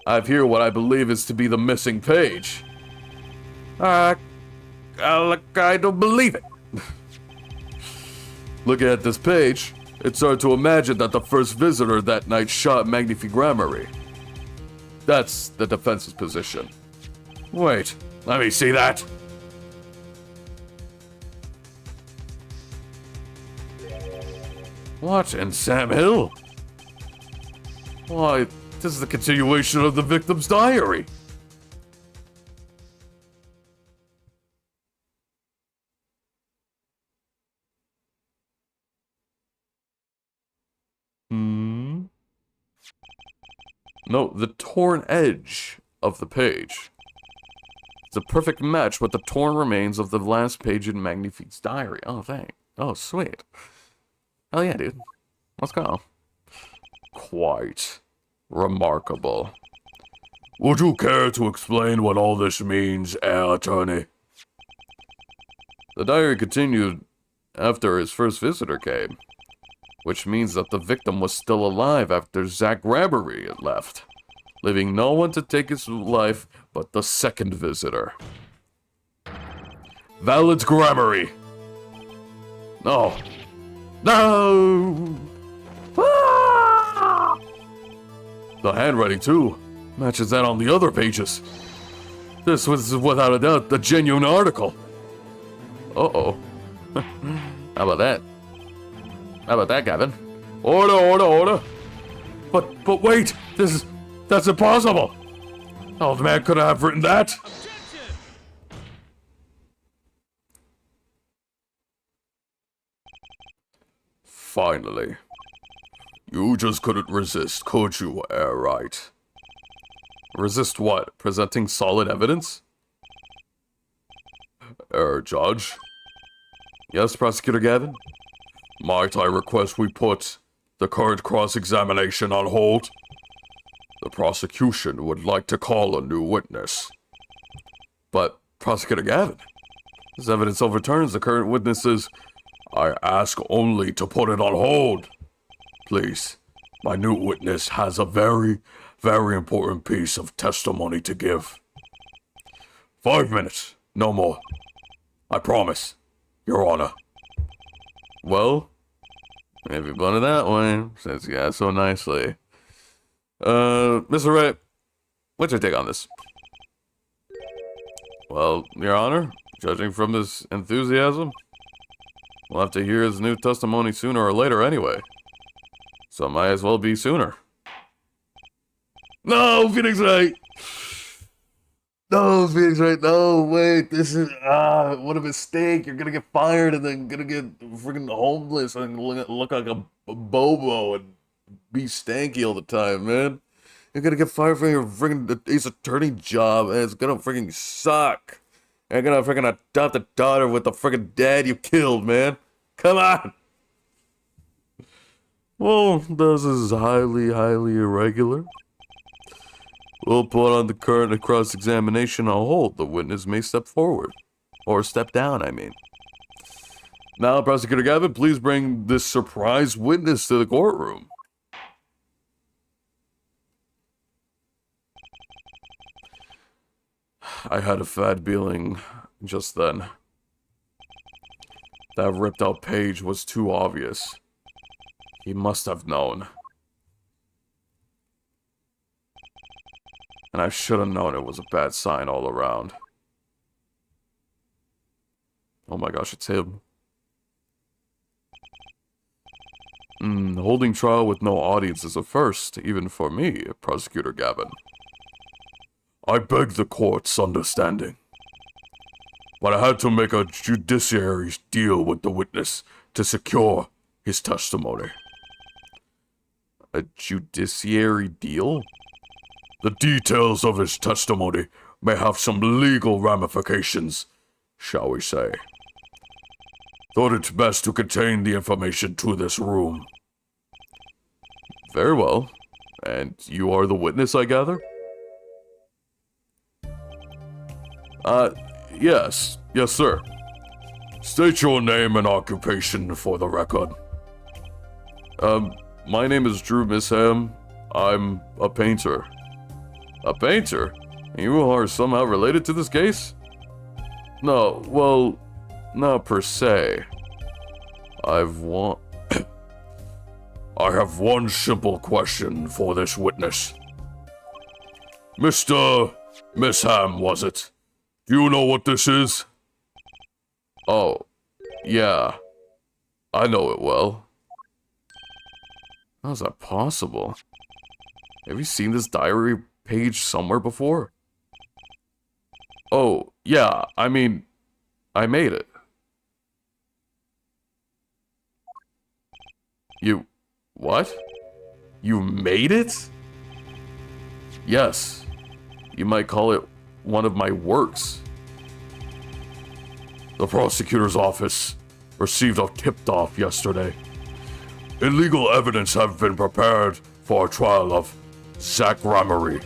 I've here what I believe is to be the missing page. I don't believe it. Looking at this page, it's hard to imagine that the first visitor that night shot Magnifique Gramarye. That's the defense's position. Wait, let me see that. What in Sam Hill? Why, this is the continuation of the victim's diary. No, the torn edge of the page. It's a perfect match with the torn remains of the last page in Magnifique's diary. Oh, thank. Oh, sweet. Hell yeah, dude. Let's go. Quite remarkable. Would you care to explain what all this means, attorney? The diary continued after his first visitor came, which means that the victim was still alive after Zach Gramarye had left, leaving no one to take his life but the second visitor. Valid's Gramarye. No. No! Ah! The handwriting, too, matches that on the other pages. This was, without a doubt, the genuine article. Uh-oh. How about that? How about that, Gavin? Order, order, order! But wait! That's impossible! Oh, the man could have written that! Finally. You just couldn't resist, could you, right? Resist what? Presenting solid evidence? Judge? Yes, Prosecutor Gavin? Might I request we put the current cross-examination on hold? The prosecution would like to call a new witness. But, Prosecutor Gavin, this evidence overturns the current witnesses. I ask only to put it on hold. Please, my new witness has a very, very important piece of testimony to give. 5 minutes, no more. I promise, Your Honor. Well, if you put it that way, since you asked so nicely. Mr. Wright, what's your take on this? Well, Your Honor, judging from this enthusiasm, we'll have to hear his new testimony sooner or later anyway. So it might as well be sooner. No, Phoenix Wright! No, Phoenix Wright, no, wait, this is, what a mistake. You're gonna get fired and then gonna get freaking homeless and look like a bobo and be stanky all the time, man. You're gonna get fired from your freaking ace attorney job and it's gonna freaking suck. You're gonna freaking adopt a daughter with the freaking dad you killed, man. Come on! Well, this is highly, highly irregular. We'll put on the current cross-examination on hold. The witness may step forward. Or step down, I mean. Now, Prosecutor Gavin, please bring this surprise witness to the courtroom. I had a bad feeling just then. That ripped out page was too obvious. He must have known. And I should have known it was a bad sign all around. Oh my gosh, it's him. Holding trial with no audience is a first, even for me, Prosecutor Gavin. I beg the court's understanding. But I had to make a judiciary deal with the witness to secure his testimony. A judiciary deal? The details of his testimony may have some legal ramifications, shall we say. Thought it's best to contain the information to this room. Very well. And you are the witness, I gather? Yes. Yes, sir. State your name and occupation for the record. My name is Drew Misham. I'm a painter. A painter? You are somehow related to this case? No, well, not per se. I have one simple question for this witness. Mr. Misham, was it? Do you know what this is? Oh, yeah. I know it well. How is that possible? Have you seen this diary page somewhere before? Oh, yeah, I mean, I made it. You... what? You made it? Yes. You might call it one of my works. The prosecutor's office received a tip-off yesterday. Illegal evidence have been prepared for a trial of Zach Ramery.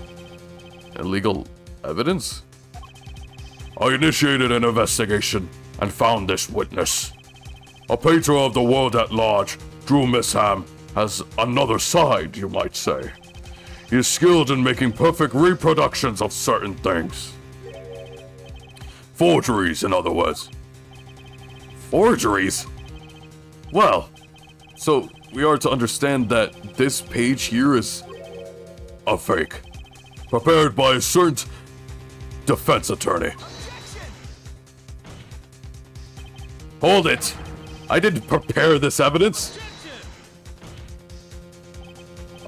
Illegal evidence? I initiated an investigation and found this witness. A painter of the world at large, Drew Misham, has another side, you might say. He is skilled in making perfect reproductions of certain things. Forgeries, in other words. Forgeries? Well, so we are to understand that this page here is A fake. Prepared by a certain defense attorney. Hold it! I didn't prepare this evidence!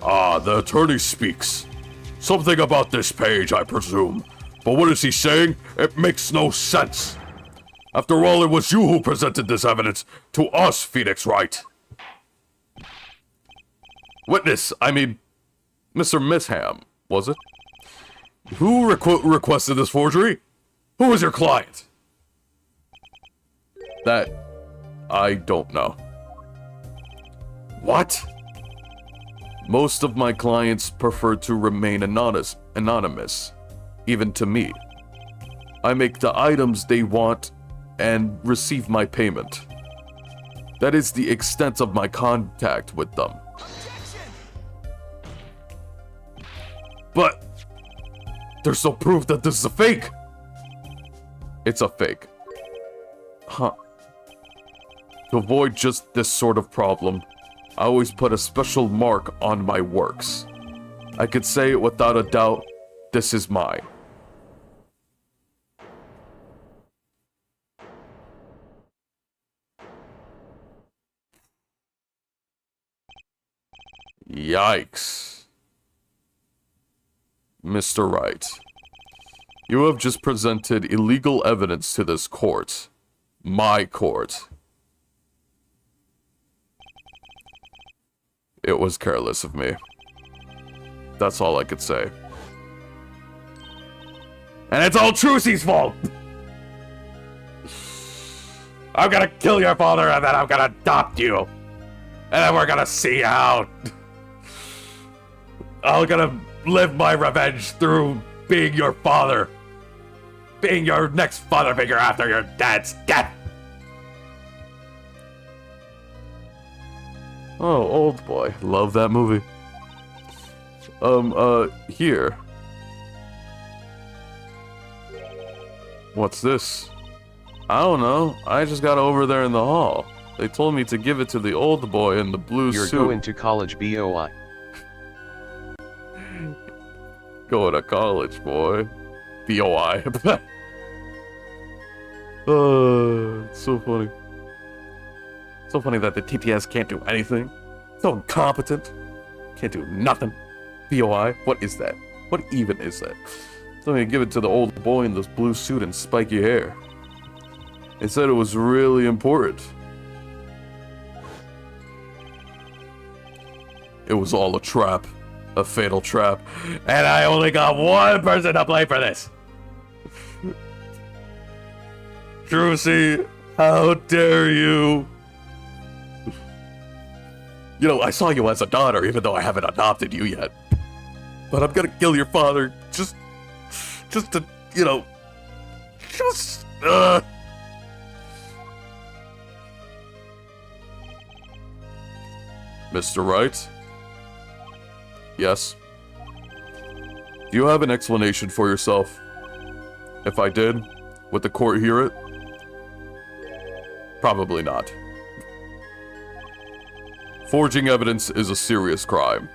Ah, the attorney speaks. Something about this page, I presume. But what is he saying? It makes no sense. After all, it was you who presented this evidence to us, Phoenix Wright. Witness, I mean, Mr. Misham, was it? Who requested this forgery? Who was your client? That, I don't know. What? Most of my clients prefer to remain anonymous, even to me. I make the items they want and receive my payment. That is the extent of my contact with them. But there's no proof that this is a fake. It's a fake. Huh. To avoid just this sort of problem, I always put a special mark on my works. I could say without a doubt, this is mine. Yikes. Mr. Wright, you have just presented illegal evidence to this court. My court. It was careless of me. That's all I could say. And it's all Trucy's fault! I'm gonna kill your father and then I'm gonna adopt you. And then we're gonna see how... I'm gonna live my revenge through being your father. Being your next father figure after your dad's death. Oh, Old Boy. Love that movie. Here. What's this? I don't know. I just got over there in the hall. They told me to give it to the old boy in the blue You're suit. going to college, BOI. Going to college, boy. BOI. It's so funny. So funny that the TTS can't do anything. So incompetent. Can't do nothing. BOI? What is that? What even is that? So I give it to the old boy in this blue suit and spiky hair. They said it was really important. It was all a trap. A fatal trap. And I only got one person to blame for this. Trucy, how dare you? You know, I saw you as a daughter, even though I haven't adopted you yet. But I'm gonna kill your father, just to, you know, Mr. Wright? Yes? Do you have an explanation for yourself? If I did, would the court hear it? Probably not. Forging evidence is a serious crime.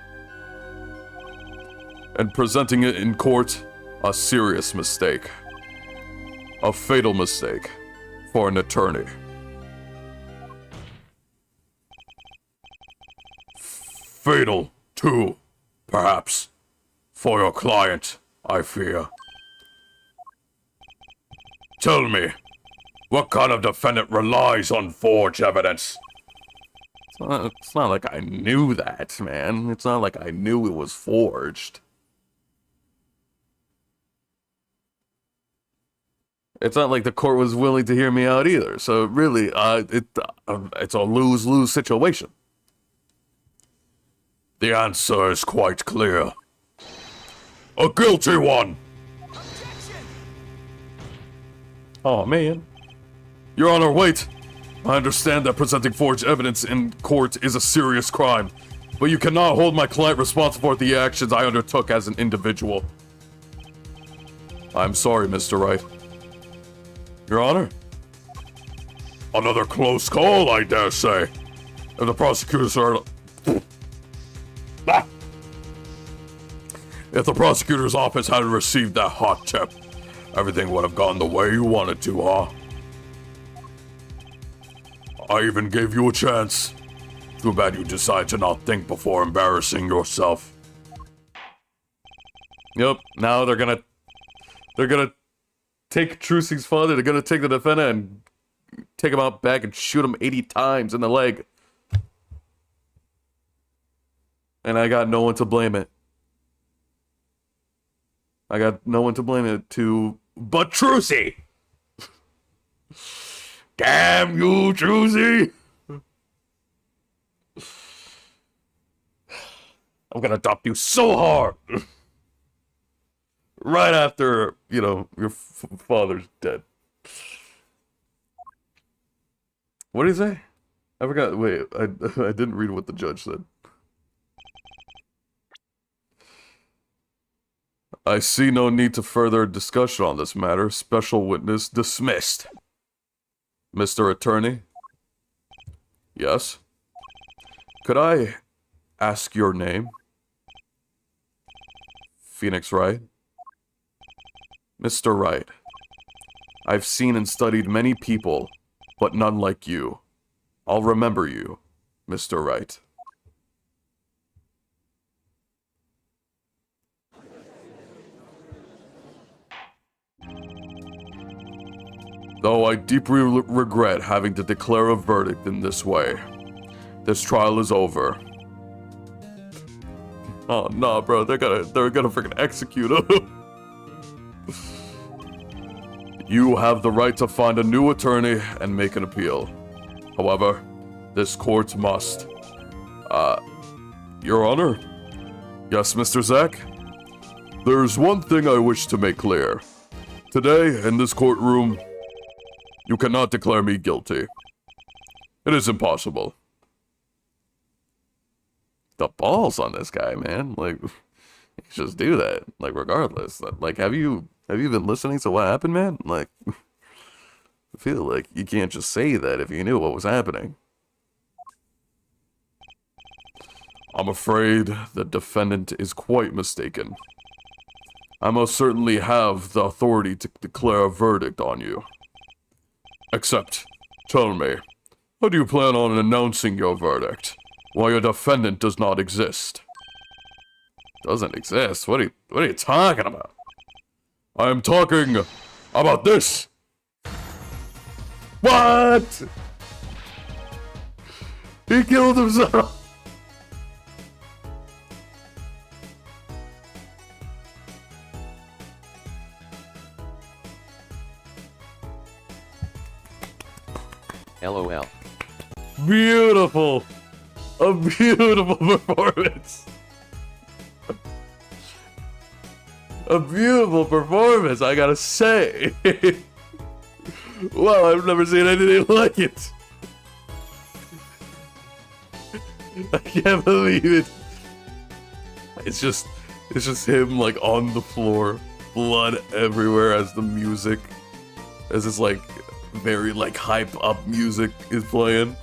And presenting it in court, a serious mistake. A fatal mistake for an attorney. Fatal, too, perhaps, for your client, I fear. Tell me, what kind of defendant relies on forged evidence? It's not like I knew that, man. It's not like I knew it was forged. It's not like the court was willing to hear me out either. So really, it's a lose-lose situation. The answer is quite clear. A guilty one! Objection! Oh, man. Your Honor, wait! I understand that presenting forged evidence in court is a serious crime, but you cannot hold my client responsible for the actions I undertook as an individual. I'm sorry, Mr. Wright. Your Honor? Another close call, I dare say. If the prosecutors are... If the prosecutor's office hadn't received that hot tip, everything would have gone the way you wanted to, huh? I even gave you a chance. Too bad you decide to not think before embarrassing yourself. Yep, now they're gonna take Trucy's father, they're gonna take the defendant and take him out back and shoot him 80 times in the leg. And I got no one to blame it. I got no one to blame it to but Trucy! Damn you, Trucy! I'm gonna dump you so hard! Right after, you know, your father's dead. What did he say? I forgot. Wait, I didn't read what the judge said. I see no need to further discussion on this matter. Special witness dismissed. Mr. Attorney? Yes? Could I ask your name? Phoenix Wright? Mr. Wright, I've seen and studied many people, but none like you. I'll remember you, Mr. Wright. Though I deeply regret having to declare a verdict in this way, this trial is over. Oh, nah, bro, they're gonna freaking execute him. You have the right to find a new attorney and make an appeal. However, this court must... Your Honor? Yes, Mr. Zack? There's one thing I wish to make clear. Today, in this courtroom, you cannot declare me guilty. It is impossible. The balls on this guy, man. Like, you just do that. Like, regardless. Like, have you been listening to what happened, man? Like, I feel like you can't just say that if you knew what was happening. I'm afraid the defendant is quite mistaken. I most certainly have the authority to declare a verdict on you. Except, tell me, how do you plan on announcing your verdict while your defendant does not exist? Doesn't exist? What are you talking about? I am talking about this! What? He killed himself! LOL. Beautiful! A beautiful performance! A beautiful performance, I gotta say! Well, I've never seen anything like it! I can't believe it! It's just him, like, on the floor, blood everywhere as the music, as this, like, very, like, hype up music is playing.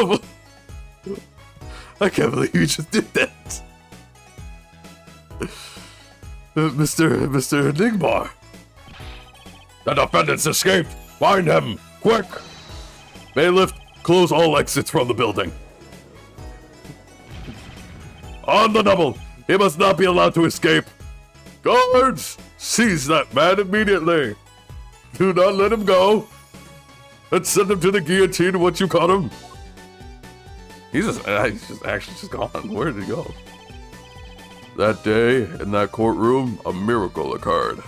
of a... I can't believe you just did that. Mr. Nigmar. The defendants escaped! Find him! Quick! Bailiff, close all exits from the building. On the double! He must not be allowed to escape. Guards, seize that man immediately. Do not let him go. And send him to the guillotine once you caught him. He's just actually just gone. Where did he go? That day, in that courtroom, a miracle occurred.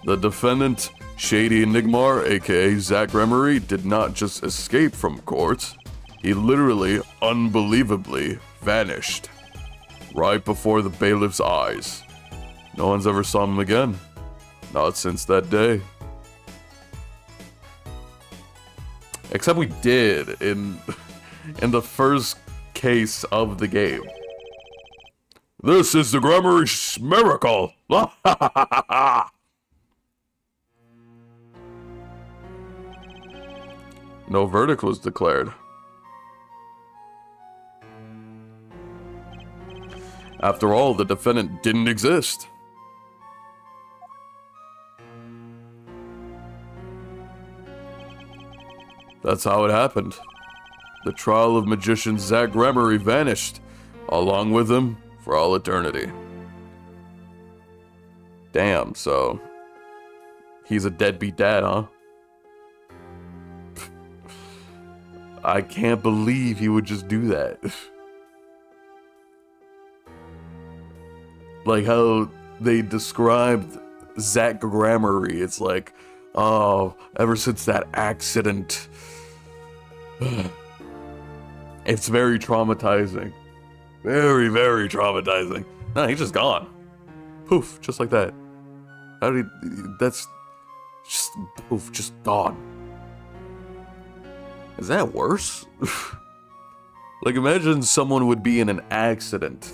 The defendant, Shady Nigmar, aka Zach Remery, did not just escape from court. He literally, unbelievably, vanished. Right before the bailiff's eyes. No one's ever saw him again. Not since that day. Except we did in the first case of the game. This is the Grammary miracle! No verdict was declared. After all, the defendant didn't exist. That's how it happened. The trial of magician Zach Remery vanished, along with him for all eternity. Damn, so he's a deadbeat dad, huh? I can't believe he would just do that. Like how they described Zach Remery. It's like, oh, ever since that accident, it's very traumatizing. Very, very traumatizing. No, he's just gone. Poof, just like that. How did he, that's just, poof, just gone. Is that worse? Like, imagine someone would be in an accident.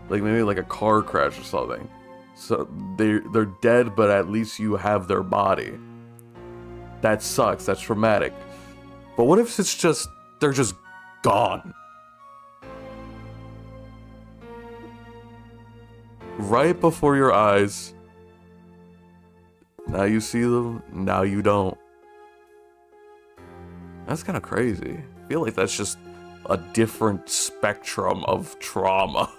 Like, maybe like a car crash or something. So, they're dead, but at least you have their body. That sucks, that's traumatic. But what if it's just, they're just gone? Right before your eyes. Now you see them, now you don't. That's kind of crazy. I feel like that's just a different spectrum of trauma.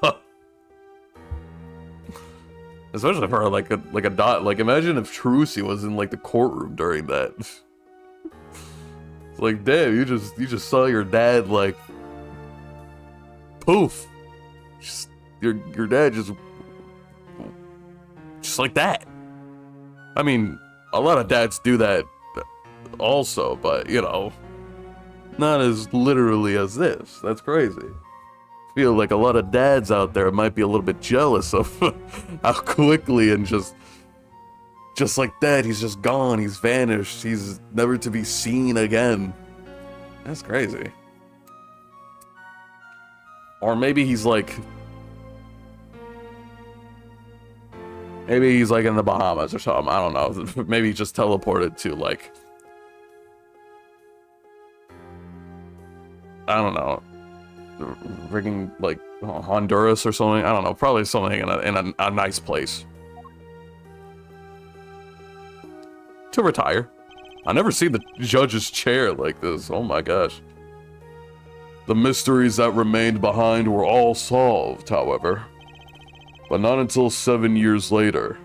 Especially for like a dot. Like, imagine if Trucy was in like the courtroom during that. It's like, damn, you just saw your dad like poof. Just your dad just like that. I mean, a lot of dads do that also, but you know, not as literally as this. That's crazy. I feel like a lot of dads out there might be a little bit jealous of how quickly and just like that, he's just gone, he's vanished, he's never to be seen again. That's crazy. Or maybe he's like, maybe he's like in the Bahamas or something, I don't know. Maybe he just teleported to like, I don't know, freaking like Honduras or something. I don't know, probably something in a nice place to retire. I never seen the judge's chair like this. Oh my gosh. The mysteries that remained behind were all solved, however, but not until 7 years later.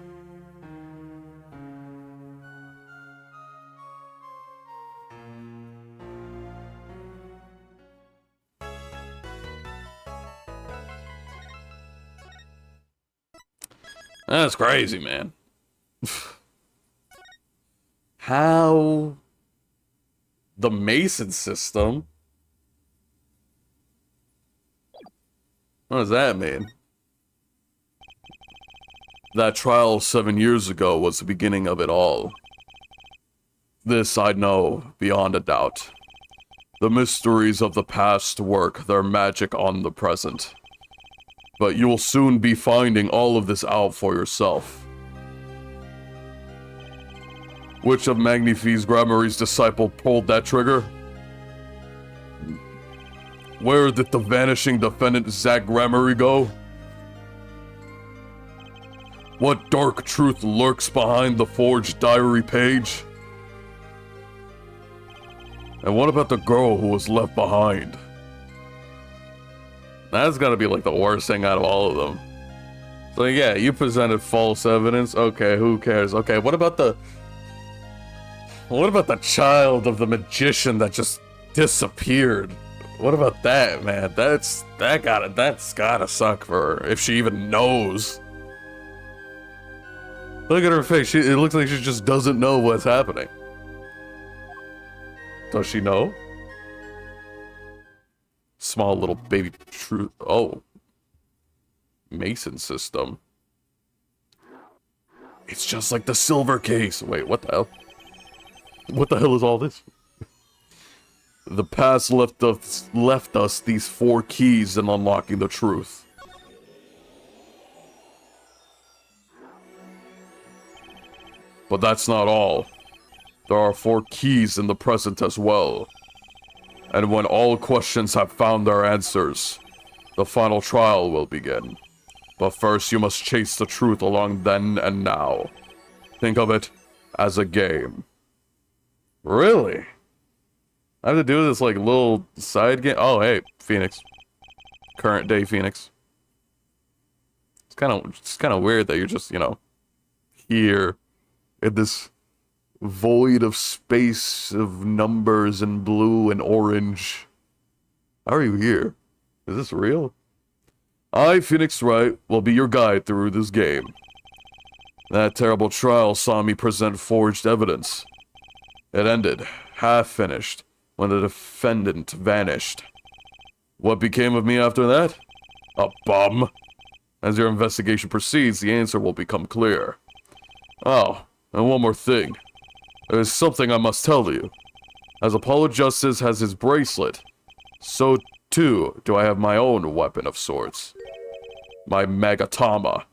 That's crazy, man. How the Mason system? What does that mean? That trial 7 years ago was the beginning of it all. This I know beyond a doubt. The mysteries of the past work their magic on the present. But you will soon be finding all of this out for yourself. Which of Magnifi's Grammary's disciple pulled that trigger? Where did the vanishing defendant Zach Gramery go? What dark truth lurks behind the forged diary page? And what about the girl who was left behind? That's gotta be like the worst thing out of all of them. So yeah, you presented false evidence. Okay, who cares? Okay, what about the child of the magician that just disappeared? What about that, man? That's gotta suck for her if she even knows. Look at her face. It looks like she just doesn't know what's happening. Does she know? Small little baby truth. Oh. Mason system. It's just like the silver case. Wait, what the hell? What the hell is all this? The past left us these 4 keys in unlocking the truth. But that's not all. There are 4 keys in the present as well. And when all questions have found their answers, the final trial will begin. But first you must chase the truth along then and now. Think of it as a game. Really? I have to do this like little side game? Oh, hey, Phoenix. Current day Phoenix. It's kind of weird that you're just, you know, here in this void of space of numbers and blue and orange. How are you here? Is this real? I, Phoenix Wright, will be your guide through this game. That terrible trial saw me present forged evidence. It ended, half finished, when the defendant vanished. What became of me after that? A bum. As your investigation proceeds, the answer will become clear. Oh, and one more thing. There's something I must tell you. As Apollo Justice has his bracelet, so too do I have my own weapon of sorts. My Magatama.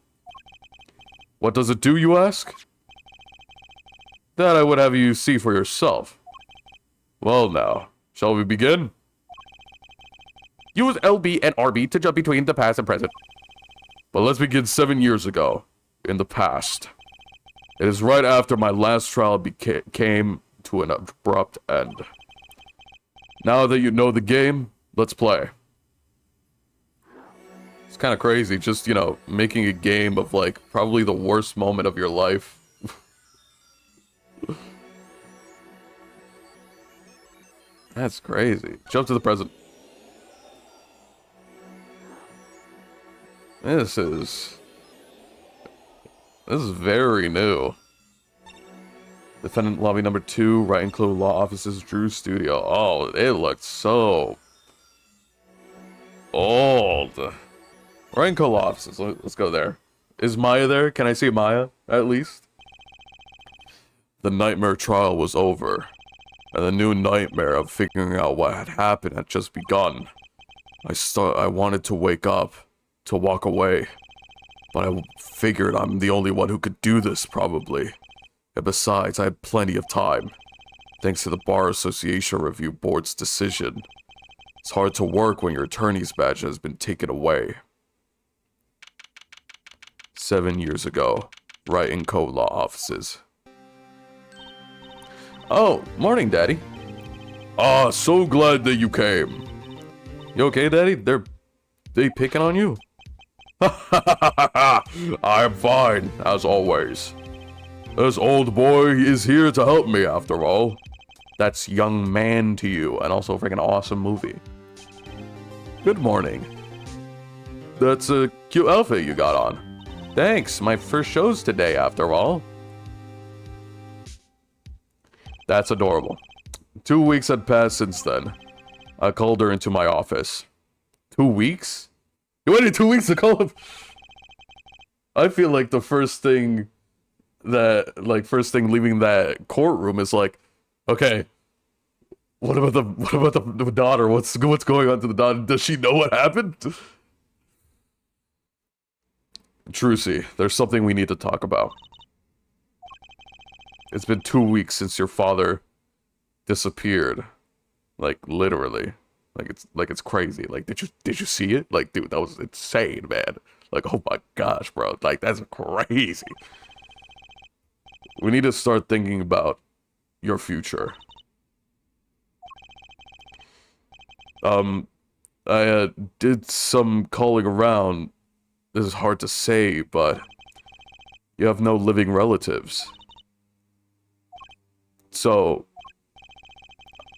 What does it do, you ask? That I would have you see for yourself. Well now, shall we begin? Use LB and RB to jump between the past and present. But let's begin 7 years ago, in the past. It is right after my last trial came to an abrupt end. Now that you know the game, let's play. It's kind of crazy, just, you know, making a game of, like, probably the worst moment of your life. That's crazy. Jump to the present. This is very new. Defendant lobby number 2, right and Clue Law Offices, Drew Studio. Oh, it looked so old. Right and Clue Law Offices. Let's go there. Is Maya there? Can I see Maya, at least? The nightmare trial was over, and the new nightmare of figuring out what had happened had just begun. I wanted to wake up, to walk away, but I figured I'm the only one who could do this, probably. And besides, I had plenty of time, thanks to the Bar Association Review Board's decision. It's hard to work when your attorney's badge has been taken away. 7 years ago, right in Co Law Offices. Oh, morning, Daddy. Ah, so glad that you came. You okay, Daddy? They picking on you? I'm fine, as always. This old boy is here to help me, after all. That's Young Man to you, and also a freaking awesome movie. Good morning. That's a cute outfit you got on. Thanks, my first show's today, after all. That's adorable. 2 weeks had passed since then. I called her into my office. 2 weeks? You waited 2 weeks to call him? I feel like the first thing leaving that courtroom is like, okay, what about the daughter? What's going on to the daughter? Does she know what happened? Trucy, there's something we need to talk about. It's been 2 weeks since your father disappeared. Like, literally. Like it's crazy. Like, did you see it? Like, dude, that was insane, man. Like, oh my gosh, bro. Like, that's crazy. We need to start thinking about your future. I did some calling around. This is hard to say, but you have no living relatives. So,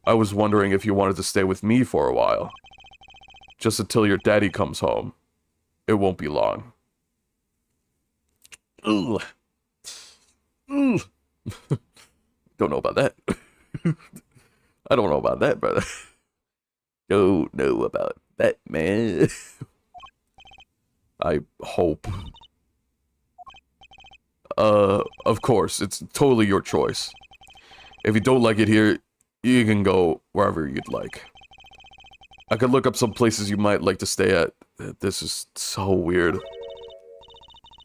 I was wondering if you wanted to stay with me for a while. Just until your daddy comes home. It won't be long. Ugh. Ugh. Don't know about that. I don't know about that, brother. Don't know about that, man. I hope. Of course, it's totally your choice. If you don't like it here, you can go wherever you'd like. I could look up some places you might like to stay at. This is so weird.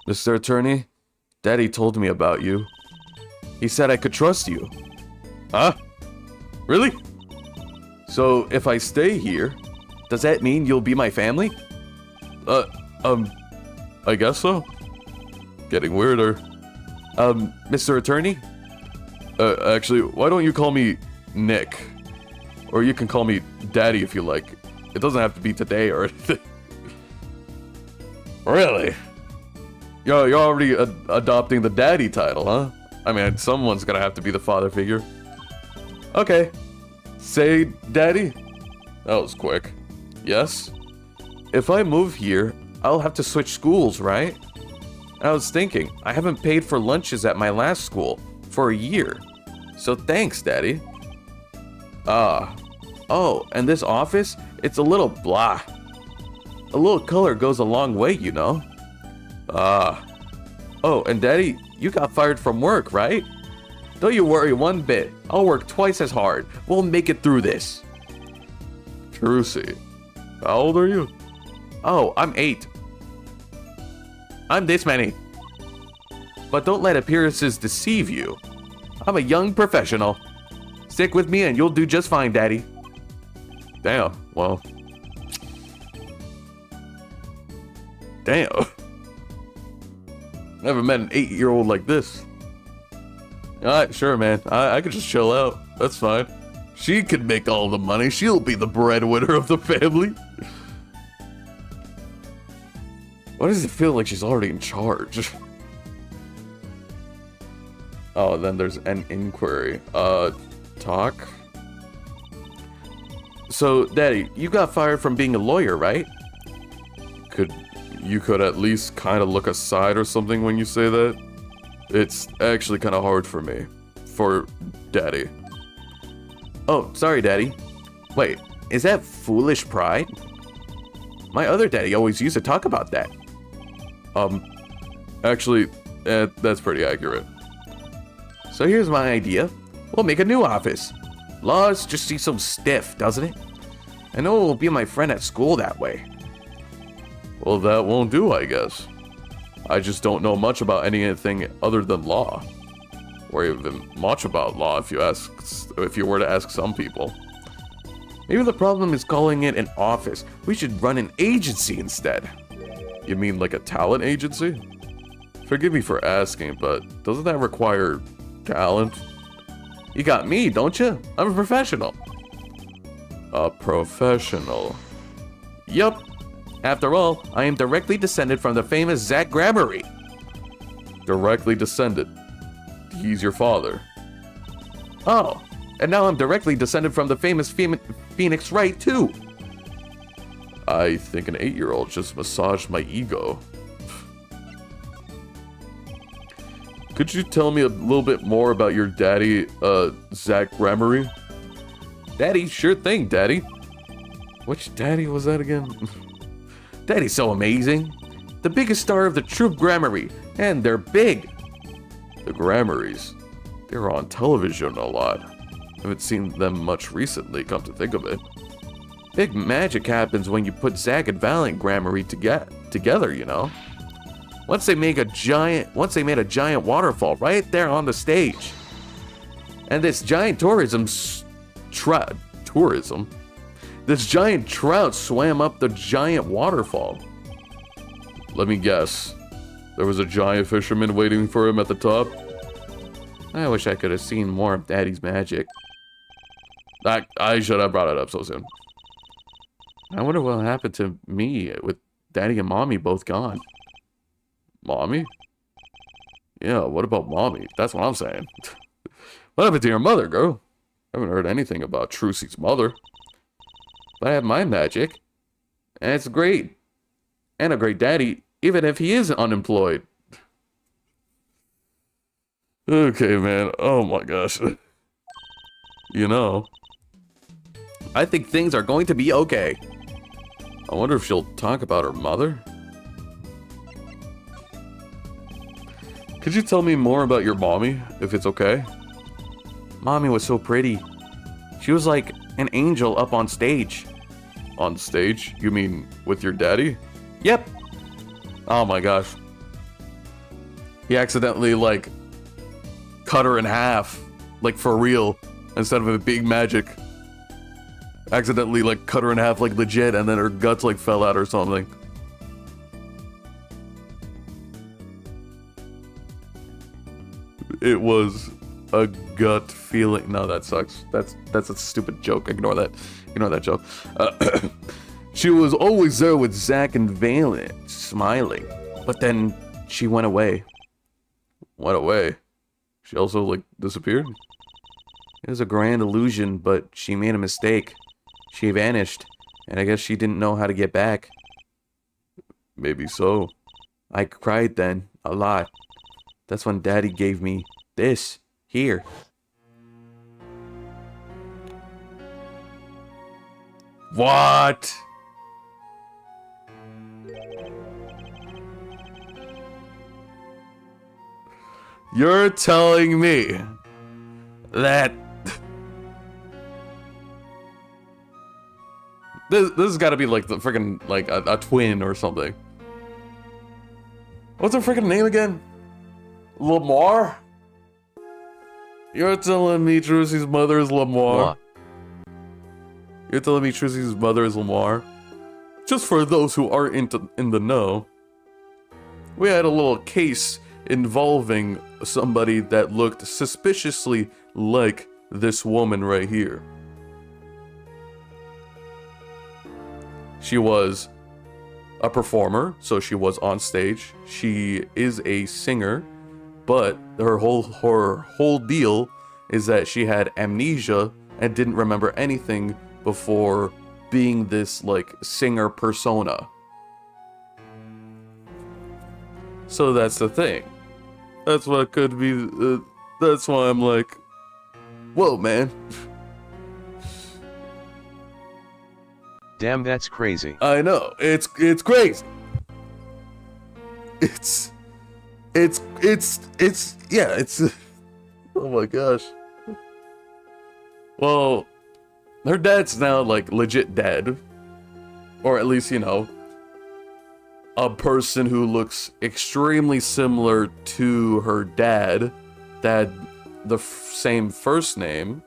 Mr. Attorney, Daddy told me about you. He said I could trust you. Huh? Really? So, if I stay here, does that mean you'll be my family? I guess so. Getting weirder. Mr. Attorney? Actually, why don't you call me Nick? Or you can call me Daddy if you like. It doesn't have to be today or anything. Really? You're already adopting the daddy title, huh? I mean, someone's gonna have to be the father figure. Okay. Say, Daddy? That was quick. Yes? If I move here, I'll have to switch schools, right? I was thinking, I haven't paid for lunches at my last school for a year. So thanks, Daddy. Oh, and this office? It's a little blah. A little color goes a long way, you know? Oh, and Daddy, you got fired from work, right? Don't you worry one bit. I'll work twice as hard. We'll make it through this. Trucy, how old are you? Oh, I'm 8. I'm this many. But don't let appearances deceive you. I'm a young professional. Stick with me and you'll do just fine, Daddy. Damn, well. Damn. Never met an 8-year-old like this. Alright, sure, man. I could just chill out. That's fine. She can make all the money. She'll be the breadwinner of the family. Why does it feel like she's already in charge? Oh, then there's an inquiry. Talk? So, Daddy, you got fired from being a lawyer, right? You could at least kind of look aside or something when you say that. It's actually kind of hard for me. For Daddy. Oh, sorry, Daddy. Wait, is that foolish pride? My other daddy always used to talk about that. Actually, that's pretty accurate. So here's my idea. We'll make a new office. Laws just seems so stiff, doesn't it? I know it will be my friend at school that way. Well, that won't do, I guess. I just don't know much about anything other than law. Or even much about law if you were to ask some people. Maybe the problem is calling it an office. We should run an agency instead. You mean like a talent agency? Forgive me for asking, but doesn't that require talent? You got me, don't you? I'm a professional. A professional? Yup. After all, I am directly descended from the famous Zach Grammarly. Directly descended? He's your father. Oh, and now I'm directly descended from the famous Phoenix Wright, too. I think an 8-year-old just massaged my ego. Could you tell me a little bit more about your daddy, Zach Grammarly? Daddy? Sure thing, Daddy. Which daddy was that again? Daddy's so amazing. The biggest star of the Troop Grammarly, and they're big. The Grammarlies. They're on television a lot. Haven't seen them much recently, come to think of it. Big magic happens when you put Zach and Valiant Grammarly together, you know. Once they made a giant waterfall right there on the stage. And this giant tourism This giant trout swam up the giant waterfall. Let me guess. There was a giant fisherman waiting for him at the top. I wish I could have seen more of Daddy's magic. I should have brought it up so soon. I wonder what happened to me with Daddy and Mommy both gone. Mommy? Yeah, what about Mommy? That's what I'm saying. What happened to your mother, girl? I haven't heard anything about Trucy's mother. But I have my magic. And it's great. And a great daddy, even if he is unemployed. Okay, man. Oh my gosh. You know, I think things are going to be okay. I wonder if she'll talk about her mother? Could you tell me more about your mommy, if it's okay? Mommy was so pretty. She was like an angel up on stage. On stage? You mean with your daddy? Yep. Oh my gosh. He accidentally, like, cut her in half. Like, for real. Instead of a big magic. Accidentally, like, cut her in half, like, legit, and then her guts, like, fell out or something. It was a gut feeling. No, that sucks. That's a stupid joke. Ignore that. Ignore that joke. She was always there with Zach and Valen, smiling. But then she went away. Went away? She also, like, disappeared? It was a grand illusion, but she made a mistake. She vanished, and I guess she didn't know how to get back. Maybe so. I cried then, a lot. That's when Daddy gave me this, here. What? You're telling me that this has got to be like the freaking like a twin or something. What's her freaking name again? Lamar? You're telling me Trucy's mother is Lamar? You're telling me Trucy's mother is Lamar? Just for those who aren't in the know, we had a little case involving somebody that looked suspiciously like this woman right here. She was a performer, so she was on stage. She is a singer, but her whole deal is that she had amnesia and didn't remember anything before being this like singer persona. So that's the thing. That's what could be. That's why I'm like, whoa, man. Damn, that's crazy. I know, it's crazy. It's yeah, it's oh my gosh. Well, her dad's now like legit dead, or at least, you know, a person who looks extremely similar to her dad, that the same first name,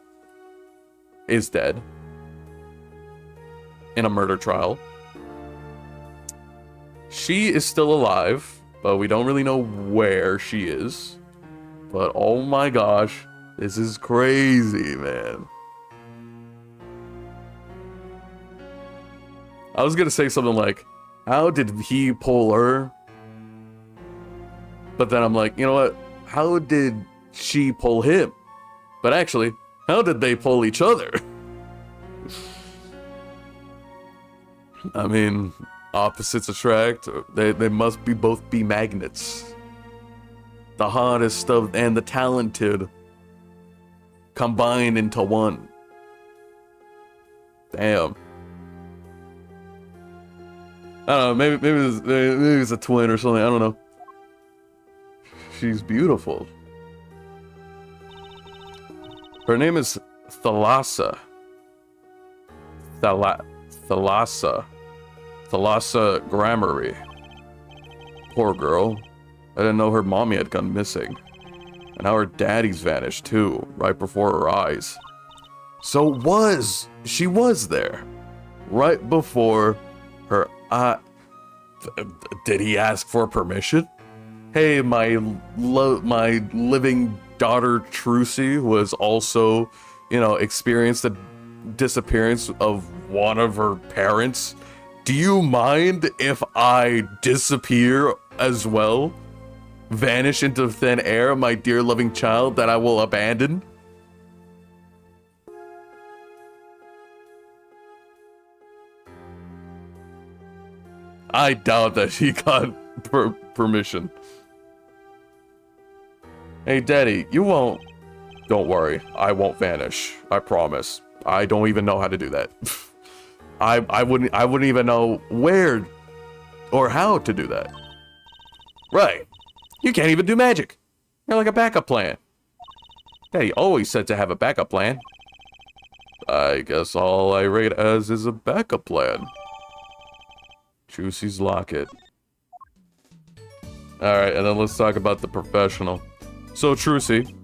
is dead in a murder trial. She is still alive, but we don't really know where she is. But oh my gosh, this is crazy, man. I was gonna say something like, how did he pull her? But then I'm like, you know what? How did she pull him? But actually, how did they pull each other? I mean, opposites attract. They must be both be magnets. The hottest of and the talented combined into one. Damn. I don't know, maybe it's a twin or something, I don't know. She's beautiful. Her name is Thalassa. Thalassa Grammary. Poor girl. I didn't know her mommy had gone missing. And now her daddy's vanished too, right before her eyes. So she was there. right before her eye. Did he ask for permission? Hey, my living daughter Trucy was also, experienced the disappearance of one of her parents. Do you mind if I disappear as well? Vanish into thin air, my dear loving child that I will abandon? I doubt that he got permission. Hey, Daddy, you won't. Don't worry, I won't vanish. I promise. I don't even know how to do that. I wouldn't even know where or how to do that. Right. You can't even do magic. You're like a backup plan. Daddy always said to have a backup plan. I guess all I rate as is a backup plan. Juicy's locket. Alright, and then let's talk about the professional. So, Trucy,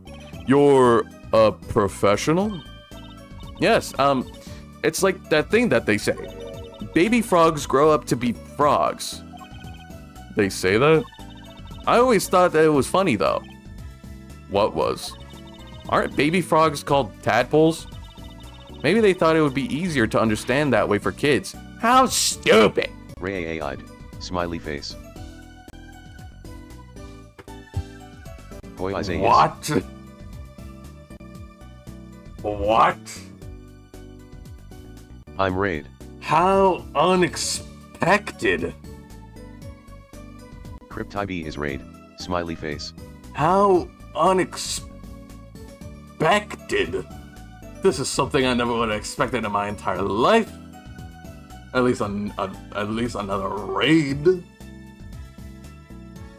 you're a professional? Yes, it's like that thing that they say. Baby frogs grow up to be frogs. They say that? I always thought that it was funny, though. What was? Aren't baby frogs called tadpoles? Maybe they thought it would be easier to understand that way for kids. How stupid! Ray-eyed, smiley face. Boy, eyezayis. What? What? I'm Raid. How unexpected. Cryptibe is Raid, smiley face. How unexpected. This is something I never would have expected in my entire life. At least another raid.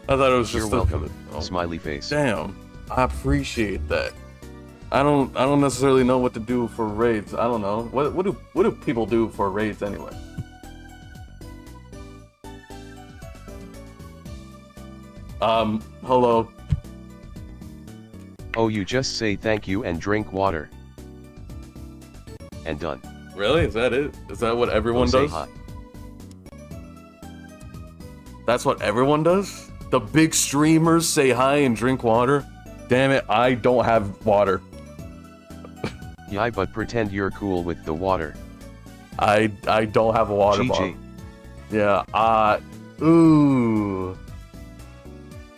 I thought it was just You're welcome, smiley face. Damn, I appreciate that. I don't necessarily know what to do for raids. I don't know. What do people do for raids anyway? Hello. Oh, you just say thank you and drink water. And done. Really? Is that it? Is that what everyone Say does? hi. That's what everyone does? The big streamers say hi and drink water? Damn it, I don't have water. Yeah, but pretend you're cool with the water. I don't have a water GG. bottle. Yeah, ooh.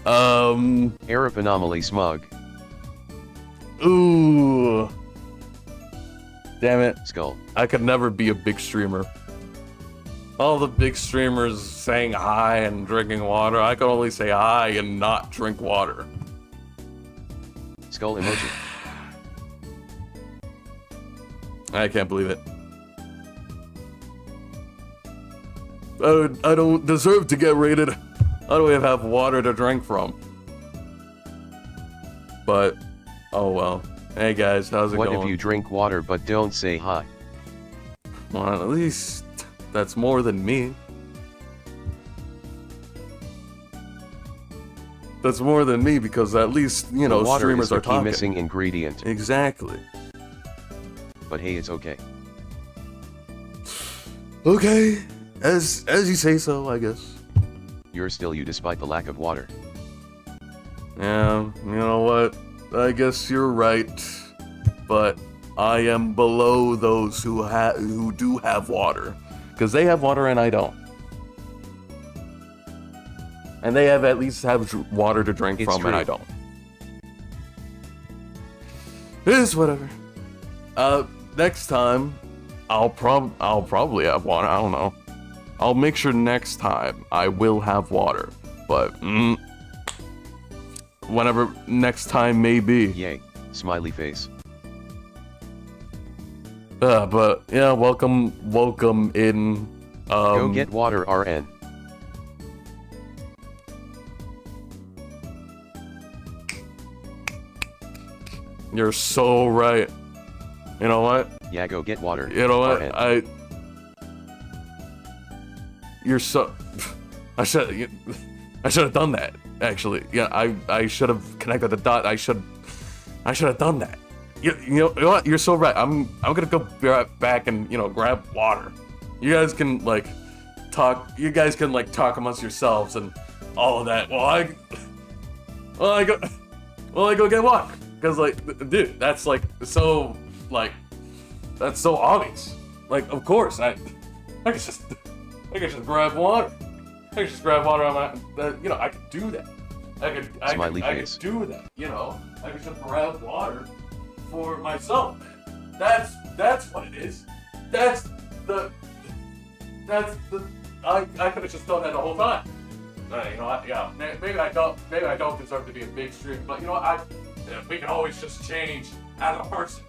Arab anomaly smug. Ooh. Damn it. Skull. I could never be a big streamer. All the big streamers saying hi and drinking water, I could only say hi and not drink water. Skull emoji. I can't believe it. I don't deserve to get rated. I don't even have water to drink from. But, oh well. Hey guys, how's it What going? if you drink water but don't say hi? Well, at least that's more than me. That's more than me because at least, you know, water streamers is the are key talking. missing ingredient. Exactly. But hey, it's okay. Okay, as you say so, I guess. You're still you despite the lack of water. Yeah, you know what? I guess you're right. But I am below those who do have water, because they have water and I don't. And they at least have water to drink It's from, true. and I don't. It is whatever. Next time, I'll probably have water. I don't know. I'll make sure next time I will have water, but whenever next time may be. Yay, smiley face. But yeah, welcome in. Go get water, RN. You're so right. You know what? Yeah, go get water. You know what? RN. You're so. I should have done that. Actually, yeah, I should have connected the dot. I should have done that. You know what? You're so right. I'm gonna go back and grab water. You guys can like talk. You guys can like talk amongst yourselves and all of that. Well, I go get water. Cause like, dude, that's like so like, that's so obvious. Like, of course, I could just grab water. I could just grab water on my, you know, I could do that. I could do that. You know, I could just grab water for myself. That's what it is. I could have just done that the whole time. You know, maybe I don't deserve to be a big stream, but you know, we can always just change as a person.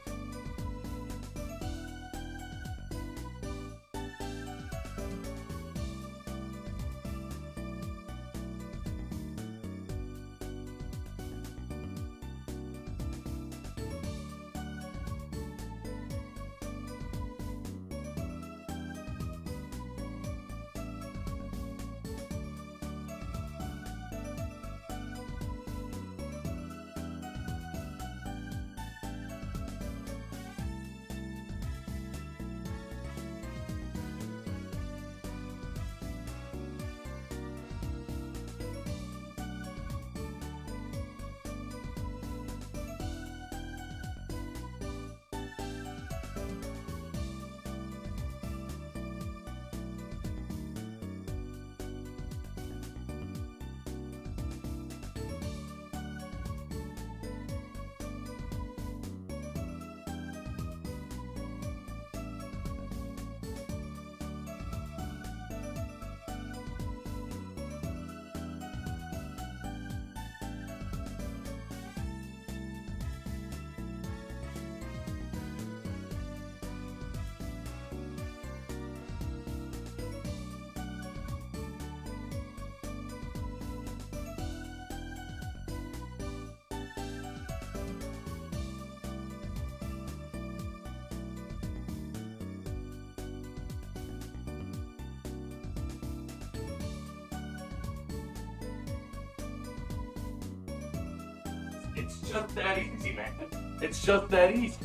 It's just that easy, man. It's just that easy.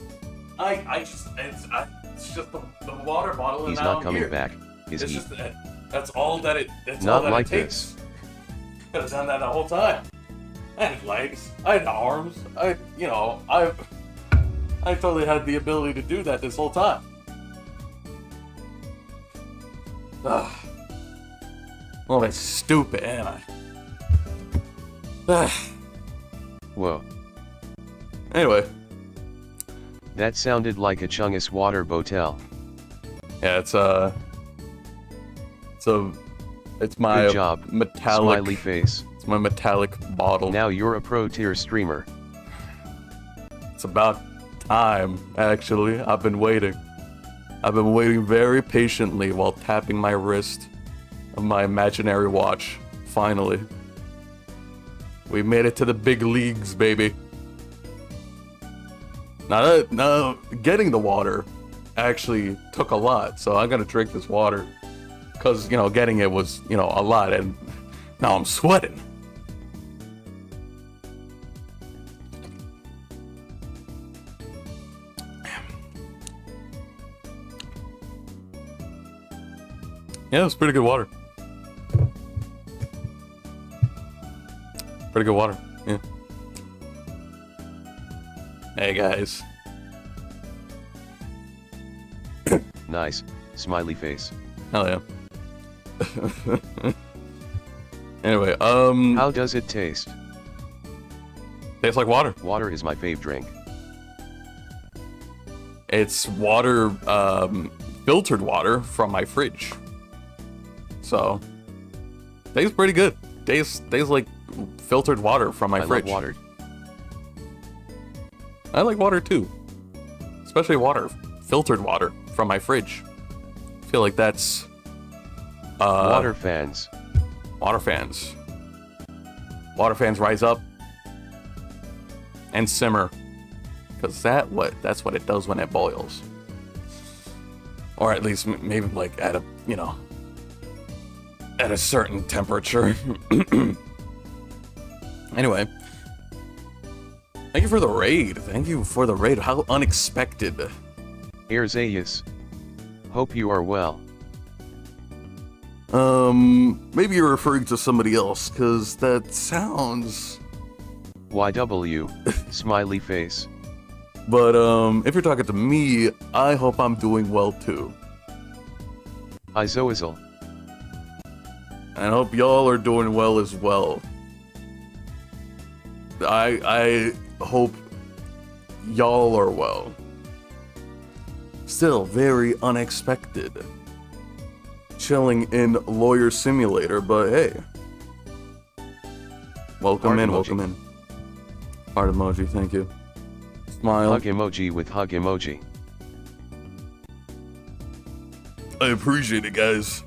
It's just the water bottle and He's now not I'm coming here. back, is It's he? just that's all that it. That's Not all that like it takes. Could have done that the whole time. I had legs. I had arms. I totally had the ability to do that this whole time. Ugh. Well, that's stupid, ain't I? Ugh. Whoa. Anyway, That sounded like a Chungus water bottle. yeah, it's my Good job, metallic. Smiley face. It's my metallic bottle. Now you're a pro tier streamer. It's about time, actually. I've been waiting. I've been waiting very patiently while tapping my wrist of my imaginary watch. Finally. We made it to the big leagues, baby. Now, getting the water actually took a lot, so I'm gonna drink this water. Because, you know, getting it was, you know, a lot, and now I'm sweating. Yeah, it's pretty good water. Pretty good water, yeah. Hey guys. Nice, smiley face. Hell yeah. Anyway, How does it taste? tastes like water. Water is my fave drink. It's water, filtered water from my fridge. So, tastes pretty good. Tastes like filtered water from my I fridge. love water. I like water too. Especially water, filtered water from my fridge. I feel like that's Water fans. water fans. Water fans rise up and simmer. Cause that's what it does when it boils. Or at least maybe like at a, you know, at a certain temperature. Anyway. Thank you for the raid. Thank you for the raid. How unexpected. Eyezayis. Hope you are well. Maybe you're referring to somebody else, because that sounds... YW, smiley face. But, if you're talking to me, I hope I'm doing well too. Eyezayis. And I hope y'all are doing well as well. I hope y'all are well. Still very unexpected. Chilling in Lawyer Simulator, but hey. Welcome in, welcome in. Heart emoji, thank you. Smile. Hug emoji with hug emoji. I appreciate it, guys.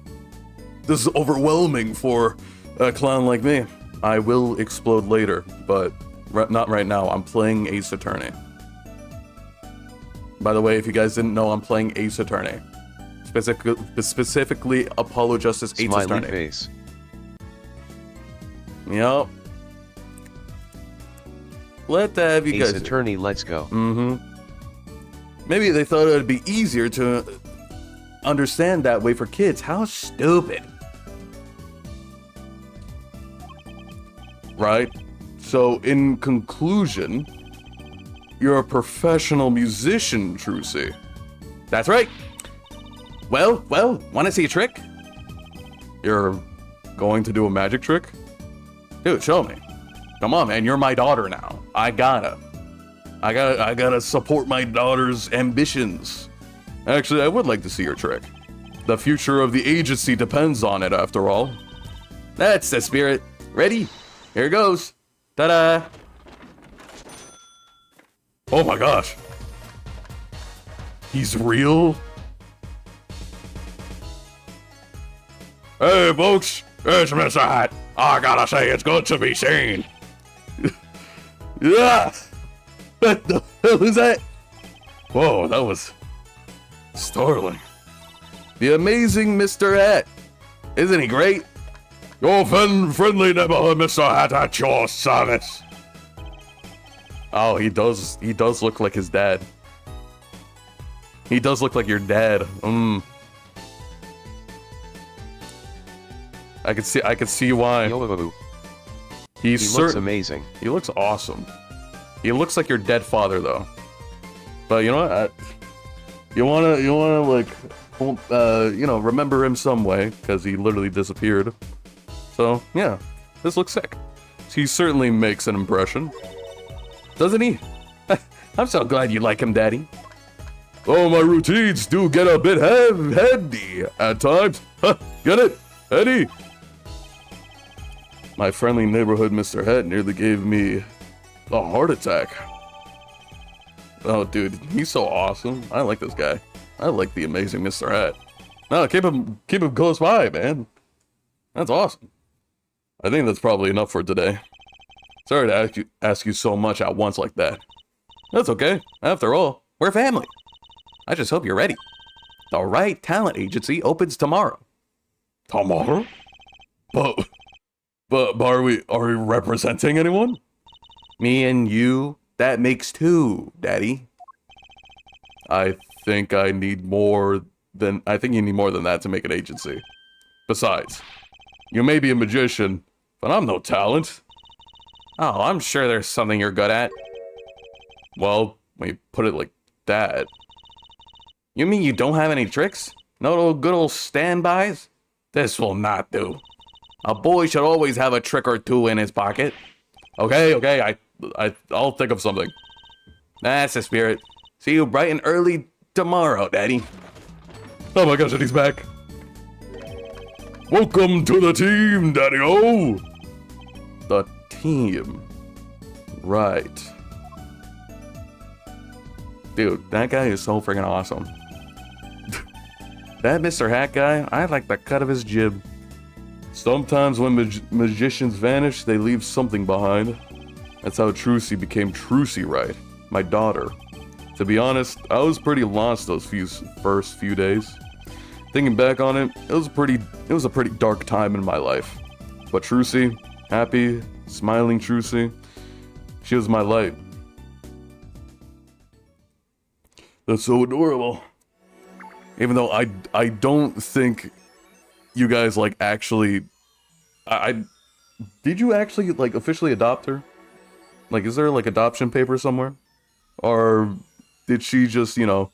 This is overwhelming for a clown like me. I will explode later, but not right now. I'm playing Ace Attorney. By the way, if you guys didn't know, I'm playing Ace Attorney. Specifically Apollo Justice Ace Smiley Attorney. Face. Yep. Glad to have you Ace guys. Attorney, let's go. Maybe they thought it would be easier to understand that way for kids. How stupid. Right? So, in conclusion, you're a professional musician, Trucy. That's right. Well, want to see a trick? You're going to do a magic trick? Dude, show me. Come on, man, you're my daughter now. I gotta support my daughter's ambitions. Actually, I would like to see your trick. The future of the agency depends on it, after all. That's the spirit. Ready? Here goes. Ta-da! Oh my gosh. He's real? Hey, folks, it's Mr. Hat. I gotta say, it's good to be seen. Yeah! What the hell is that? Whoa, that was startling. The amazing Mr. Hat. Isn't he great? Your friendly neighborhood Mr. Hat at your service. Oh, he does look like his dad. He does look like your dad. I could see why. Yo, He looks amazing. He looks awesome. He looks like your dead father, though. But you know what? You wanna like, remember him some way, because he literally disappeared. So yeah, this looks sick. He certainly makes an impression, doesn't he? I'm so glad you like him, Daddy. Oh, my routines do get a bit heady at times. Get it? Heady? My friendly neighborhood Mr. Hat nearly gave me a heart attack. Oh, dude, he's so awesome. I like this guy. I like the amazing Mr. Hat. No, keep him close by, man. That's awesome. I think that's probably enough for today. Sorry to ask you so much at once like that. That's okay. After all, we're family. I just hope you're ready. The Right Talent Agency opens tomorrow. Tomorrow? But are we representing anyone? Me and you, that makes two, Daddy. I think you need more than that to make an agency. Besides, you may be a magician, but I'm no talent. Oh, I'm sure there's something you're good at. Well, when you put it like that. You mean you don't have any tricks? No good old standbys? This will not do. A boy should always have a trick or two in his pocket. Okay, I'll think of something. That's the spirit. See you bright and early tomorrow, Daddy. Oh my gosh, and he's back. Welcome to the team, Daddy-O! The team. Right. Dude, that guy is so freaking awesome. That Mr. Hat guy, I like the cut of his jib. Sometimes when magicians vanish, they leave something behind. That's how Trucy became Trucy, right? My daughter. To be honest, I was pretty lost those first few days. Thinking back on it, it was a pretty dark time in my life. But Trucy, happy, smiling Trucy, she was my light. That's so adorable. Even though I don't think you guys like actually, I did you actually like officially adopt her? Like, is there like adoption paper somewhere, or did she just, you know,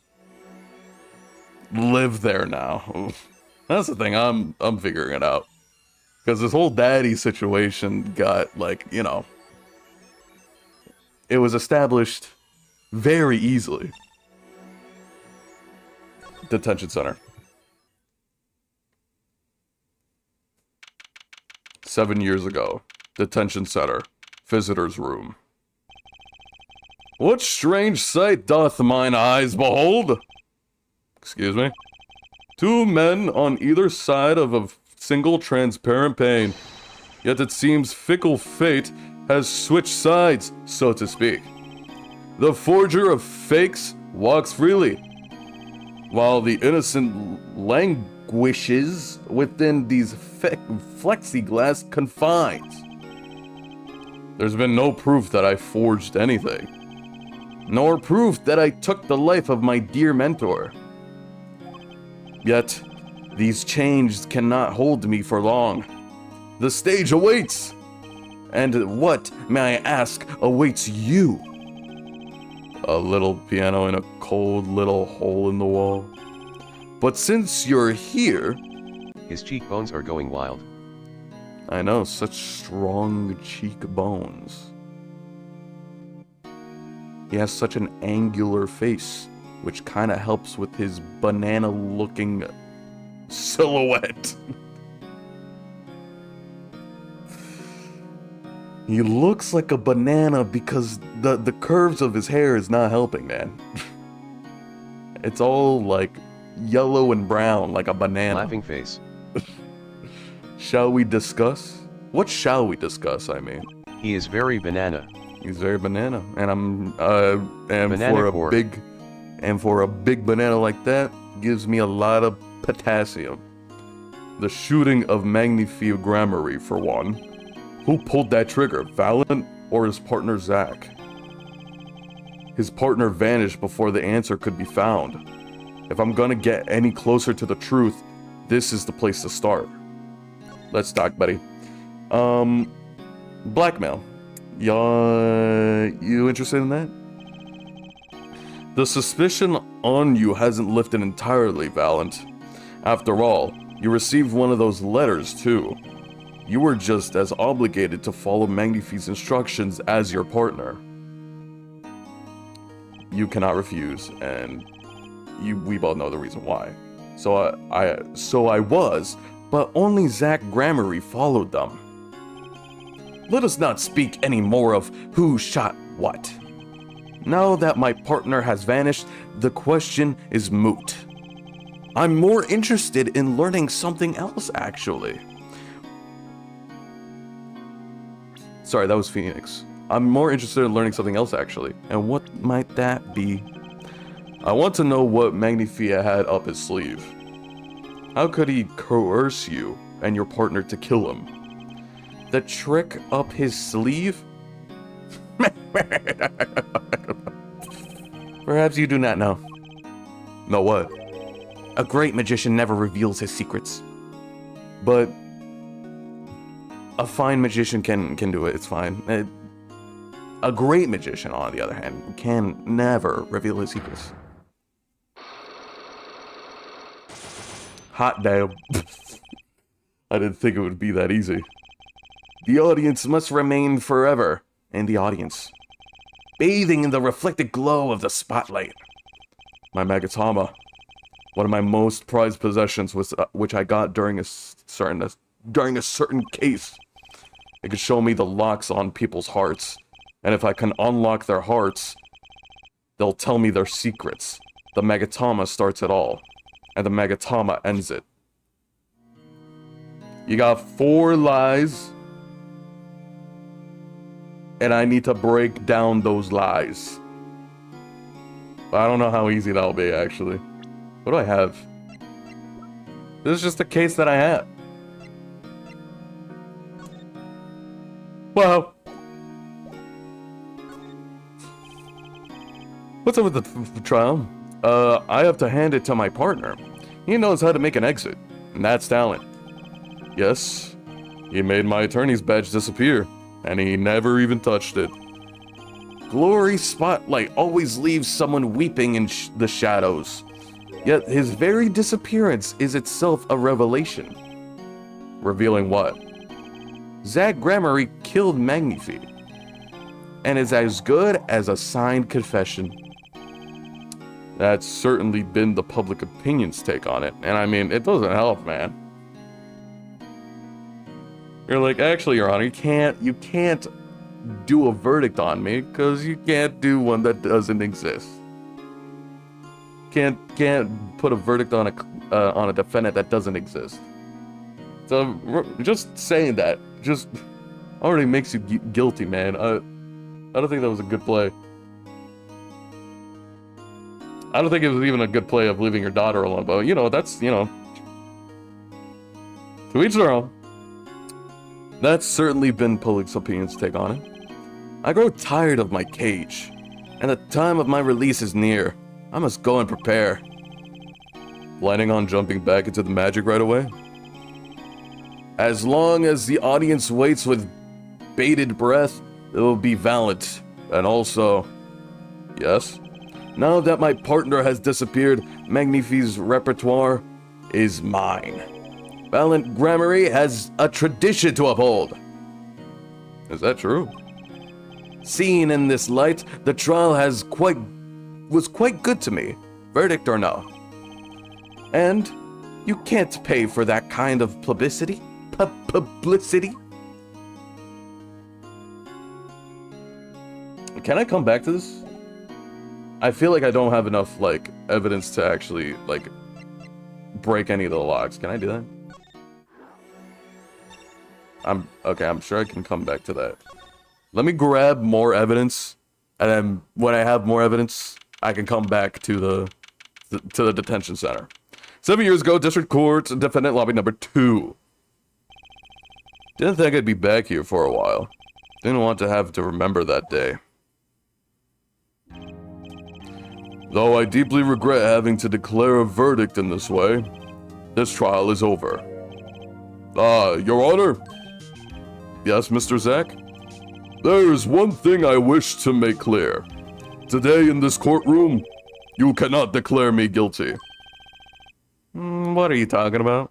live there now? That's the thing. I'm figuring it out, because this whole daddy situation got like, you know, it was established very easily. Detention center. 7 years ago. Detention center. Visitor's room. What strange sight doth mine eyes behold? Excuse me? Two men on either side of a single transparent pane. Yet it seems fickle fate has switched sides, so to speak. The forger of fakes walks freely, while the innocent languishes within these plexiglass confines. There's been no proof that I forged anything, nor proof that I took the life of my dear mentor. Yet, these chains cannot hold me for long. The stage awaits! And what, may I ask, awaits you? A little piano in a cold little hole in the wall. But since you're here... His cheekbones are going wild. I know, such strong cheekbones. He has such an angular face, which kind of helps with his banana-looking silhouette. He looks like a banana because the curves of his hair is not helping, man. It's all like yellow and brown like a banana. Laughing face. Shall we discuss? What shall we discuss, I mean? He is very banana. He's very banana, and and Banana for a core. big banana like that, gives me a lot of potassium. The shooting of Magnifiogrammary, for one. Who pulled that trigger, Valent or his partner Zach? His partner vanished before the answer could be found. If I'm gonna get any closer to the truth, this is the place to start. Let's talk, buddy. Blackmail. You interested in that? The suspicion on you hasn't lifted entirely, Valent. After all, you received one of those letters, too. You were just as obligated to follow Magnifi's instructions as your partner. You cannot refuse, and we both know the reason why. So I was, but only Zach Grammary followed them. Let us not speak any more of who shot what. Now that my partner has vanished, the question is moot. I'm more interested in learning something else, actually. Sorry, that was Phoenix. I'm more interested in learning something else, actually. And what might that be? I want to know what Magnifia had up his sleeve. How could he coerce you and your partner to kill him? The trick up his sleeve? Perhaps you do not know. Know what? A great magician never reveals his secrets. But a fine magician can do it, it's fine. A great magician, on the other hand, can never reveal his secrets. Hot damn. I didn't think it would be that easy. The audience must remain forever in the audience, bathing in the reflected glow of the spotlight. My Magatama, one of my most prized possessions, was which I got during a certain case. It could show me the locks on people's hearts, and if I can unlock their hearts, they'll tell me their secrets. The Magatama starts it all, and the Magatama ends it. You got 4 lies, and I need to break down those lies. I don't know how easy that'll be, actually. What do I have? This is just a case that I have. Wow. What's up with the trial? I have to hand it to my partner. He knows how to make an exit, and that's talent. Yes, he made my attorney's badge disappear, and he never even touched it. Glory spotlight always leaves someone weeping in the shadows. Yet his very disappearance is itself a revelation. Revealing what? Zach Gramarye killed Magnifi, and is as good as a signed confession. That's certainly been the public opinion's take on it, and I mean, it doesn't help, man. You're like, actually, Your Honor, you can't do a verdict on me, because you can't do one that doesn't exist. Can't put a verdict on a defendant that doesn't exist. So just saying that just already makes you guilty, man. I don't think that was a good play. I don't think it was even a good play of leaving your daughter alone, but you know, that's, you know, to each their own. That's certainly been public's opinion's take on it. I grow tired of my cage, and the time of my release is near. I must go and prepare. Planning on jumping back into the magic right away? As long as the audience waits with bated breath, it will be valiant. And also, yes, now that my partner has disappeared, Magnifi's repertoire is mine. Valiant Gramarye has a tradition to uphold. Is that true? Seen in this light, the trial was quite good to me, verdict or no. And you can't pay for that kind of publicity. Publicity? Can I come back to this? I feel like I don't have enough, like, evidence to actually, like, break any of the locks. Can I do that? I'm sure I can come back to that. Let me grab more evidence, and then when I have more evidence, I can come back to the detention center. 7 years ago, District Court, defendant lobby number 2. Didn't think I'd be back here for a while. Didn't want to have to remember that day. Though I deeply regret having to declare a verdict in this way, this trial is over. Your Honor? Yes, Mr. Zach? There is one thing I wish to make clear. Today in this courtroom, you cannot declare me guilty. What are you talking about?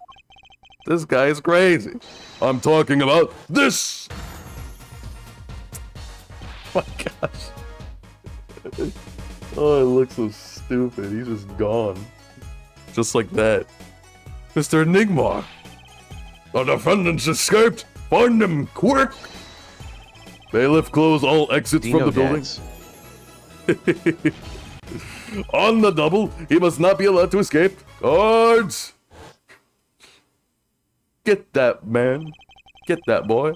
This guy is crazy. I'm talking about this! Oh my gosh. Oh, it looks so stupid. He's just gone. Just like that. Mr. Enigma! The defendants escaped! Find them, quick! Bailiff, close all exits from the building. On the double, he must not be allowed to escape. Guards! Get that, man. Get that, boy.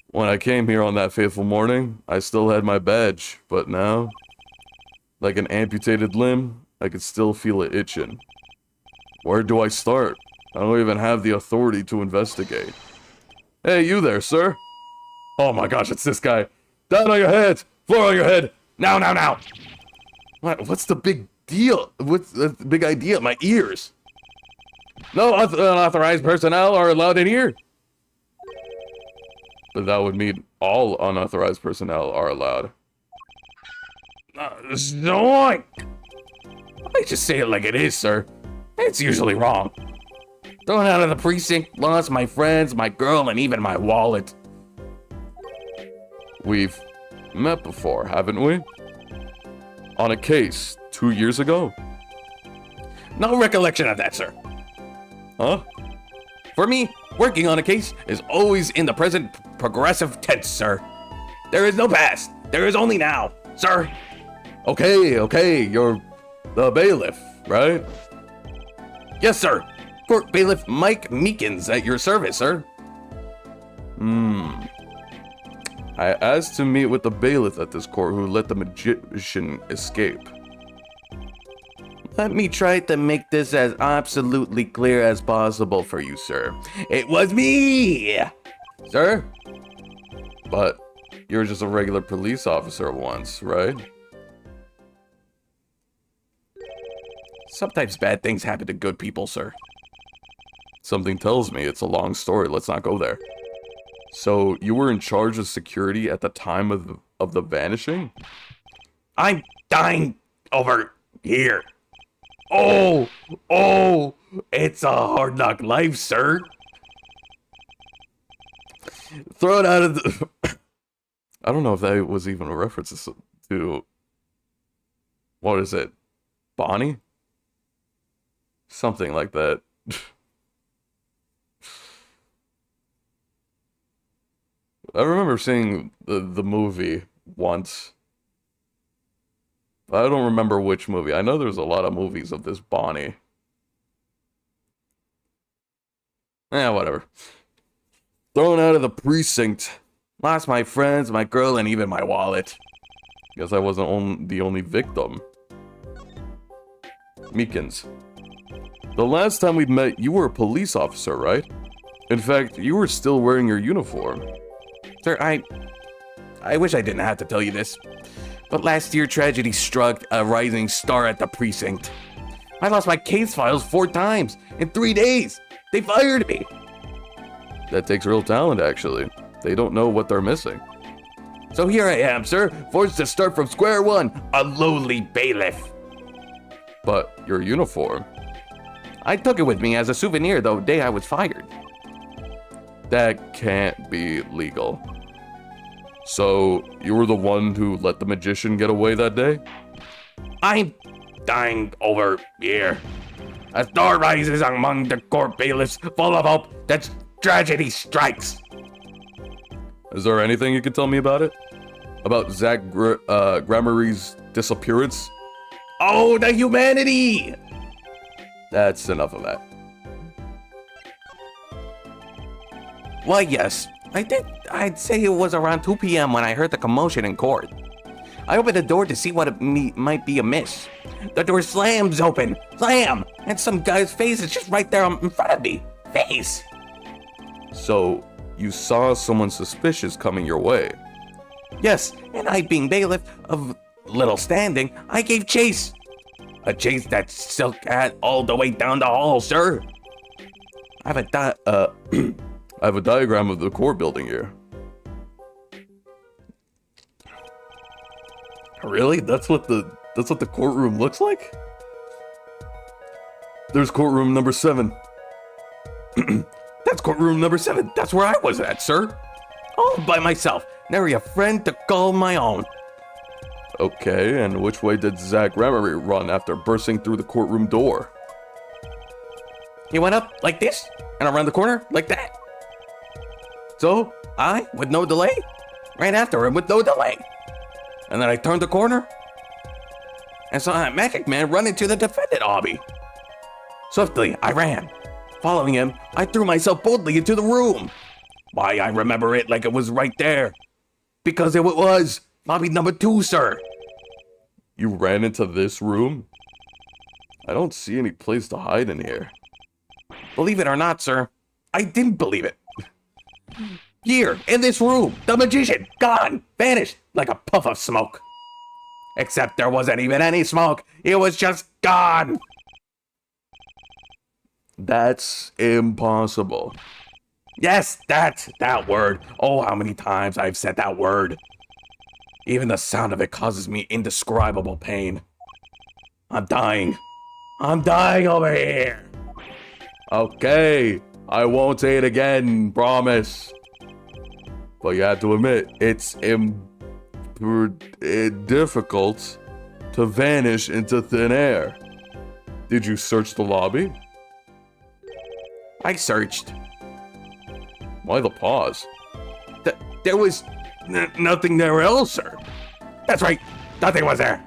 When I came here on that fateful morning, I still had my badge, but now, like an amputated limb, I could still feel it itching. Where do I start? I don't even have the authority to investigate. Hey, you there, sir? Oh my gosh, it's this guy. Down on your head! Floor on your head! Now, now, now! What's the big deal? What's the big idea? My ears! No unauthorized personnel are allowed in here! But that would mean all unauthorized personnel are allowed. Zoink! I just say it like it is, sir. It's usually wrong. Thrown out of the precinct, lost my friends, my girl, and even my wallet. We've met before, haven't we? On a case 2 years ago? No recollection of that, sir. Huh? For me, working on a case is always in the present progressive tense, sir. There is no past. There is only now, sir. Okay, you're the bailiff, right? Yes, sir. Court Bailiff Mike Meekins at your service, sir. I asked to meet with the bailiff at this court who let the magician escape. Let me try to make this as absolutely clear as possible for you, sir. It was me! Sir? But you're just a regular police officer once, right? Sometimes bad things happen to good people, sir. Something tells me it's a long story. Let's not go there. So, you were in charge of security at the time of the vanishing? I'm dying over here. Oh, it's a hard knock life, sir. Throw it out of the... I don't know if that was even a reference to... What is it? Bonnie? Something like that. I remember seeing the movie once. I don't remember which movie. I know there's a lot of movies of this Bonnie. Whatever. Thrown out of the precinct. Lost my friends, my girl, and even my wallet. Guess I wasn't the only victim. Meekins. The last time we met, you were a police officer, right? In fact, you were still wearing your uniform. Sir, I wish I didn't have to tell you this, but last year tragedy struck a rising star at the precinct. I lost my case files 4 times in 3 days. They fired me. That takes real talent, actually. They don't know what they're missing. So here I am, sir, forced to start from square one, a lowly bailiff. But your uniform... I took it with me as a souvenir the day I was fired. That can't be legal. So, you were the one who let the magician get away that day? I'm dying over here. A star rises among the court bailiffs, full of hope that tragedy strikes. Is there anything you can tell me about it? About Zach Gramarie's disappearance? Oh, the humanity! That's enough of that. Why, yes, I'd say it was around 2 p.m. when I heard the commotion in court. I opened the door to see what might be amiss. The door slams open, slam, and some guy's face is just right there in front of me. Face! So, you saw someone suspicious coming your way? Yes, and I, being bailiff of little standing, I gave chase. A chase that Silk had all the way down the hall, sir. I have I have a diagram of the court building here. Really? That's what the courtroom looks like? There's courtroom number 7. That's courtroom number 7. That's where I was at, sir. All by myself. Nary a friend to call my own. Okay, and which way did Zach Gramery run after bursting through the courtroom door? He went up like this, and around the corner like that. So, I, with no delay, ran after him with no delay. And then I turned the corner, and saw that magic man run into the defendant lobby. Swiftly, I ran. Following him, I threw myself boldly into the room. Why, I remember it like it was right there. Because it was lobby number 2, sir. You ran into this room? I don't see any place to hide in here. Believe it or not, sir, I didn't believe it. Here, in this room, the magician, gone, vanished like a puff of smoke. Except there wasn't even any smoke. It was just gone. That's impossible. Yes, that word. Oh, how many times I've said that word. Even the sound of it causes me indescribable pain. I'm dying. I'm dying over here. Okay, I won't say it again, promise. But you have to admit, it's difficult to vanish into thin air. Did you search the lobby? I searched. Why the pause? There was nothing there else, sir. That's right. Nothing was there.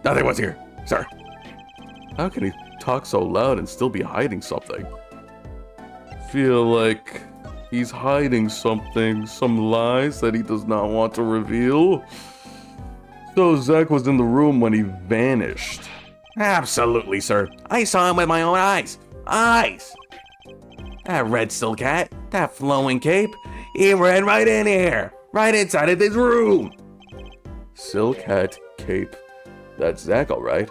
Nothing was here, sir. How can he talk so loud and still be hiding something? Feel like he's hiding something, some lies that he does not want to reveal. So Zach was in the room when he vanished. Absolutely, sir. I saw him with my own eyes. Eyes! That red silk hat, that flowing cape, he ran right in here, right inside of this room. Silk hat, cape. That's Zach, all right.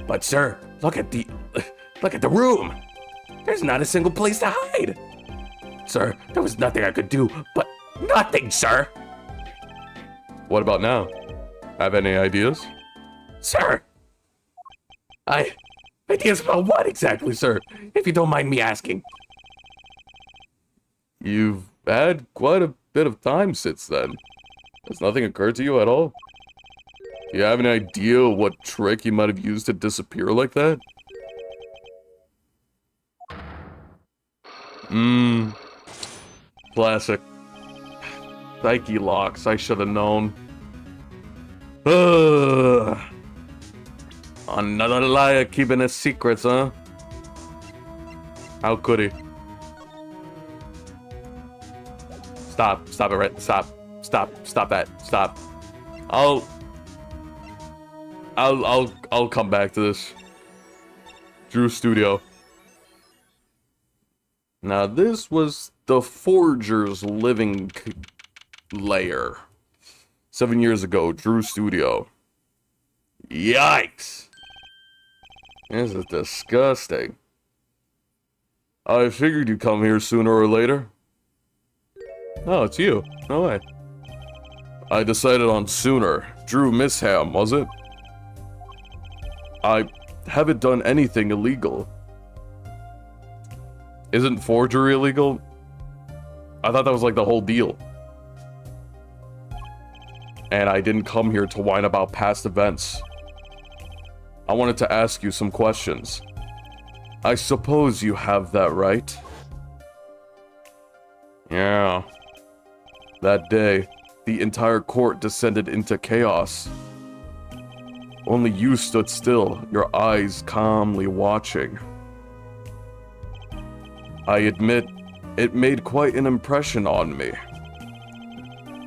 But sir, look at the room. There's not a single place to hide. Sir, there was nothing I could do, but nothing, sir. What about now? Have any ideas? Sir. Ideas about what exactly, sir? If you don't mind me asking. You've had quite a bit of time since then. Has nothing occurred to you at all? Do you have any idea what trick you might have used to disappear like that? Classic. Psyche locks, I should have known. Another liar keeping his secrets, huh? How could he? Stop it, right? Stop that, stop. I'll come back to this. Drew Studio. Now this was the Forger's living lair. 7 years ago, Drew Studio. Yikes! This is disgusting. I figured you'd come here sooner or later. Oh, it's you. No way. I decided on sooner. Drew Misham, was it? I haven't done anything illegal. Isn't forgery illegal? I thought that was like the whole deal. And I didn't come here to whine about past events. I wanted to ask you some questions. I suppose you have that right? Yeah. That day, the entire court descended into chaos. Only you stood still, your eyes calmly watching. I admit, it made quite an impression on me.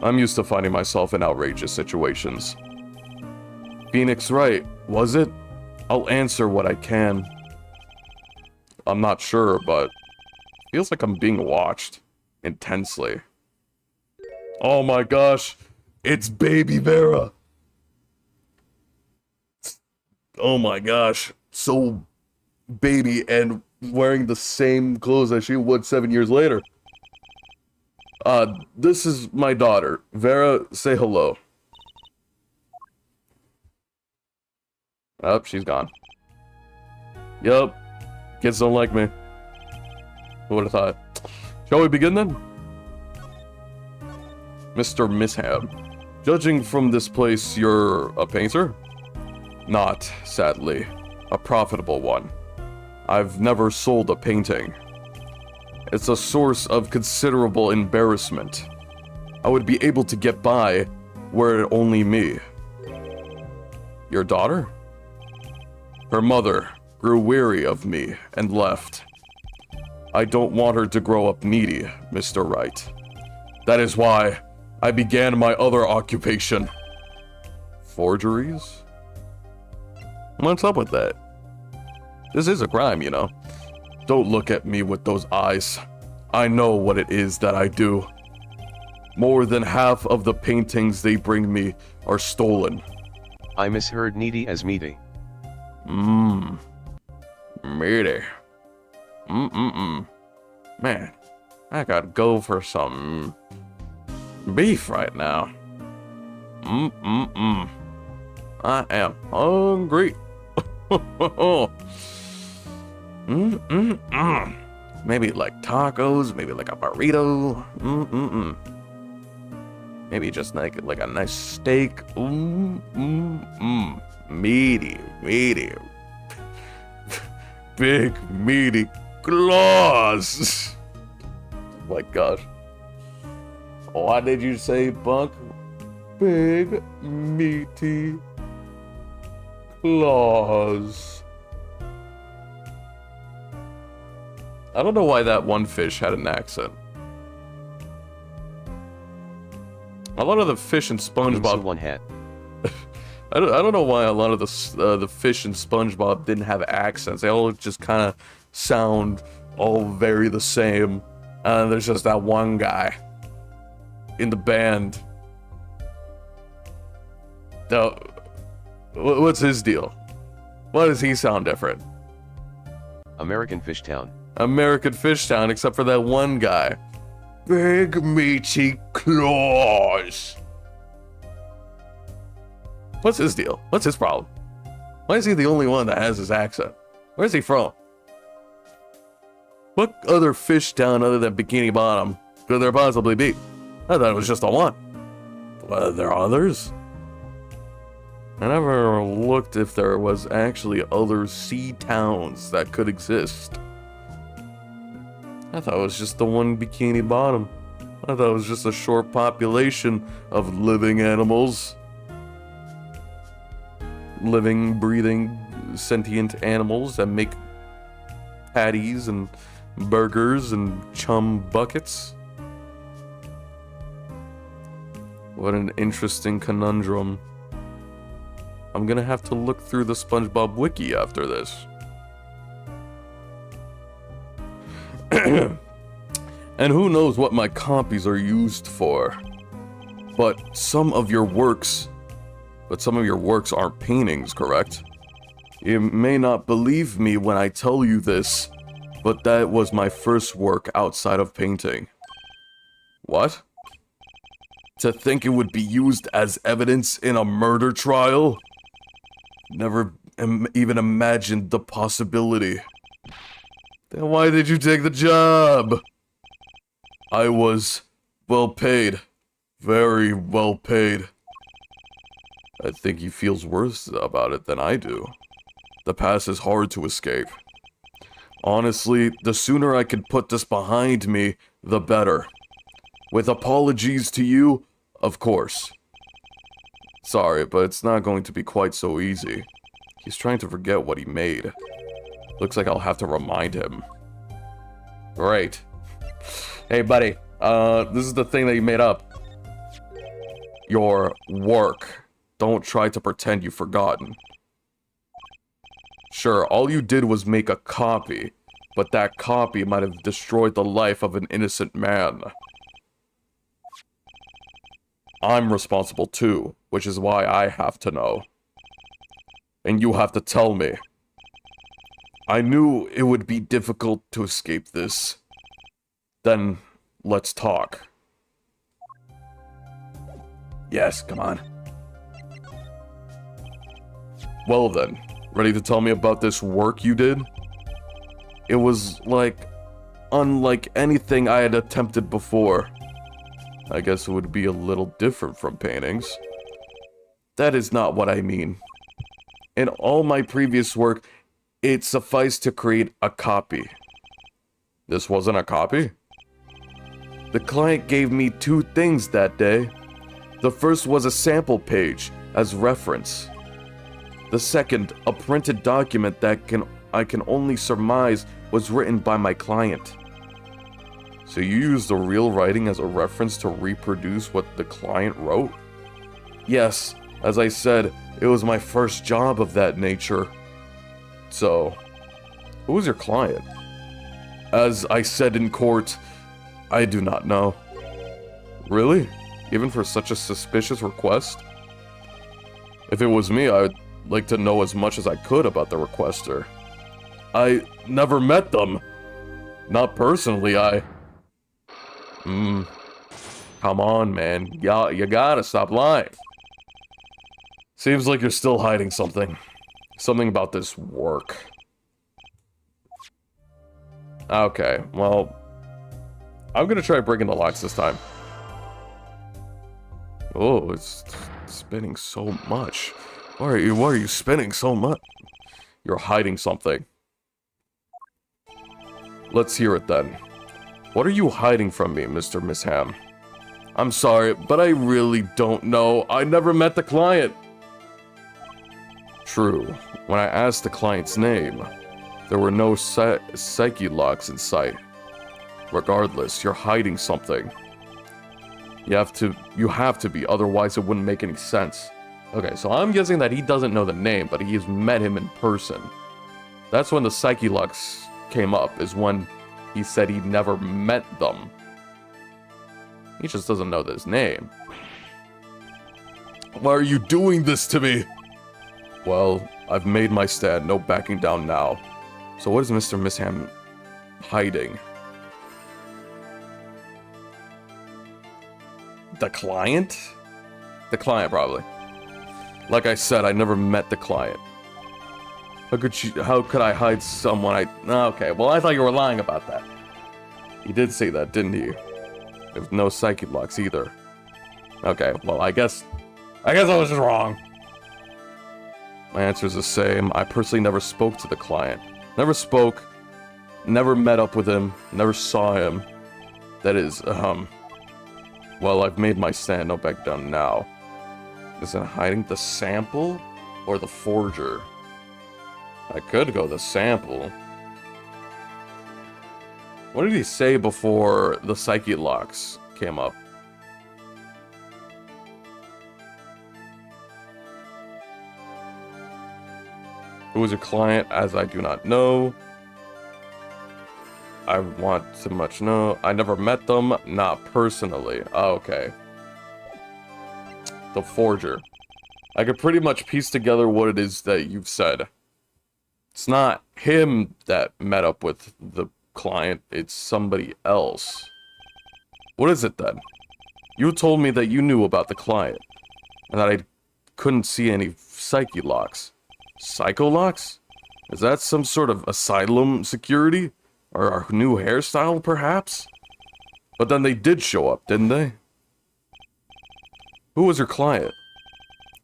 I'm used to finding myself in outrageous situations. Phoenix right, was it? I'll answer what I can. I'm not sure, but feels like I'm being watched intensely. Oh my gosh, it's baby Vera. Oh my gosh, so baby and wearing the same clothes as she would 7 years later. This is my daughter. Vera, say hello. Oh, she's gone. Yup. Kids don't like me. Who would have thought? Shall we begin then? Mr. Misham, judging from this place, you're a painter? Not, sadly. A profitable one. I've never sold a painting. It's a source of considerable embarrassment. I would be able to get by were it only me. Your daughter? Her mother grew weary of me and left. I don't want her to grow up needy, Mr. Wright. That is why I began my other occupation. Forgeries? What's up with that? This is a crime, you know. Don't look at me with those eyes. I know what it is that I do. More than half of the paintings they bring me are stolen. I misheard needy as meaty. Meaty. Man, I gotta go for some beef right now. I am hungry. Maybe like tacos, maybe like a burrito. Maybe just like a nice steak. Meaty. Big meaty claws. Oh my gosh. What did you say, Bunk? Big meaty claws. I don't know why that one fish had an accent. A lot of the fish in SpongeBob. One hat. I don't know why a lot of the fish in SpongeBob didn't have accents. They all just kind of sound all very the same. And there's just that one guy in the band. Now, what's his deal? Why does he sound different? American Fish Town. American Fish Town, except for that one guy. Big meaty claws. What's his deal? What's his problem? Why is he the only one that has his accent? Where's he from? What other fish town other than Bikini Bottom could there possibly be? I thought it was just the one. Well, there are others. I never looked if there was actually other sea towns that could exist. I thought it was just the one Bikini Bottom. I thought it was just a short population of living animals. Living, breathing, sentient animals that make patties and burgers and chum buckets. What an interesting conundrum. I'm gonna have to look through the SpongeBob wiki after this. And who knows what my copies are used for. But some of your works aren't paintings, correct? You may not believe me when I tell you this, but that was my first work outside of painting. What? To think it would be used as evidence in a murder trial? Never even imagined the possibility. Then why did you take the job? I was well paid. Very well paid. I think he feels worse about it than I do. The past is hard to escape. Honestly, the sooner I can put this behind me, the better. With apologies to you, of course. Sorry, but it's not going to be quite so easy. He's trying to forget what he made. Looks like I'll have to remind him. Great. Hey, buddy. This is the thing that you made up. Your work. Don't try to pretend you've forgotten. Sure, all you did was make a copy, but that copy might have destroyed the life of an innocent man. I'm responsible too, which is why I have to know. And you have to tell me. I knew it would be difficult to escape this. Then, let's talk. Yes, come on. Well then, ready to tell me about this work you did? It was unlike anything I had attempted before. I guess it would be a little different from paintings. That is not what I mean. In all my previous work, it sufficed to create a copy. This wasn't a copy? The client gave me two things that day. The first was a sample page as reference. The second, a printed document that I can only surmise was written by my client. So you used the real writing as a reference to reproduce what the client wrote? Yes, as I said, it was my first job of that nature. So, who was your client? As I said in court, I do not know. Really? Even for such a suspicious request? If it was me, I would like to know as much as I could about the requester. I never met them. Not personally, Come on, man. You gotta stop lying. Seems like you're still hiding something. Something about this work. Okay, well, I'm gonna try breaking the locks this time. Oh, it's spinning so much. Why are you spinning so much? You're hiding something. Let's hear it then. What are you hiding from me, Mr. Misham? I'm sorry, but I really don't know. I never met the client. True. When I asked the client's name, there were no psyche locks in sight. Regardless, you're hiding something. You have to be, otherwise it wouldn't make any sense. Okay, so I'm guessing that he doesn't know the name, but he has met him in person. That's when the psyche locks came up, is when he said he never met them. He just doesn't know his name. Why are you doing this to me? Well, I've made my stand, no backing down now. So what is Mr. Misham hiding? The client? The client, probably. Like I said, I never met the client. How could I hide someone okay, well, I thought you were lying about that. You did say that, didn't you? There's no psychic locks either. Okay, well, I guess I was just wrong. My answer is the same. I personally never spoke to the client. Never spoke. Never met up with him. Never saw him. That is, well, I've made my stand. No back down now. Is it hiding the sample or the forger? I could go the sample. What did he say before the psyche locks came up? Who was your client? As I do not know. I want to much know. I never met them, not personally. Oh, okay. The forger. I could pretty much piece together what it is that you've said. It's not him that met up with the client, it's somebody else. What is it then? You told me that you knew about the client, and that I couldn't see any psyche locks. Psycho locks? Is that some sort of asylum security? Or our new hairstyle, perhaps? But then they did show up, didn't they? Who was your client?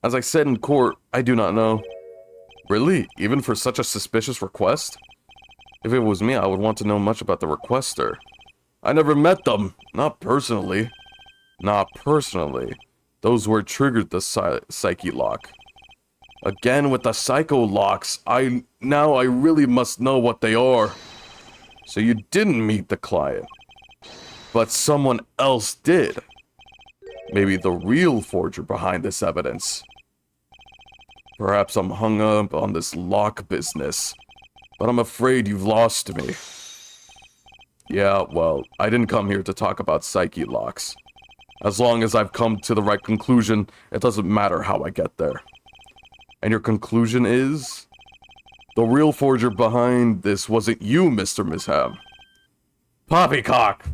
As I said in court, I do not know. Really? Even for such a suspicious request? If it was me, I would want to know much about the requester. I never met them. Not personally. Not personally. Those were triggered the psyche lock. Again with the psycho locks. Now I really must know what they are. So you didn't meet the client. But someone else did. Maybe the real forger behind this evidence. Perhaps I'm hung up on this lock business. But I'm afraid you've lost me. Yeah, well, I didn't come here to talk about psyche locks. As long as I've come to the right conclusion, it doesn't matter how I get there. And your conclusion is? The real forger behind this wasn't you, Mr. Misham. Poppycock!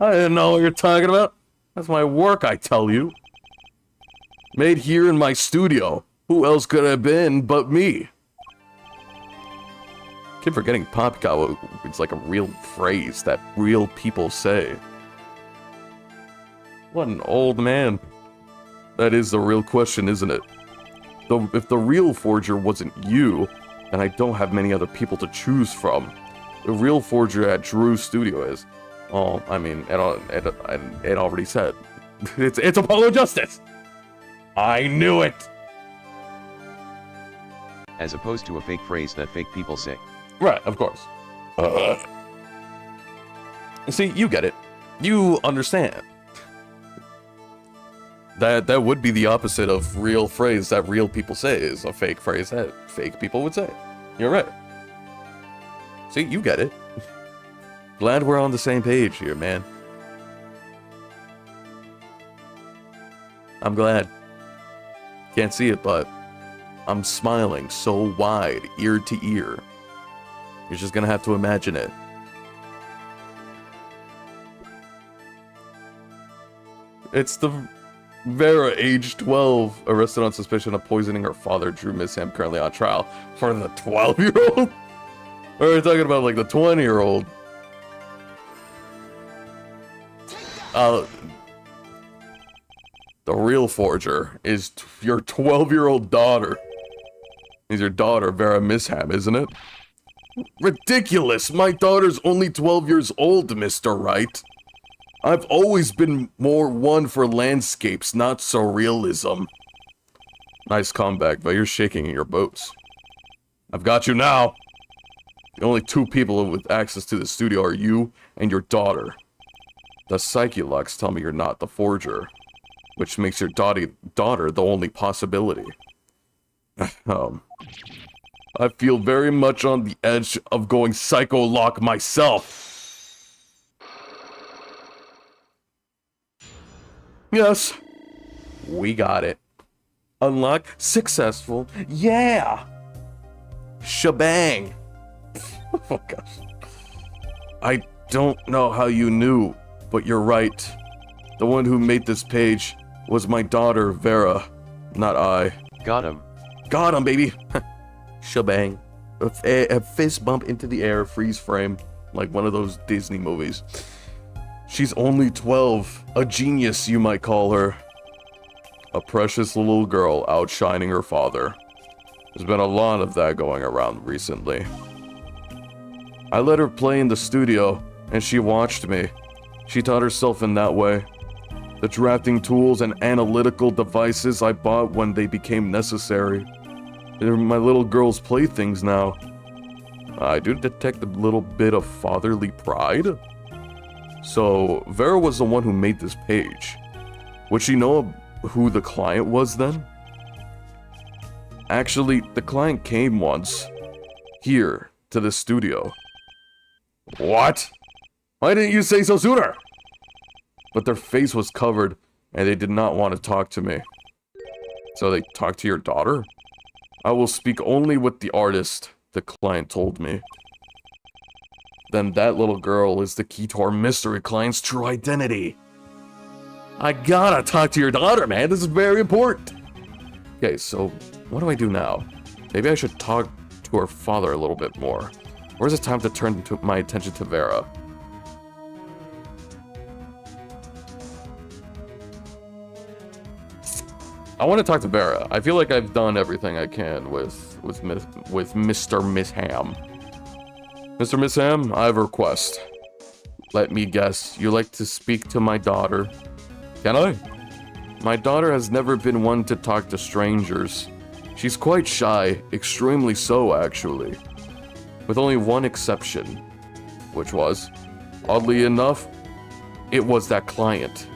I didn't know what you're talking about. That's my work, I tell you. Made here in my studio. Who else could it have been but me? Keep forgetting poppycock. It's like a real phrase that real people say. What an old man. That is the real question, isn't it? Though if the real forger wasn't you, then I don't have many other people to choose from. The real forger at Drew's studio is. Oh, I mean, it already said. It's Apollo Justice! I knew it! As opposed to a fake phrase that fake people say. Right, of course. See, you get it. You understand. That would be the opposite of real phrase that real people say is a fake phrase that fake people would say. You're right. See, you get it. Glad we're on the same page here, man. I'm glad. Can't see it, but I'm smiling so wide, ear to ear. You're just gonna have to imagine it. It's the Vera, age 12, arrested on suspicion of poisoning her father, Drew Misham, currently on trial for the 12-year-old? Or are we talking about like the 20-year-old? The real forger is your 12-year-old daughter. Is your daughter Vera Misham, isn't it? Ridiculous! My daughter's only 12 years old, Mr. Wright. I've always been more one for landscapes, not surrealism. Nice comeback, but you're shaking in your boots. I've got you now. The only two people with access to the studio are you and your daughter. The psyche locks tell me you're not the forger, which makes your daughter the only possibility. I feel very much on the edge of going psycho lock myself. Yes, we got it. Unlock successful. Yeah! Shebang! Oh gosh. I don't know how you knew, but you're right. The one who made this page was my daughter, Vera, not I. Got him. Got him, baby! Shebang. A fist bump into the air, freeze frame, like one of those Disney movies. She's only 12, a genius you might call her. A precious little girl outshining her father. There's been a lot of that going around recently. I let her play in the studio, and she watched me. She taught herself in that way. The drafting tools and analytical devices I bought when they became necessary. They're my little girl's playthings now. I do detect a little bit of fatherly pride. So, Vera was the one who made this page. Would she know who the client was then? Actually, the client came once. Here, to the studio. What? Why didn't you say so sooner? But their face was covered, and they did not want to talk to me. So they talked to your daughter? I will speak only with the artist, the client told me. Then that little girl is the key to our mystery client's true identity. I gotta talk to your daughter, man. This is very important. Okay, so what do I do now? Maybe I should talk to her father a little bit more. Or is it time to turn my attention to Vera? I want to talk to Vera. I feel like I've done everything I can with Mr. Misham. Mr. Misham, I have a request. Let me guess, you like to speak to my daughter? Can I? My daughter has never been one to talk to strangers. She's quite shy, extremely so actually. With only one exception. Which was, oddly enough, it was that client.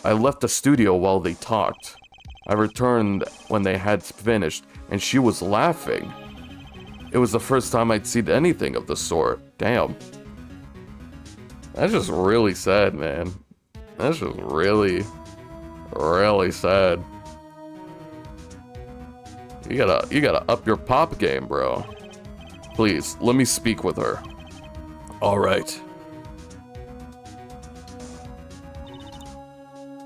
I left the studio while they talked. I returned when they had finished, and she was laughing. It was the first time I'd seen anything of the sort. Damn. That's just really sad, man. That's just really, really sad. You gotta up your pop game, bro. Please, let me speak with her. Alright.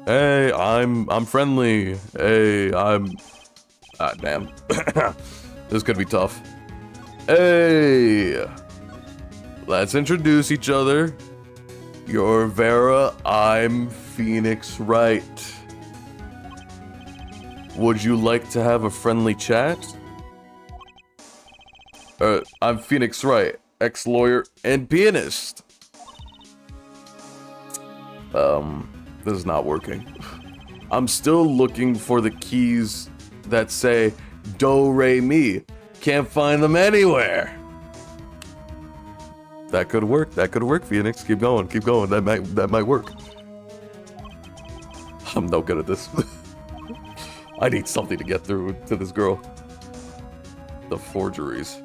Hey, I'm friendly. Hey, ah, damn. This could be tough. Hey! Let's introduce each other. You're Vera, I'm Phoenix Wright. Would you like to have a friendly chat? I'm Phoenix Wright, ex-lawyer and pianist. This is not working. I'm still looking for the keys that say Do Re Mi. Can't find them anywhere. That could work. That could work, Phoenix. Keep going. Keep going. That might work. I'm no good at this. I need something to get through to this girl. The forgeries.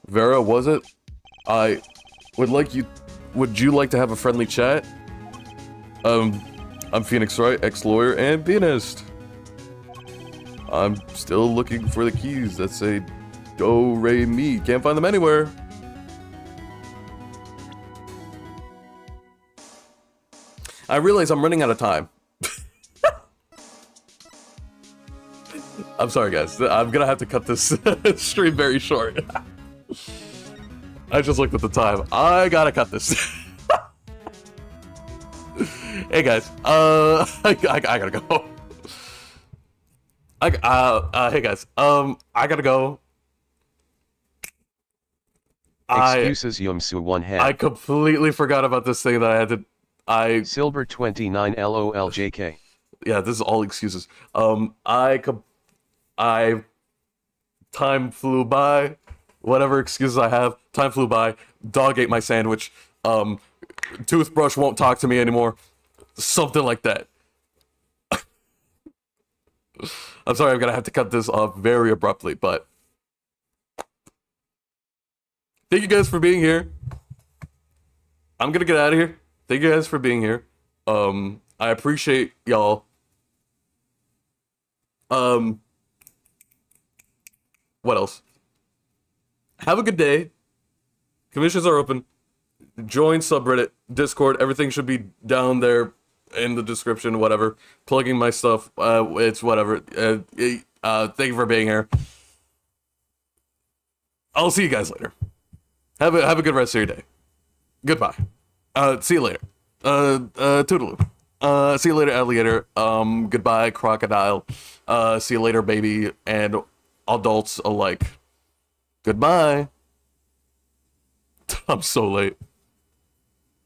Vera, was it? I would you like to have a friendly chat? I'm Phoenix Wright, ex-lawyer and pianist. I'm still looking for the keys that say Do Re Mi. Can't find them anywhere. I realize I'm running out of time. I'm sorry, guys. I'm gonna have to cut this stream very short. I just looked at the time. I gotta cut this. Hey guys, I gotta go. Hey guys, I gotta go. Excuses Yumsu one head. I completely forgot about this thing that I had to. Silver 29 LOLJK. Yeah, this is all excuses. Time flew by. Whatever excuses I have, time flew by. Dog ate my sandwich. Toothbrush won't talk to me anymore. Something like that. I'm sorry, I'm gonna have to cut this off very abruptly, but thank you guys for being here. I'm gonna get out of here. Thank you guys for being here. I appreciate y'all. What else? have a good day. Commissions are open. Join subreddit, Discord. Everything should be down there in the description. Whatever. Plugging my stuff. It's whatever. Thank you for being here. I'll see you guys later. Have a good rest of your day. Goodbye. See you later. Toodaloo. See you later, alligator. Goodbye, crocodile. See you later, baby, and adults alike. Goodbye. I'm so late.